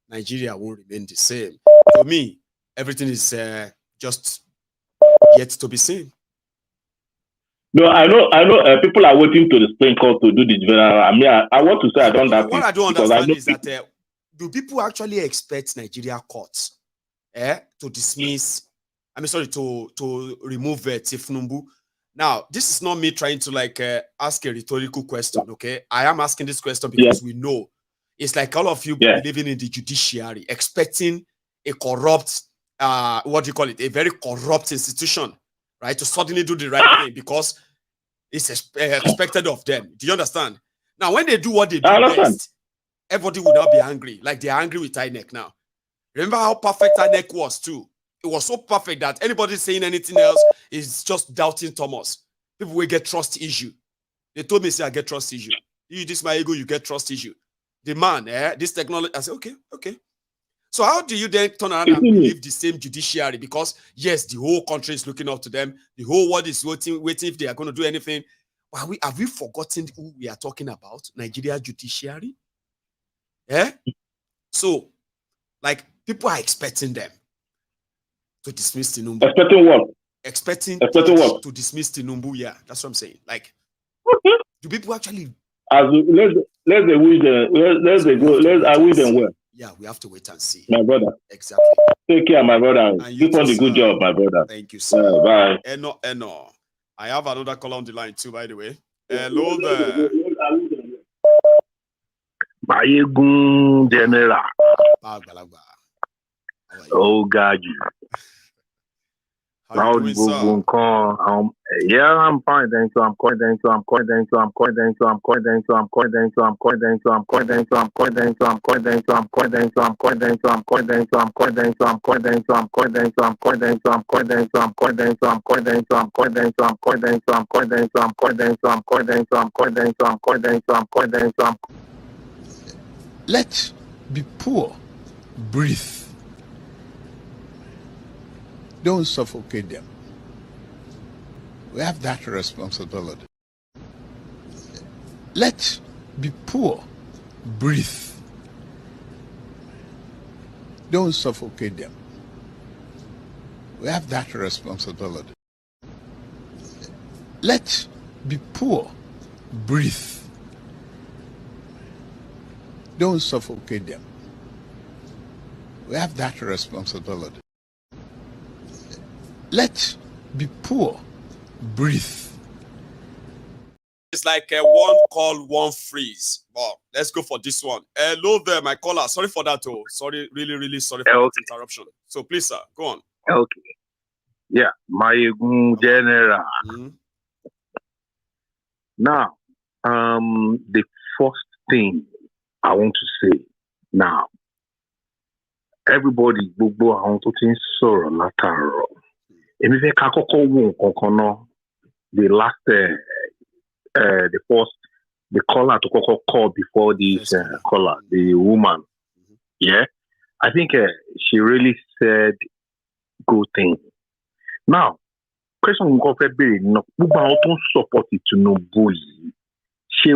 S3: Nigeria won't remain the same. For me, everything is just yet to be seen.
S10: No, I know. People are waiting to the Supreme Court to do the general. I mean, I want to say I don't.
S3: What I don't understand is that do people actually expect Nigeria courts to dismiss? I mean, sorry, to remove Tinubu. Now, this is not me trying to ask a rhetorical question. Okay, I am asking this question because we know it's like all of you living in the judiciary, expecting a corrupt, what do you call it, a very corrupt institution, right, to suddenly do the right thing because it's expected of them. Do you understand? Now, when they do what they do best, everybody will now be angry, like they're angry with INEC now. Remember how perfect INEC was too? It was so perfect that anybody saying anything else is just doubting Thomas. People will get trust issue. They told me, say, I get trust issue. You, this my ego, you get trust issue. The man, this technology, I said, okay. So how do you then turn around and believe the same judiciary? Because yes, the whole country is looking up to them. The whole world is waiting if they are going to do anything. Have we forgotten who we are talking about? Nigeria judiciary? So, people are expecting them to dismiss Tinubu.
S10: Expecting what?
S3: Expecting what? To dismiss Tinubu, yeah. That's what I'm saying. Do people actually...
S10: Let's wish them well.
S3: Yeah, we have to wait and see.
S10: My brother.
S3: Exactly.
S10: Take care, my brother. Keep on the good job, my brother.
S3: Thank you, sir.
S10: Bye.
S3: Eno. I have another call on the line too, by the way. Hello there.
S11: Mayegun General. Oh God,
S3: how you doing, sir?
S11: Yeah, I'm fine. Thank you. I'm calling.
S7: Let's be poor. Breathe. Don't suffocate them. We have that responsibility. Let's be poor. Breathe. Don't suffocate them. We have that responsibility. Let's be poor. Breathe. Don't suffocate them. We have that responsibility. Let's be poor. Breathe.
S3: It's like one call, one freeze. Wow, let's go for this one. Hello there, my caller. Sorry for that. Oh, sorry, really sorry for that interruption. So please, sir, go on.
S11: Okay. Yeah, my general. Now, the first thing I want to say now, everybody, gbogbo àwọn tó ti ń sọ̀rọ̀ látàárọ̀. Èmi fẹ́ ká kọ́kọ́ wo nǹkan náà. The caller to call before this caller, the woman. Yeah, I think she really said good things. Now, question nǹkan fẹ́ béèrè náà, gbogbo àwọn tó ń support Tinubu yìí, ṣé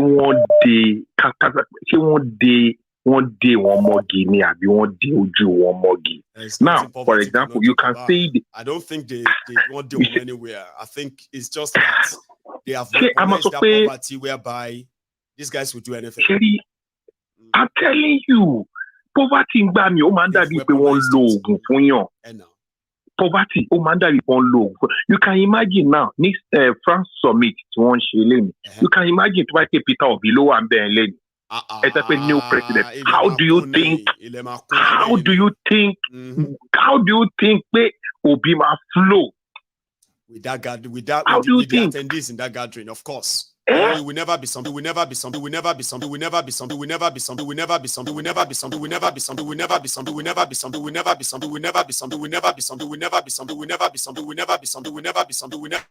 S11: wọ́n dé wọn mọ́gi ni àbí wọ́n dé ojú wọn mọ́gi? Now, for example, you can say...
S3: I don't think they won't do anywhere. I think it's just that they have recognized that poverty whereby these guys will do anything.
S11: Sherry, I'm telling you, poverty ń gbà mí, ó máa ń dàbí pé wọ́n lo oògùn fún yàn. Poverty, ó máa ń dàbí pé wọ́n lo oògùn. You can imagine now, this France summit tí wọ́n ń ṣe lẹ́nu. You can imagine tó bá pé Peter Obi ló wà ń bẹ̀rẹ̀ lẹ́nu. except a new president. How do you think? How do you think? How do you think Obima flow?
S3: With the attendees in that gathering, of course. It will never be something. We never be something. We never be something. We never be something. We never be something. We never be something. We never be something. We never be something. We never be something. We never be something. We never be something. We never be something. We never be something. We never be something. We never be something. We never be something. We never be something. We never.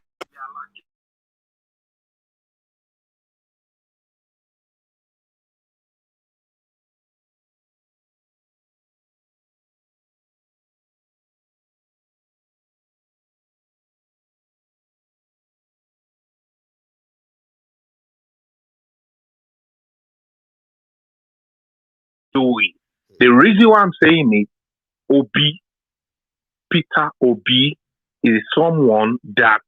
S11: Doing. The reason why I'm saying it, Peter Obi is someone that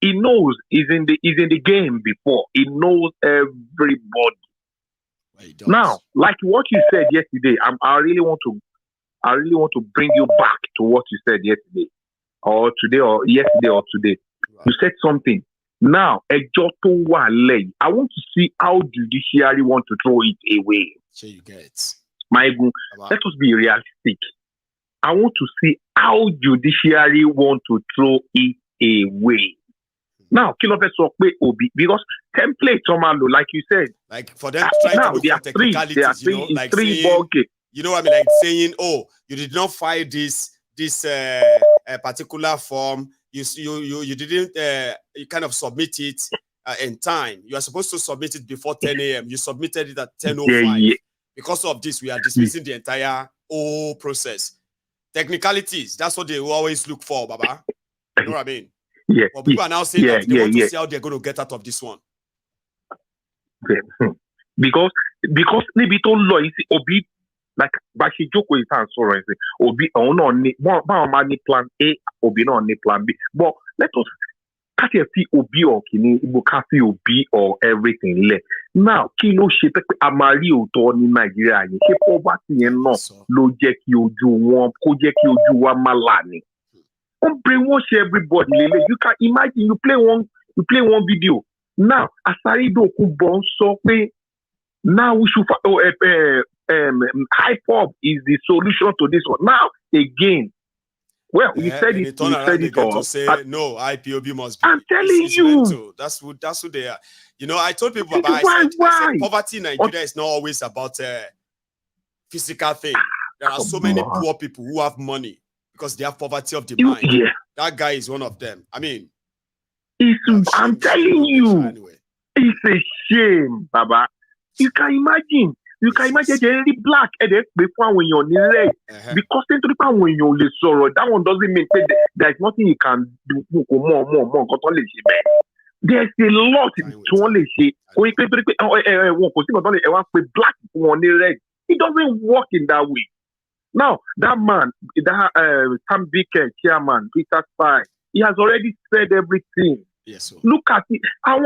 S11: he knows is in the game before. He knows everybody. Now, like what you said yesterday, I really want to bring you back to what you said yesterday, or today, or yesterday, or today. Right. You said something. Now, I want to see how judiciary want to throw it away.
S3: So you get
S11: let us be realistic. I want to see how judiciary want to throw it away. Now, Obi, because template, like you said,
S3: like for them trying to look for technicalities, three saying, you know what I mean, like saying, oh, you did not file this particular form, you didn't you kind of submit it in time. You are supposed to submit it before 10 a.m. You submitted it at 10:05. Yeah. Because of this, we are dismissing the entire whole process. Technicalities, that's what they will always look for, Baba. You know what I mean?
S11: Yeah.
S3: Well, people are now saying that they want to see how they're going to get out of this one.
S11: Yeah. Because maybe don't law is Obi like Bashi Joko is answering Obi on plan A, Obi on plan B. But let us catch Obi or Kini, Bukasi Obi or everything. Now, Kilo Shepe Amari Utoni Nigeria, she poverty and no logic you do one, project you do one malani. Don't brainwash everybody. You can imagine you play one video. Now, Asarido Kubon so now we should hype up is the solution to this one. Now again, well, we said it.
S3: Turn around again to say no, IPOB must be.
S11: I'm telling you,
S3: that's who they are. You know, I told people about. I said poverty in Nigeria is not always about physical thing. There are so many poor people who have money because they have poverty of the mind.
S11: Yeah.
S3: That guy is one of them. I mean,
S11: I'm telling you, anyway. It's a shame, Baba. You can imagine they're really black before when you're red. Because when you're that one doesn't mean there's nothing you can do more. There's a lot to only say. Black red. It doesn't work in that way. Now, that man, that Tambike chairman, Peter Spy, he has already said everything.
S3: Yes, sir.
S11: Look at it. I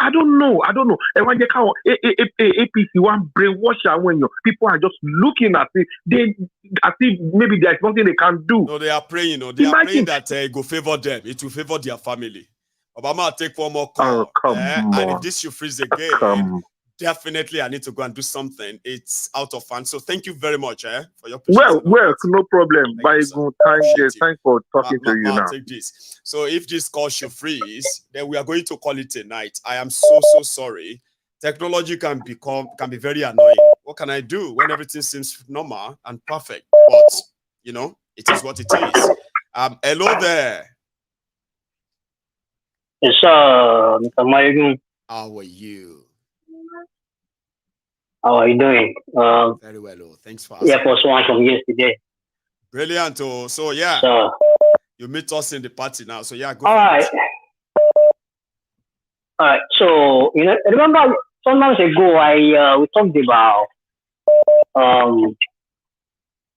S11: don't know. And when they come, APC one brainwash when people are just looking at it, I think maybe there's nothing they can do.
S3: No, they are praying. They are praying that it will favor them. It will favor their family. Obama will take one more call. And if this should freeze again, definitely I need to go and do something. It's out of hand. So thank you very much for your patience.
S11: Well, no problem. Thanks for talking to you now.
S3: Take this. So if this call should freeze, then we are going to call it a night. I am so sorry. Technology can be very annoying. What can I do when everything seems normal and perfect? But you know, it is what it is. Hello there.
S12: Yes, sir, Mr. Mayogun.
S3: How are you?
S12: How are you doing?
S3: Very well. Thanks for asking.
S12: Yeah, first one from yesterday.
S3: Brilliant. So yeah,
S12: sir.
S3: You meet us in the party now. So yeah, go.
S12: All right. All right. So remember some months ago, we talked about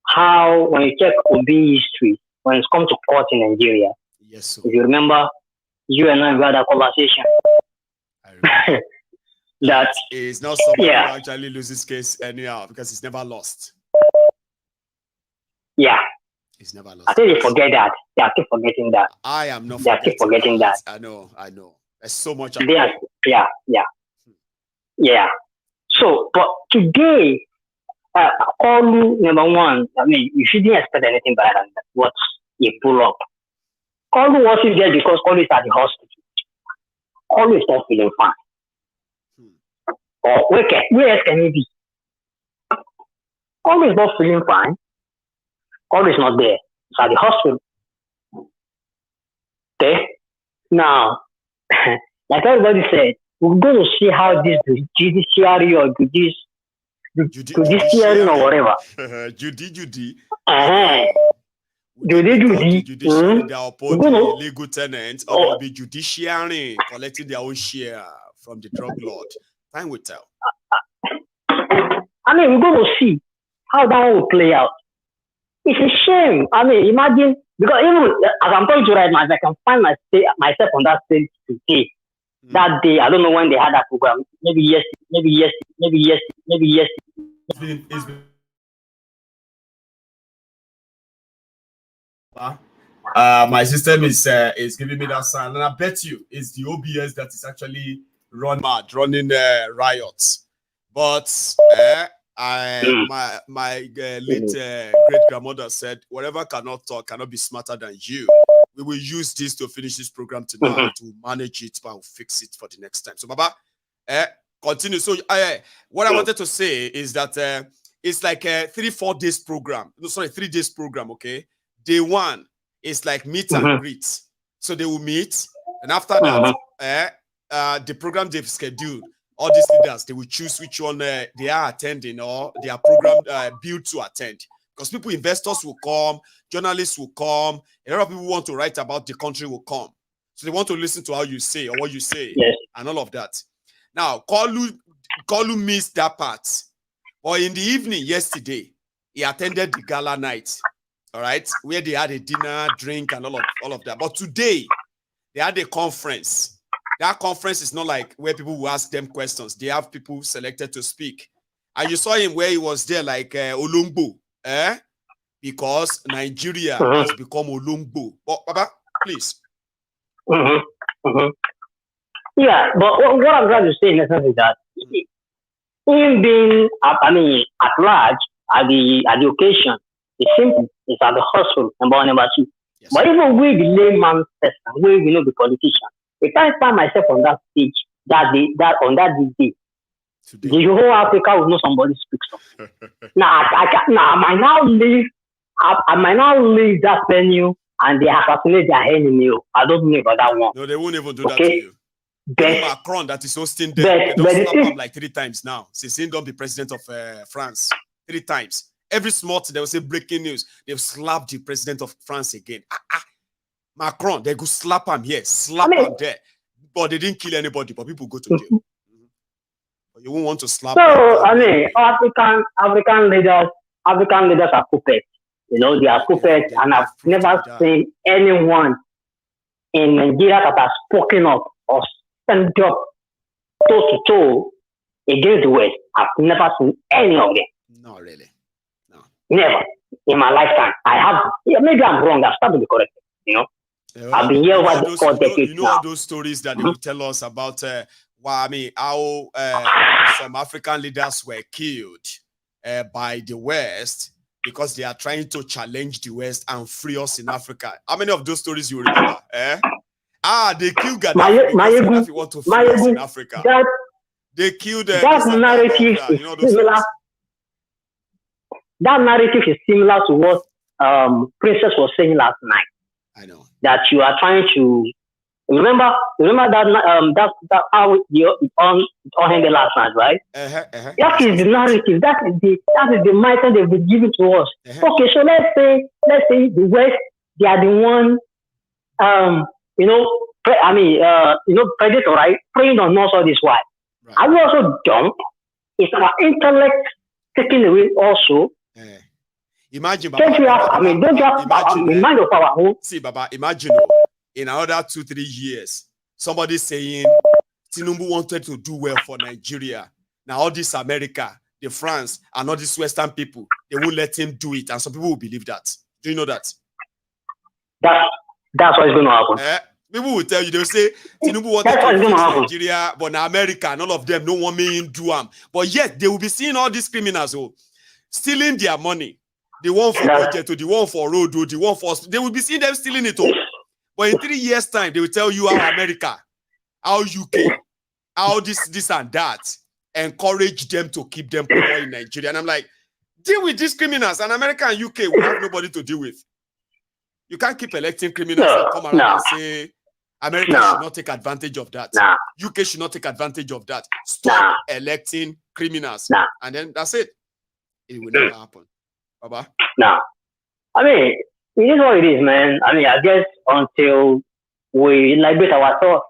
S12: how when you check Obi history when it's come to court in Nigeria.
S3: Yes, sir.
S12: If you remember, you and I had a conversation.
S3: I remember.
S12: That
S3: is not somebody who actually loses case anyhow because it's never lost.
S12: Yeah.
S3: It's never lost.
S12: I think they forget that. They are keep forgetting that.
S3: I am not
S12: They are keep forgetting that.
S3: I know. There's so much.
S12: Yeah. So, but today, Kolu, number one, I mean, you shouldn't expect anything better than what you pull up. Kolu wasn't there because Kolu is at the hospital. Kolu is not feeling fine. Or where else can he be? Kolu is not feeling fine. Kolu is not there. It's at the hospital. Okay? Now, like everybody said, we're going to see how this judiciary or judiciary or whatever.
S3: Judy.
S12: Judy.
S3: They are the legal tenants, or will be judiciary collecting their own share from the drug lord. Time will tell.
S12: I mean, we're going to see how that will play out. It's a shame. I mean, imagine, because even as I'm talking to right now, I can find myself on that stage today. That day, I don't know when they had that program. Maybe yesterday.
S3: It's been my system is giving me that sign, and I bet you it's the OBS that is actually running riots. But my late great grandmother said, "Whatever cannot talk cannot be smarter than you." We will use this to finish this program tonight to manage it, but we'll fix it for the next time. So, Baba, continue. So, what I wanted to say is that it's like a 3 days program. No, sorry, 3 days program. Okay, day one is like meet and greet. So they will meet, and after that, the program they've scheduled. All these leaders, they will choose which one they are attending or their program built to attend. Because people, investors will come, journalists will come, a lot of people want to write about the country will come. So they want to listen to how you say or what you say and all of that. Now, Kolu missed that part. Or in the evening yesterday, he attended the gala night, all right, where they had a dinner, drink, and all of that. But today, they had a conference. That conference is not like where people will ask them questions. They have people selected to speak. And you saw him where he was there like Olumbo, because Nigeria has become Olumbo. But, Baba, please.
S12: Yeah, but what I'm trying to say in essence is that him being, at large, at the occasion, it's simple. It's at the hospital, number one, number two. Yes. But even with the layman person, we know the politician, if I find myself on that stage on that day, the whole Africa will know somebody speaks of. Now, I might now leave that venue and they assassinate their enemy. I don't know about that one.
S3: No, they won't even do that to you. Macron, that is hosting them, they don't slap him like 3 times now. Since he don't be president of France 3 times. Every smart they will say breaking news. They've slapped the president of France again. Macron, they go slap him here, slap him there. But they didn't kill anybody, but people go to jail. But you won't want to slap
S12: him. African leaders are puppets. You know, they are puppets, and I've never seen anyone in Nigeria that has spoken up or stand up toe to toe against the West. I've never seen any of them.
S3: Not really. No.
S12: Never in my lifetime. I have. Maybe I'm wrong. I've started to be corrected. You know. I've been here over 4 decades now.
S3: All those stories that they will tell us about how some African leaders were killed by the West because they are trying to challenge the West and free us in Africa. How many of those stories you remember? They killed Gaddafi because Gaddafi want to free us in Africa. They killed
S12: that narrative is similar. That narrative is similar to what Princess was saying last night.
S3: I know
S12: that you are trying to remember that how it all ended last night, right? That is the narrative. That is the mindset they've been giving to us. Okay, so let's say the West, they are the one, predator, right? Preying on us all this while. Right. Are we also dumb? Is our intellect taken away also?
S3: Imagine, Baba, see, Baba, imagine in another 2-3 years, somebody saying Tinubu wanted to do well for Nigeria. Now all this America, the France, and all these Western people, they won't let him do it, and some people will believe that. Do you know that?
S12: That's what's going to happen.
S3: People will tell you, they'll say, Tinubu wanted to fix Nigeria, but now America and all of them don't want me in do them. But yet, they will be seeing all these criminals stealing their money. The one for budget, the one for road, the one for... They will be seeing them stealing it all. But in 3 years' time, they will tell you how America, how UK, how this and that, encourage them to keep them poor in Nigeria. And I'm like, deal with these criminals. And America and UK will have nobody to deal with. You can't keep electing criminals and come around and say, America should not take advantage of that. UK should not take advantage of that. Stop electing criminals. And then that's it. It will never happen. Baba?
S12: I mean, it is what it is, man. I mean, I guess until we liberate ourselves,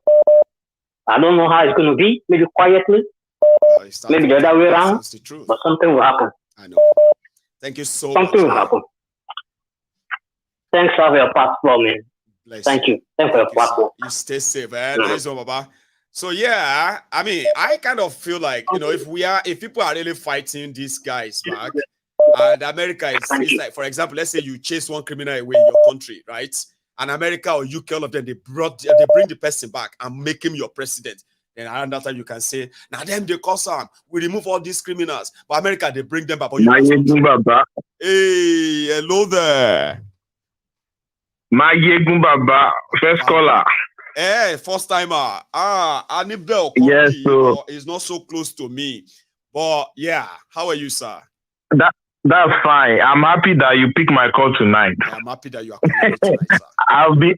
S12: I don't know how it's going to be. Maybe quietly. Maybe the other way around. But something will happen.
S3: I know. Thank you so much.
S12: Something will happen. Thanks for your platform, man. Thank you. Thanks for your platform.
S3: You stay safe, Nice one, Baba. So yeah, I mean, I kind of feel like, you know, if people are really fighting these guys back, and America is like, for example, let's say you chase one criminal away in your country, right? And America or UK, all of them, they bring the person back and make him your president. Then around that time you can say, now them they cause harm. We remove all these criminals. But America, they bring them back. Hey, hello there.
S13: Baba, first caller.
S3: Hey, first timer. Anibel.
S13: Yes, sir.
S3: He's not so close to me. But yeah, how are you, sir?
S13: That's fine. I'm happy that you picked my call tonight.
S3: I'm happy that you are calling me tonight, sir.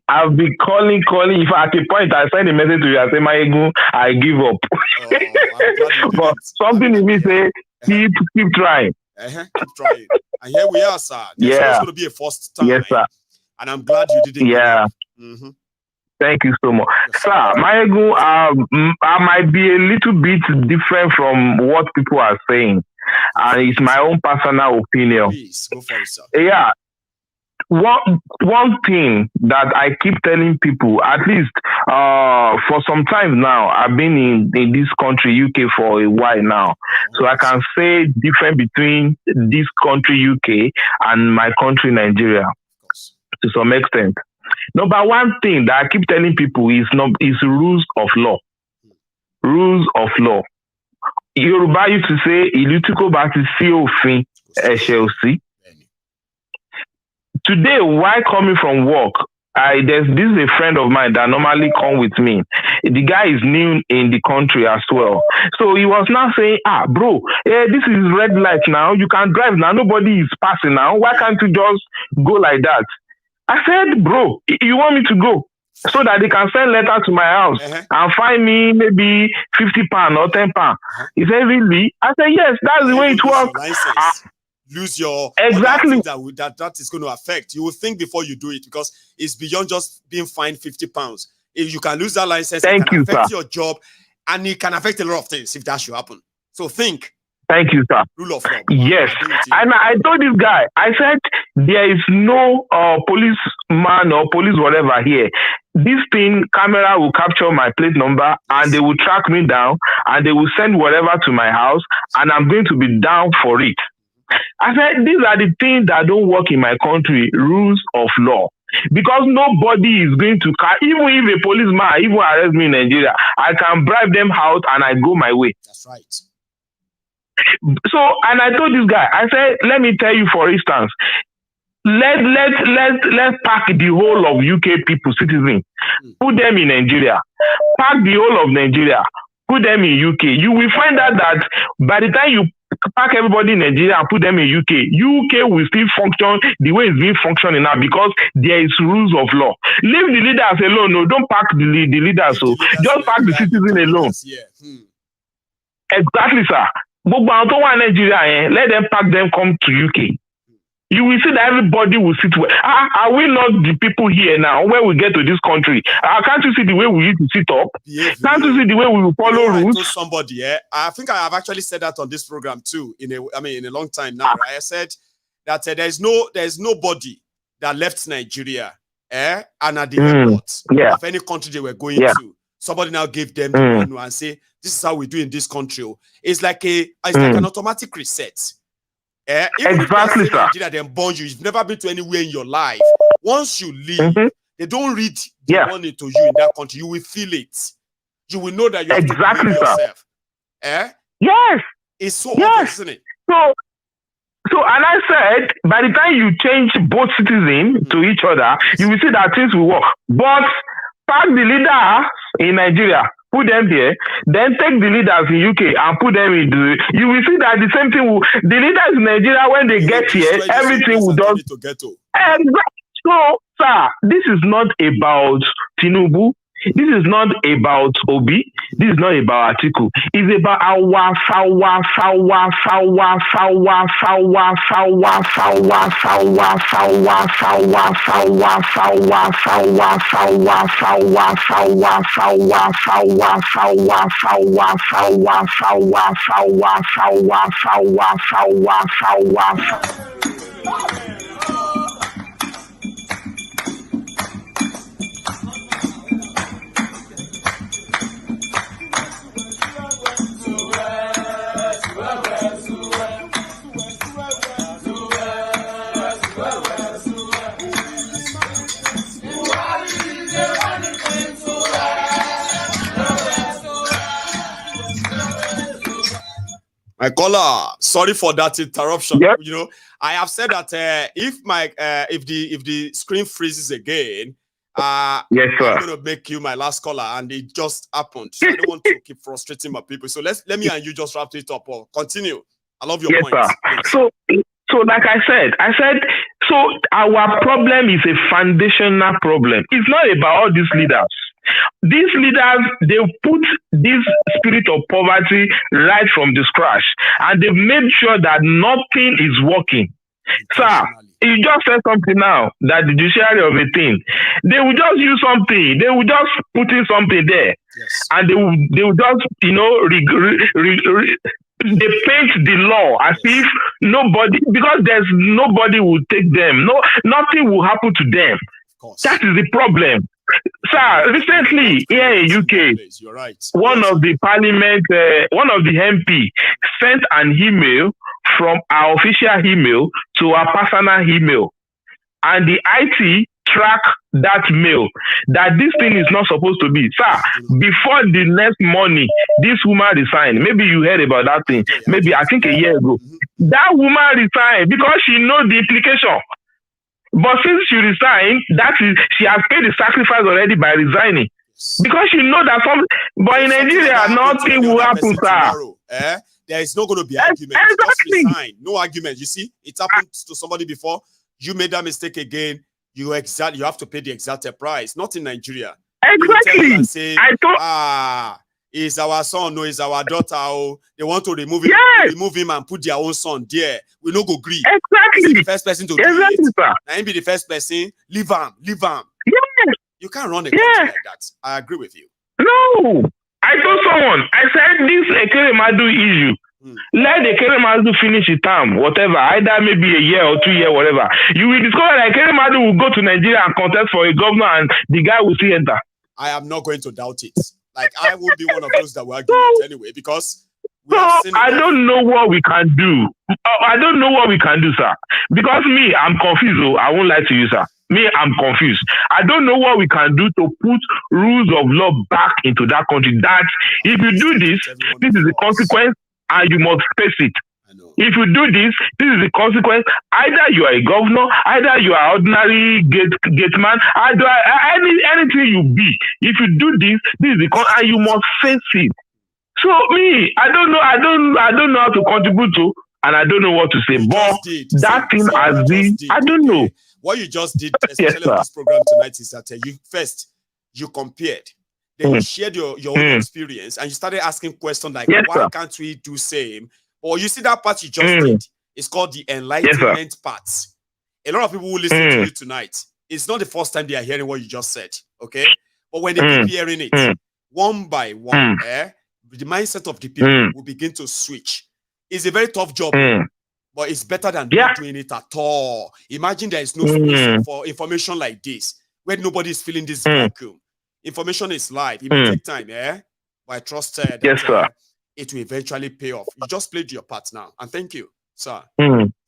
S13: I'll be calling. If at a point I send a message to you, I say, Mayegun, I give up. But something in me say, keep trying.
S3: Keep trying. And here we are, sir. There's going to be a first time.
S13: Yes, sir.
S3: And I'm glad you did it.
S13: Yeah. Thank you so much. Yes, sir, Mayegun, I might be a little bit different from what people are saying. And it's my own personal opinion.
S3: Please, go for it, sir.
S13: Yeah. One thing that I keep telling people, at least for some time now, I've been in this country, UK, for a while now. So I can say difference between this country, UK, and my country, Nigeria, to some extent. Number one thing that I keep telling people is rules of law. Rules of law. Yoruba used to say, "Ilutiko bati si ofin, eshe. Today, while coming from work, this is a friend of mine that normally come with me. The guy is new in the country as well. So he was now saying, bro, this is red light now. You can drive now. Nobody is passing now. Why can't you just go like that? I said, bro, you want me to go so that they can send letter to my house and find me maybe 50 pounds or 10 pounds. He said, really? I said, yes, that's the way it works.
S3: Lose your
S13: exactly
S3: that is going to affect. You will think before you do it because it's beyond just being fined 50 pounds. If you can lose that license, it can affect your job and it can affect a lot of things if that should happen. So think.
S13: Thank you, sir.
S3: Rule of law.
S13: Yes. And I told this guy, I said, there is no policeman or police whatever here. This thing, camera will capture my plate number and they will track me down and they will send whatever to my house and I'm going to be down for it. I said, these are the things that don't work in my country, rules of law. Because nobody is going to, even if a policeman even arrest me in Nigeria, I can bribe them out and I go my way.
S3: That's right.
S13: So, and I told this guy, I said, let me tell you, for instance, let's pack the whole of UK people, citizens, put them in Nigeria, pack the whole of Nigeria, put them in UK. You will find out that by the time you pack everybody in Nigeria and put them in UK will still function the way it's been functioning now because there is rules of law. Leave the leaders alone. No, don't pack the leaders. So just pack the citizen alone. Exactly, sir. But Nigeria, let them pack them come to UK. You will see that everybody will sit well. Are we not the people here now when we get to this country? Can't you see the way we used to sit up? Can't you see the way we will follow rules?
S3: I told somebody, I think I have actually said that on this program too. In a long time now. Right? I said that there's nobody that left Nigeria, and at the airport of any country they were going to. Somebody now gave them the manual and say, "This is how we do in this country." It's like an automatic reset. Even
S13: exactly,
S3: if Nigeria then born you, you've never been to anywhere in your life. Once you leave, they don't read the money to you in that country. You will feel it. You will know that you have to believe yourself.
S13: Yes.
S3: It's so obvious, isn't it?
S13: So, and I said, by the time you change both citizens to each other, you will see that things will work. But pack the leader in Nigeria, put them here, then take the leaders in UK and put them in you will see that the same thing will, the leaders in Nigeria, when they get here, everything will just... Exactly. So, sir, this is not about Tinubu. This is not about Obi. This is not about Atiku. It's about our
S3: My caller, sorry for that interruption.
S13: Yep.
S3: You know, I have said that if the screen freezes again,
S13: yes, sir,
S3: I'm going to make you my last caller, and it just happened. So I don't want to keep frustrating my people. So let me and you just wrap it up or continue. I love your points.
S13: Sir. So like I said, so our problem is a foundational problem. It's not about all these leaders. These leaders, they put this spirit of poverty right from the scratch, and they've made sure that nothing is working. Sir, you just said something now, that the judiciary of a thing, they will just use something, they will just put in something there, and they will just, you know, they paint the law as if nobody, because there's nobody will take them, nothing will happen to them. That is the problem. Sir, recently here in UK, one of the parliament, one of the MP sent an email from our official email to our personal email, and the IT tracked that mail that this thing is not supposed to be. Sir, before the next morning, this woman resigned. Maybe you heard about that thing. Maybe I think a year ago. That woman resigned because she knows the implication. But since she resigned, she has paid the sacrifice already by resigning. Because she knows that but in Nigeria, nothing will happen, sir.
S3: There is not going to be argument. Exactly. Just resign. No argument. You see, it happened to somebody before. You made that mistake again. You have to pay the exact price. Not in Nigeria.
S13: Exactly.
S3: And say, is our son, no, is our daughter, oh, they want to remove him, remove him and put their own son there. We no go agree.
S13: Exactly.
S3: The first person to do it. Now him be the first person. Leave him.
S13: Yes.
S3: You can't run a country like that. I agree with you.
S13: No. I told someone, I said this Ekeremadu issue. Let Ekeremadu finish his term, whatever, either maybe a year or 2 years, whatever. You will discover that Ekeremadu will go to Nigeria and contest for a governor, and the guy will still enter.
S3: I am not going to doubt it. Like, I will be one of those that will argue it anyway, because
S13: I don't know what we can do. I don't know what we can do, sir. Because me, I'm confused. Oh, I won't lie to you, sir. Me, I'm confused. I don't know what we can do to put rules of law back into that country. That if you do this, this is the consequence, and you must face it. If you do this, this is the consequence. Either you are a governor, either you are ordinary gateman, either anything you be. If you do this, this is the consequence, and you must face it. So me, I don't know how to contribute to, and I don't know what to say. But that thing has been, I don't know.
S3: What you just did, especially on this program tonight, is that you compared. Then you shared your own experience, and you started asking questions like, why can't we do same? Or you see that part you just did. It's called the enlightenment part. A lot of people will listen to you tonight. It's not the first time they are hearing what you just said, okay? But when they keep hearing it, one by one, the mindset of the people will begin to switch. It's a very tough job, but it's better than not doing it at all. Imagine there is no space for information like this, where nobody is feeling this vacuum. Information is live. It may take time, but I trust that it will eventually pay off. You just played your part now, and thank you, sir.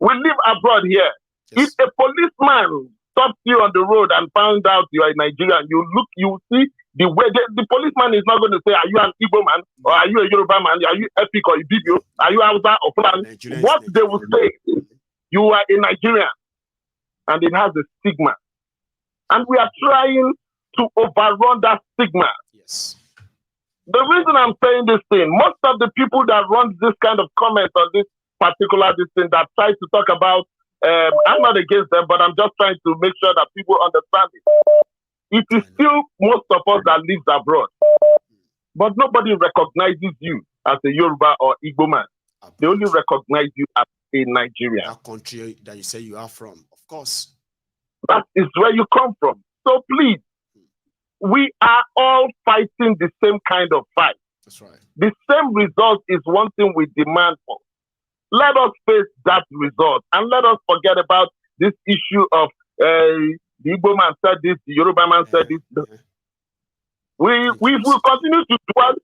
S14: We live abroad here. If a policeman stops you on the road and found out you are a Nigerian, you see the way the policeman is not going to say, are you an Igbo man? Or are you a Yoruba man? Are you Epic or Ibibio? Are you Hausa or Fulani? What they will say, you are a Nigerian. And it has a stigma. And we are trying to overrun that stigma.
S3: Yes.
S14: The reason I'm saying this thing, most of the people that run this kind of comments on this particular thing that try to talk about, I'm not against them, but I'm just trying to make sure that people understand it. It is still most of us that lives abroad. But nobody recognizes you as a Yoruba or Igbo man. They only recognize you as a Nigerian.
S3: That country that you say you are from, of course.
S14: That is where you come from. So please, we are all fighting the same kind of fight.
S3: That's right.
S14: The same result is one thing we demand for. Let us face that result and let us forget about this issue of the Igbo man said this, the Yoruba man said this. We will continue to dwell.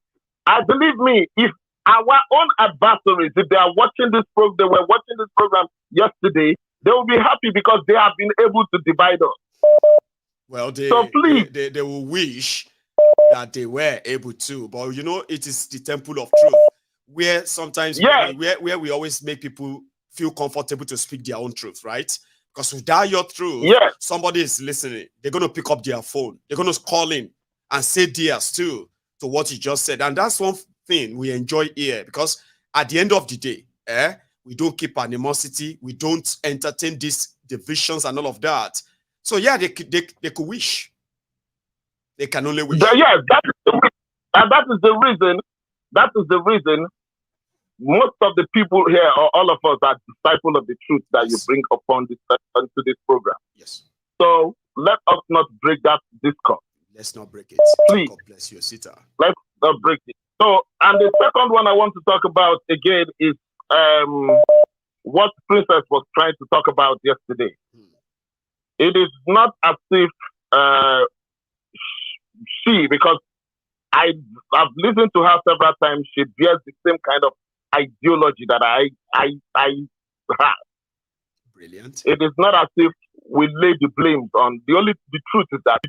S14: Believe me, if our own adversaries, if they are watching this program, they were watching this program yesterday, they will be happy because they have been able to divide us.
S3: Well, they will wish that they were able to, but you know, it is the temple of truth where sometimes where we always make people feel comfortable to speak their own truth, right? Because without your truth, somebody is listening. They're going to pick up their phone. They're going to call in and say theirs too to what you just said. And that's one thing we enjoy here, because at the end of the day, we don't keep animosity. We don't entertain these divisions and all of that. So yeah, they could wish. They can only wish.
S14: Yes, that is the reason. That is the reason most of the people here, or all of us, are disciples of the truth that you bring upon onto this program.
S3: Yes.
S14: So let us not break that discord.
S3: Let's not break it.
S14: Please.
S3: God bless you, Sita.
S14: Let's not break it. So, and the second one I want to talk about again is what Princess was trying to talk about yesterday. It is not as if she, because I've listened to her several times, she bears the same kind of ideology that I have.
S3: Brilliant.
S14: It is not as if we lay the blames on the truth is that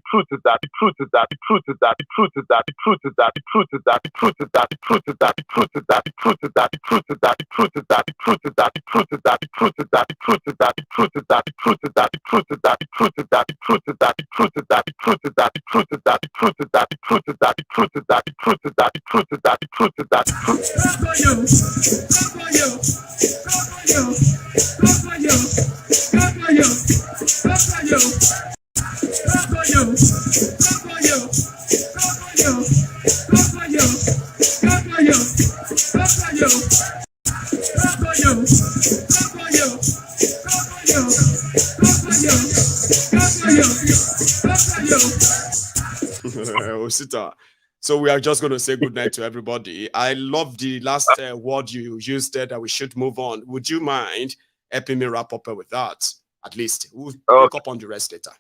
S3: Osita. So we are just going to say good night to everybody. I love the last word you used there, that we should move on. Would you mind helping me wrap up with that? At least we'll pick up on the rest later.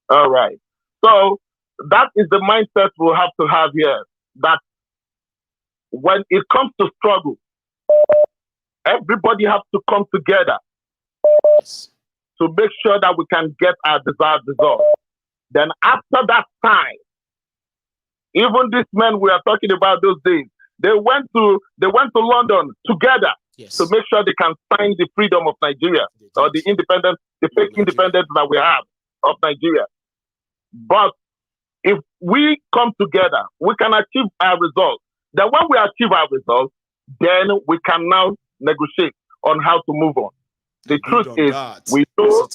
S14: All right. So that is the mindset we'll have to have here, that when it comes to struggle, everybody has to come together to make sure that we can get our desired result. Then after that time, even these men we are talking about those days, they went to London together to make sure they can sign the freedom of Nigeria, or the independence, the fake independence that we have of Nigeria. But if we come together, we can achieve our results. Then when we achieve our results, then we can now negotiate on how to move on. The truth is, we know,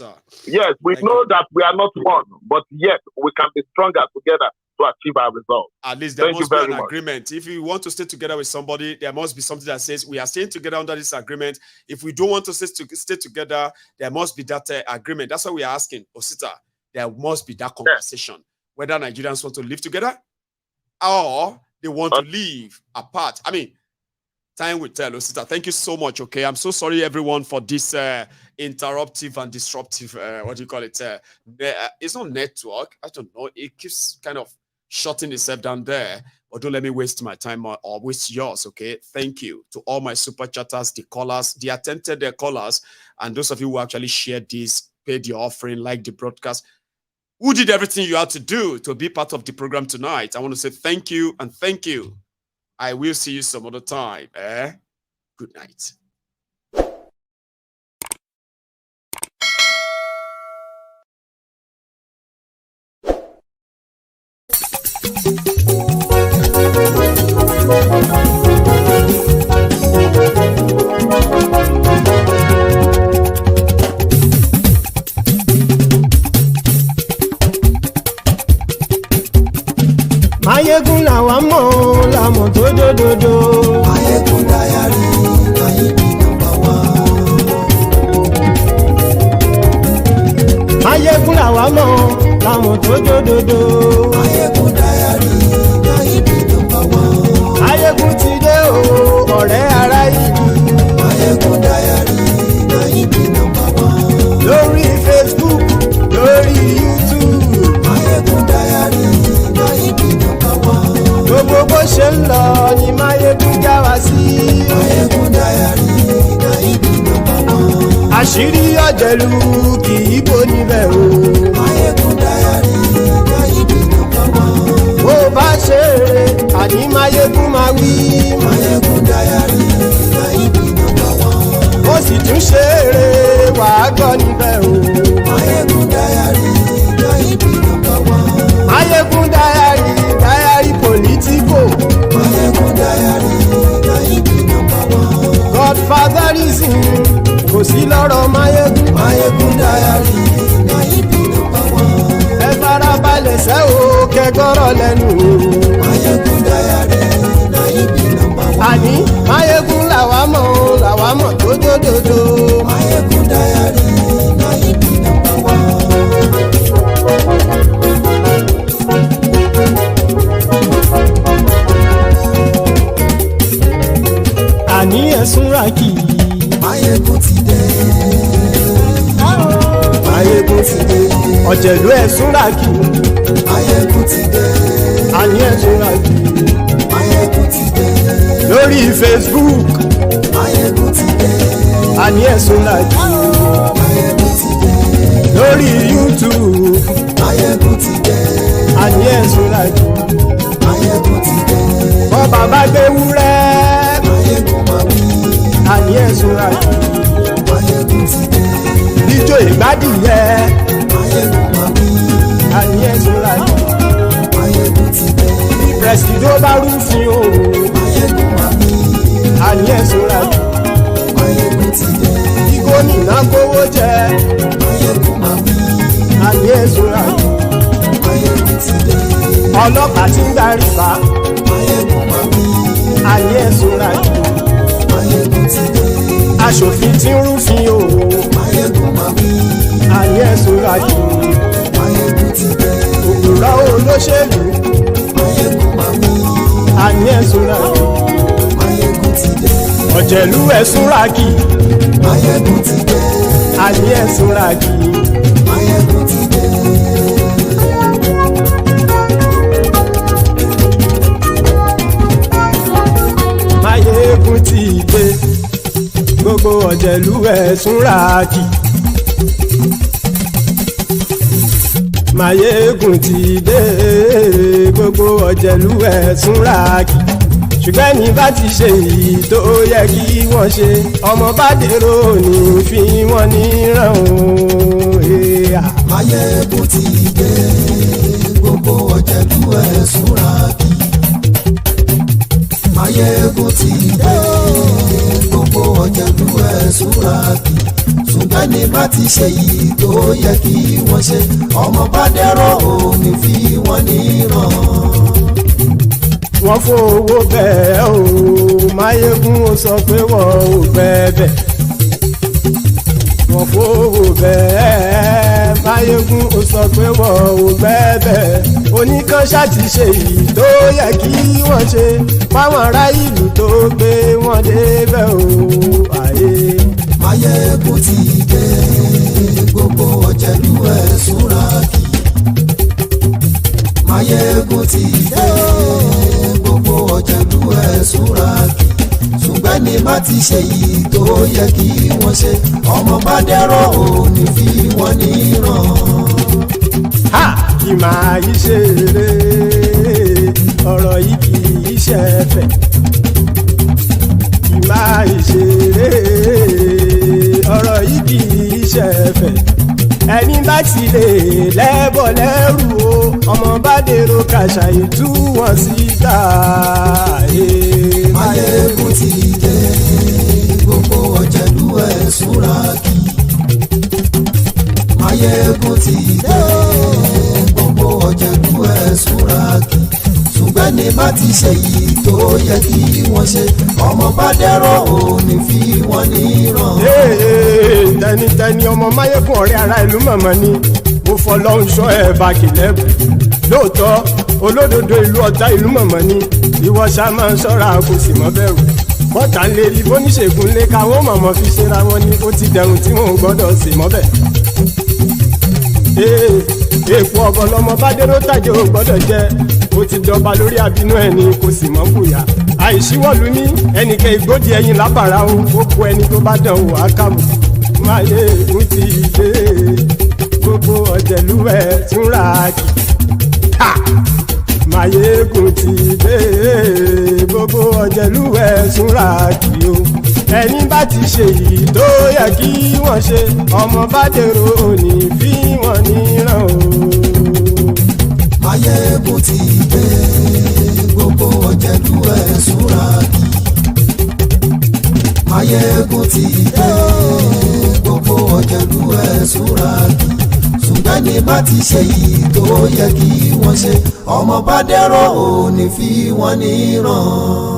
S14: we know that we are not one, but yet we can be stronger together to achieve our results.
S3: At least there must be an agreement. If you want to stay together with somebody, there must be something that says we are staying together under this agreement. If we don't want to stay together, there must be that agreement. That's why we are asking, Osita, there must be that conversation, whether Nigerians want to live together or they want to live apart. I mean, time will tell, Osita. Thank you so much, okay? I'm so sorry, everyone, for this interruptive and disruptive, what do you call it? It's not network. I don't know. It keeps kind of shutting itself down there. But don't let me waste my time or waste yours, okay? Thank you to all my super chatters, the callers, the attempted callers, and those of you who actually shared this, paid your offering, liked the broadcast, who did everything you had to do to be part of the program tonight. I want to say thank you and thank you. I will see you some other time. Good night.
S2: Mayegun làwa mọ̀ làmọ̀ tó dòdòdò. Mayegun dayari Mayegun number one. Mayegun làwa mọ̀ làmọ̀ tó dòdòdò. Mayegun dayari Mayegun number one. Mayegun ti dé o ọ̀rẹ́ ara ìlú. Mayegun dayari Mayegun number one. Lórí Facebook lórí YouTube. Mayegun dayari Mayegun number one. Gbogbo bó ṣe ń lọ ni Mayegun já wa sí. Mayegun dayari Mayegun number one. Àṣírí ọ̀jẹ̀lú kì í bò níbẹ̀ o. Mayegun dayari Mayegun number one. Bó bá ṣe eré àní Mayegun máa wí. Mayegun dayari Mayegun number one. Ó sì tún ṣe eré wàá gbọ́ níbẹ̀ o. Mayegun dayari Mayegun number one. Mayegun dayari dayari politico. Mayegun dayari Mayegun number one. Godfatherism kò sí lọ́rọ̀ Mayegun. Mayegun dayari Mayegun number one. Ẹ farabalẹ̀ sẹ́ o kẹgọ́rọ̀ lẹ́nu o. Mayegun dayari Mayegun number one. Àní Mayegun làwa mọ̀ tó dòdòdò. Mayegun dayari Mayegun number one. Àní ẹ̀sùn ràkì. Mayegun ti dé. Mayegun ti dé. Ọ̀jẹ̀lú ẹ̀sùn ràkì. Mayegun ti dé. Àní ẹ̀sùn ràkì. Mayegun ti dé. Lórí Facebook. Mayegun ti dé. Àní ẹ̀sùn ràkì. Mayegun ti dé. Lórí YouTube. Mayegun ti dé. Àní ẹ̀sùn ràkì. Mayegun ti dé. Bọ́ bàbá gbé wúrẹ́. Mayegun máa wí. Àní ẹ̀sùn ràkì. Mayegun ti dé. Ijó ìgbádìyẹ. Mayegun máa wí. Àní ẹ̀sùn ràkì. Mayegun ti dé. Pẹ̀sìdó bá rúfin o. Mayegun máa wí. Àní ẹ̀sùn ràkì. Mayegun ti dé. Gómìnà kówó jẹ. Mayegun máa wí. Àní ẹ̀sùn ràkì. Mayegun ti dé. Ọlọ́pàá ti ń gba rìbá. Mayegun máa wí. Àní ẹ̀sùn ràkì. Mayegun ti dé. Aṣòfin tí ń rúfin o. Mayegun máa wí. Àní ẹ̀sùn ràkì. Mayegun ti dé. Òpùrọ́ olóṣèlú. Mayegun máa wí. Àní ẹ̀sùn ràkì. Mayegun ti dé. Ọ̀jẹ̀lú ẹ̀sùn ràkì. Mayegun ti dé. Àní ẹ̀sùn ràkì. Mayegun ti dé. Mayegun ti dé. Gbogbo ọ̀jẹ̀lú ẹ̀sùn ràkì. Mayegun ti dé. Gbogbo ọ̀jẹ̀lú ẹ̀sùn ràkì. Ṣùgbọ́n ní bá ti ṣe èyí tó yẹ kí wọ́n ṣe, ọmọ bá dèrò ní fi wọ́n níran o. Mayegun ti dé. Gbogbo ọ̀jẹ̀lú ẹ̀sùn ràkì. Mayegun ti dé. Gbogbo ọ̀jẹ̀lú ẹ̀sùn ràkì. Ṣùgbọ́n ní bá ti ṣe èyí tó yẹ kí wọ́n ṣe, ọmọ bá dèrò ní fi wọ́n níran. Wọ́n fowó bẹ́ẹ̀ o. Mayegun ó sọ pé wọ́n ò bẹ́ẹ̀. Wọ́n fowó bẹ́ẹ̀. Mayegun ó sọ pé wọ́n ò bẹ́ẹ̀. Oníkan ṣáàtì ṣe èyí tó yẹ kí wọ́n ṣe fáwọn ará ìlú tó gbé wọn débẹ̀ o. Mayegun ti dé. Gbogbo ọ̀jẹ̀lú ẹ̀sùn ràkì. Máyégún ti dé gbogbo ọ̀jẹ̀lú ẹ̀ súnra kì ṣùgbọ́n ní má ti ṣe yìí tó yẹ kí wọ́n ṣe ọmọ bá dẹ́rọ̀ ò ní fi wọ́n níran.
S15: Kì máa yí ṣeré ọ̀rọ̀ yìí kì í ṣe fẹ̀. Kì máa yí ṣeré ọ̀rọ̀ yìí kì í ṣe fẹ̀. Ẹni bá ti lè lẹ́bọ̀ lẹ́rù o ọmọ bá dèrò kàṣà ìtú wọn síta.
S2: Máyégún ti dé gbogbo ọ̀jẹ̀lú ẹ̀ súnra kì. Máyégún ti dé gbogbo ọ̀jẹ̀lú ẹ̀ súnra kì ṣùgbọ́n ní má ti ṣe yìí tó yẹ kí wọ́n ṣe ọmọ bá dẹ́rọ̀ ò ní fi wọ́n níran.
S15: Tẹnitẹni ọmọ Máyégún ọ̀rẹ́ ara ìlú mọ̀mọ́ ni mo fọlọ́run ṣọ́ ẹ̀ bá kìlẹ́bù lóòótọ́ olódodo ìlú ọ̀tá ìlú mọ̀mọ́ ni ìwọ ṣá máa ń ṣọ́ra kò sì mọ́ bẹ̀rù bọ́tà ń lérí bóníṣègùn lé káwọn mọ̀mọ́ fi ṣera wọn ni ó ti dẹrùn tí wọn ò gbọ́dọ̀ sì mọ́ bẹ̀. Èèpo ọ̀gọ̀lọ́mọ bá dérò tàjẹ́ ò gbọ́dọ̀ jẹ́ ó ti dọba lórí àbínú ẹni kò sì mọ́ bùyà àìsíwọ̀lú ní ẹnìkẹ́ ìgbódì ẹyin lábàrá o ó kó ẹni tó bá dán o àkàmù. Máyégún ti dé gbogbo ọ̀jẹ̀lú ẹ̀ túnra kì. Máyégún ti dé gbogbo ọ̀jẹ̀lú ẹ̀ túnra kì o ẹni bá ti ṣe yìí tó yẹ kí wọ́n ṣe ọmọ bá dèrò òní fi wọ́n níran o.
S2: Máyégún ti dé gbogbo ọ̀jẹ̀lú ẹ̀ súnra kì. Máyégún ti dé gbogbo ọ̀jẹ̀lú ẹ̀ súnra kì ṣùgbọ́n ní má ti ṣe yìí tó yẹ kí wọ́n ṣe ọmọ bá dẹ́rọ̀ ò ní fi wọ́n níran.